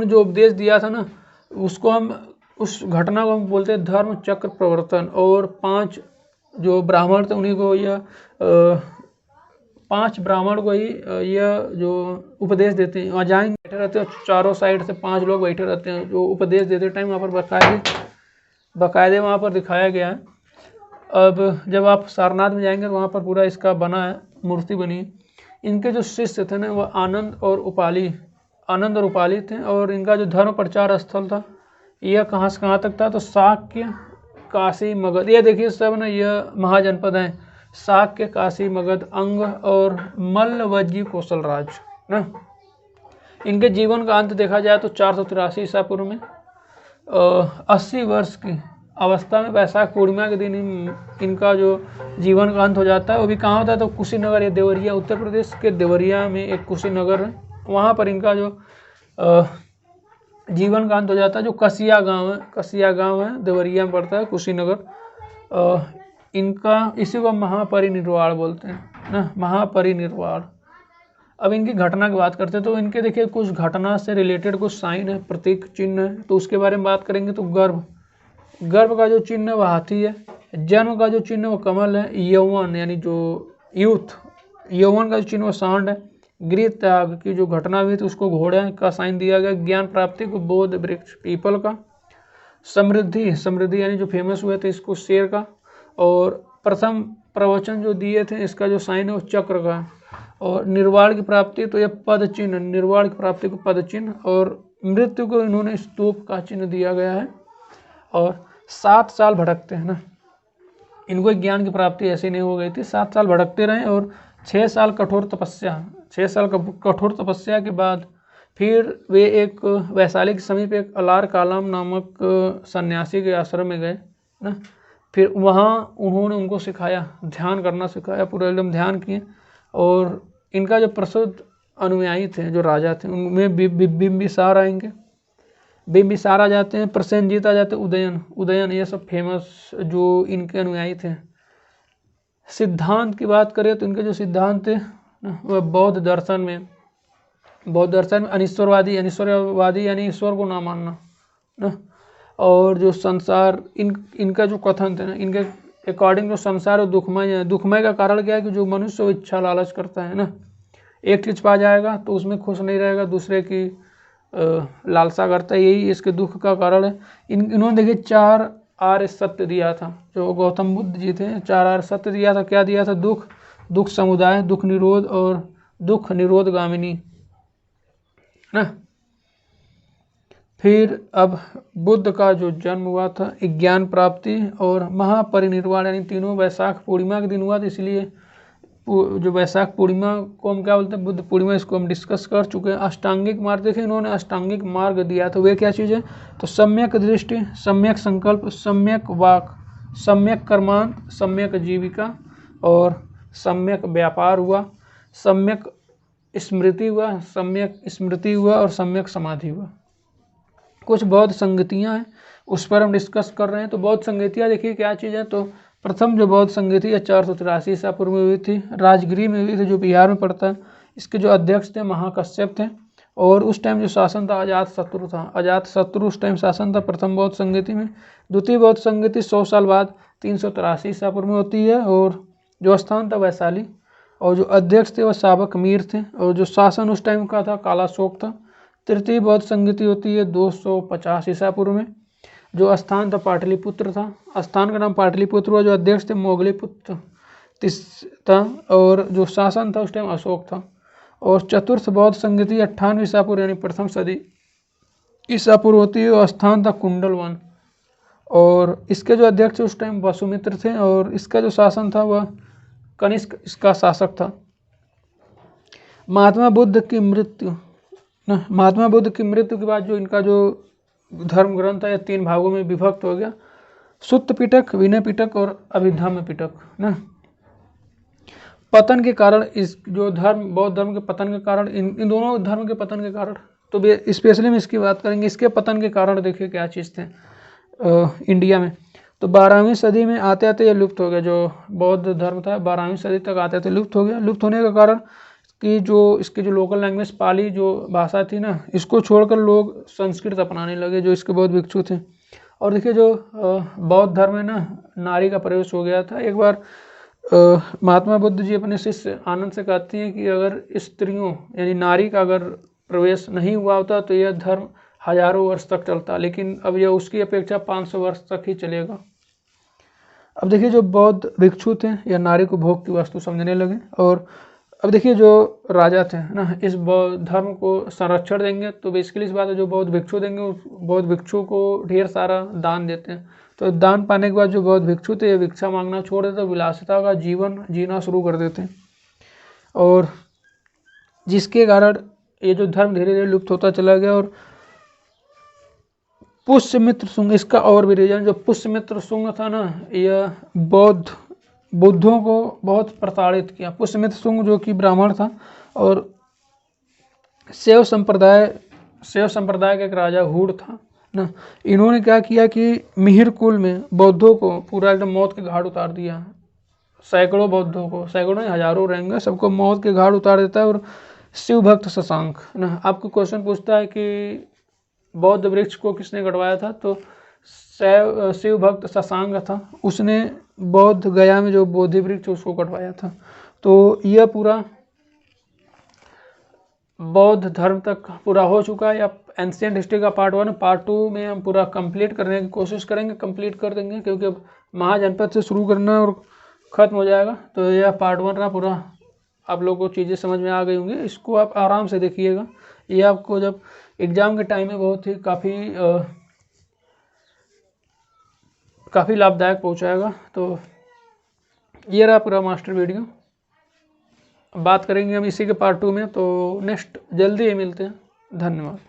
जो उपदेश दिया था ना, उसको हम, उस घटना को हम बोलते हैं धर्म चक्र प्रवर्तन। और 5 जो ब्राह्मण थे उन्हीं को यह 5 ब्राह्मण को ही यह जो उपदेश देते हैं। वहाँ जाएंगे, बैठे रहते हैं, चारों साइड से 5 लोग बैठे रहते हैं जो उपदेश देते टाइम वहाँ पर बाकायदे वहाँ पर दिखाया गया है। अब जब आप सारनाथ में जाएंगे तो वहाँ पर पूरा इसका बना है, मूर्ति बनी है। इनके जो शिष्य थे ना वह आनंद और उपाली थे। और इनका जो धर्म प्रचार स्थल था यह कहाँ से कहाँ तक था, तो शाक्य, काशी, मगध, ये देखिए सब ना यह महाजनपद हैं, शाक्य, काशी, मगध, अंग और मल्लवज्जी कौशल राज ना। इनके जीवन का अंत देखा जाए तो 483 ईसा पूर्व में 80 वर्ष की अवस्था में वैशाख पूर्णिमा के दिन इनका जो जीवन का अंत हो जाता है। वो भी कहाँ होता है, तो कुशीनगर या देवरिया, उत्तर प्रदेश के देवरिया में एक कुशीनगर है, वहाँ पर इनका जो जीवन का अंत हो जाता है। जो कसिया गांव है, देवरिया में पड़ता है, कुशीनगर। इनका, इसी को महापरिनिर्वाण बोलते हैं ना, महापरिनिर्वाण। अब इनकी घटना की बात करते हैं तो इनके देखिए कुछ घटना से रिलेटेड कुछ साइन है, प्रतीक चिन्ह है, तो उसके बारे में बात करेंगे। तो गर्भ का जो चिन्ह है वह हाथी है, जन्म का जो चिन्ह है वो कमल है, यौवन यानी जो यूथ, यौवन का जो चिन्ह वो सांड है, गृह त्याग की जो घटना हुई थी उसको घोड़े का साइन दिया गया, ज्ञान प्राप्ति को बोध वृक्ष पीपल का, समृद्धि यानी जो फेमस हुए थे इसको शेर का, और प्रथम प्रवचन जो दिए थे इसका जो साइन है वो चक्र का, और निर्वाण की प्राप्ति तो यह पद चिन्ह, निर्वाण की प्राप्ति को पद चिन्ह, और मृत्यु को इन्होंने स्तूप का चिन्ह दिया गया है। और 7 साल भटकते हैं ना, इनको ज्ञान की प्राप्ति ऐसी नहीं हो गई थी, 7 साल भटकते रहे और 6 साल कठोर तपस्या के बाद फिर वे एक वैशाली के समीप एक अलार कालम नामक सन्यासी के आश्रम में गए ना। फिर वहाँ उन्होंने उनको सिखाया, ध्यान करना सिखाया, पूरा एकदम ध्यान किए। और इनका जो प्रसिद्ध अनुयायी थे, जो राजा थे, उनमें बिंबिसार आएंगे, बिंबिसार आ जाते हैं, प्रसेनजीत आ जाते हैं, उदयन, ये सब फेमस जो इनके अनुयायी थे। सिद्धांत की बात करें तो इनके जो सिद्धांत थे वह बौद्ध दर्शन में अनिश्वरवादी यानी ईश्वर को ना मानना ना। और जो संसार, इनका जो कथन थे ना, इनके अकॉर्डिंग जो संसार और दुखमय है, दुखमय का कारण क्या है कि जो मनुष्य इच्छा लालच करता है ना, एक चीज पा जाएगा तो उसमें खुश नहीं रहेगा, दूसरे की लालसा करता है, यही इसके दुख का कारण है। इन्होंने देखिए 4 आर्य सत्य दिया था, जो गौतम बुद्ध जी थे, 4 आर्य सत्य दिया था। क्या दिया था? दुख समुदाय, दुख निरोध और दुख निरोध गामिनी ना। फिर अब बुद्ध का जो जन्म हुआ था, ज्ञान प्राप्ति और महापरिनिर्वाण यानी तीनों वैशाख पूर्णिमा के दिन हुआ था, इसलिए जो वैशाख पूर्णिमा को हम क्या बोलते हैं, बुद्ध पूर्णिमा, इसको हम डिस्कस कर चुके हैं। अष्टांगिक मार्ग देखें, इन्होंने अष्टांगिक मार्ग दिया, तो वे क्या चीज़ है, तो सम्यक दृष्टि, सम्यक संकल्प, सम्यक वाक, सम्यक कर्मांत, सम्यक जीविका और सम्यक व्यापार हुआ, सम्यक स्मृति हुआ, सम्यक स्मृति हुआ और सम्यक समाधि हुआ। कुछ बौद्ध संगतियाँ हैं, उस पर हम डिस्कस कर रहे हैं। तो बौद्ध संगतियाँ देखिए क्या चीज़ है, तो प्रथम जो बौद्ध संगति है 483 ईसा पूर्व में हुई थी, राजगिरी में हुई थी, जो बिहार में पड़ता है। इसके जो अध्यक्ष थे महाकश्यप थे, और उस टाइम जो शासन था अजातशत्रु था, अजातशत्रु उस टाइम शासन था प्रथम बौद्ध संगति में। द्वितीय बौद्ध संगति 100 साल बाद 383 ईसा पूर्व में होती है, और जो स्थान था वैशाली, और जो अध्यक्ष थे वह साबक मीर थे, और जो शासन उस टाइम का था कालाशोक था। तृतीय बौद्ध संगति होती है 250 ईसा पूर्व में, जो स्थान था पाटलिपुत्र था, स्थान का नाम पाटलिपुत्र हुआ, जो अध्यक्ष थे मोगलीपुत्र था, और जो शासन था उस टाइम अशोक था। और चतुर्थ बौद्ध संगति 98 ईसा पूर्व यानी प्रथम सदी ईसा पूर्व होती है, और स्थान था कुंडलवन, और इसके जो अध्यक्ष उस टाइम वसुमित्र थे, और इसका जो शासन था वह कनिष्क इसका शासक था। महात्मा बुद्ध की मृत्यु के बाद जो इनका जो धर्म ग्रंथ है 3 भागों में विभक्त हो गया, सुत्त पिटक, विनय पिटक और अभिधम्म पिटक ना। पतन के कारण, इस जो धर्म बौद्ध धर्म के पतन के कारण, इन दोनों धर्म के पतन के कारण, तो स्पेशली में इसकी बात करेंगे। इसके पतन के कारण देखिए क्या चीज़ थे इंडिया में। तो 12वीं सदी में आते आते ये लुप्त हो गया, जो बौद्ध धर्म था 12वीं सदी तक आते आते लुप्त हो गया। लुप्त होने का कारण कि जो इसकी जो लोकल लैंग्वेज पाली जो भाषा थी ना, इसको छोड़कर लोग संस्कृत अपनाने लगे, जो इसके बौद्ध भिक्षु थे। और देखिए जो बौद्ध धर्म में ना नारी का प्रवेश हो गया था। एक बार महात्मा बुद्ध जी अपने शिष्य आनंद से कहती हैं कि अगर स्त्रियों यानी नारी का अगर प्रवेश नहीं हुआ होता तो यह धर्म हजारों वर्ष तक चलता, लेकिन अब यह उसकी अपेक्षा 500 वर्ष तक ही चलेगा। अब देखिए जो बौद्ध भिक्षु थे यह नारी को भोग की वस्तु समझने लगे, और अब देखिए जो राजा थे ना इस बौद्ध धर्म को संरक्षण देंगे, तो बेसिकली इस बात है जो बौद्ध भिक्षु देंगे उस बौद्ध भिक्षु को ढेर सारा दान देते हैं। तो दान पाने के बाद जो बौद्ध भिक्षु थे ये भिक्षा मांगना छोड़ देते, विलासिता का जीवन जीना शुरू कर देते हैं, और जिसके कारण ये जो धर्म धीरे धीरे लुप्त होता चला गया। और पुष्यमित्र शुंग, इसका और भी रीजन, जो पुष्यमित्र शुंग था ना, यह बुद्धों को बहुत प्रताड़ित किया। पुष्यमित्र शुंग जो कि ब्राह्मण था और शैव संप्रदाय का एक राजा हूड था ना, इन्होंने क्या किया कि मिहिर कुल में बौद्धों को पूरा एकदम मौत के घाट उतार दिया। सैकड़ों बौद्धों को, सैकड़ों नहीं हजारों रहेंगे, सबको मौत के घाट उतार देता है। और शिव भक्त शशांक ना, आपको क्वेश्चन पूछता है कि बौद्ध वृक्ष को किसने कटवाया था, तो शिव भक्त शशांक था, उसने बौद्ध गया में जो बोधि वृक्ष उसको कटवाया था। तो यह पूरा बौद्ध धर्म तक पूरा हो चुका है। अब एंशिएंट हिस्ट्री का पार्ट 1, पार्ट 2 में हम पूरा कंप्लीट करने की कोशिश करेंगे, कंप्लीट कर देंगे, क्योंकि अब महाजनपद से शुरू करना और ख़त्म हो जाएगा। तो यह पार्ट 1 रहा पूरा, आप लोगों को चीज़ें समझ में आ गई होंगी। इसको आप आराम से देखिएगा, ये आपको जब एग्ज़ाम के टाइम में बहुत ही काफ़ी लाभदायक पहुंचाएगा। तो ये रहा पूरा मास्टर वीडियो। बात करेंगे हम इसी के पार्ट 2 में, तो नेक्स्ट जल्दी ही मिलते हैं। धन्यवाद।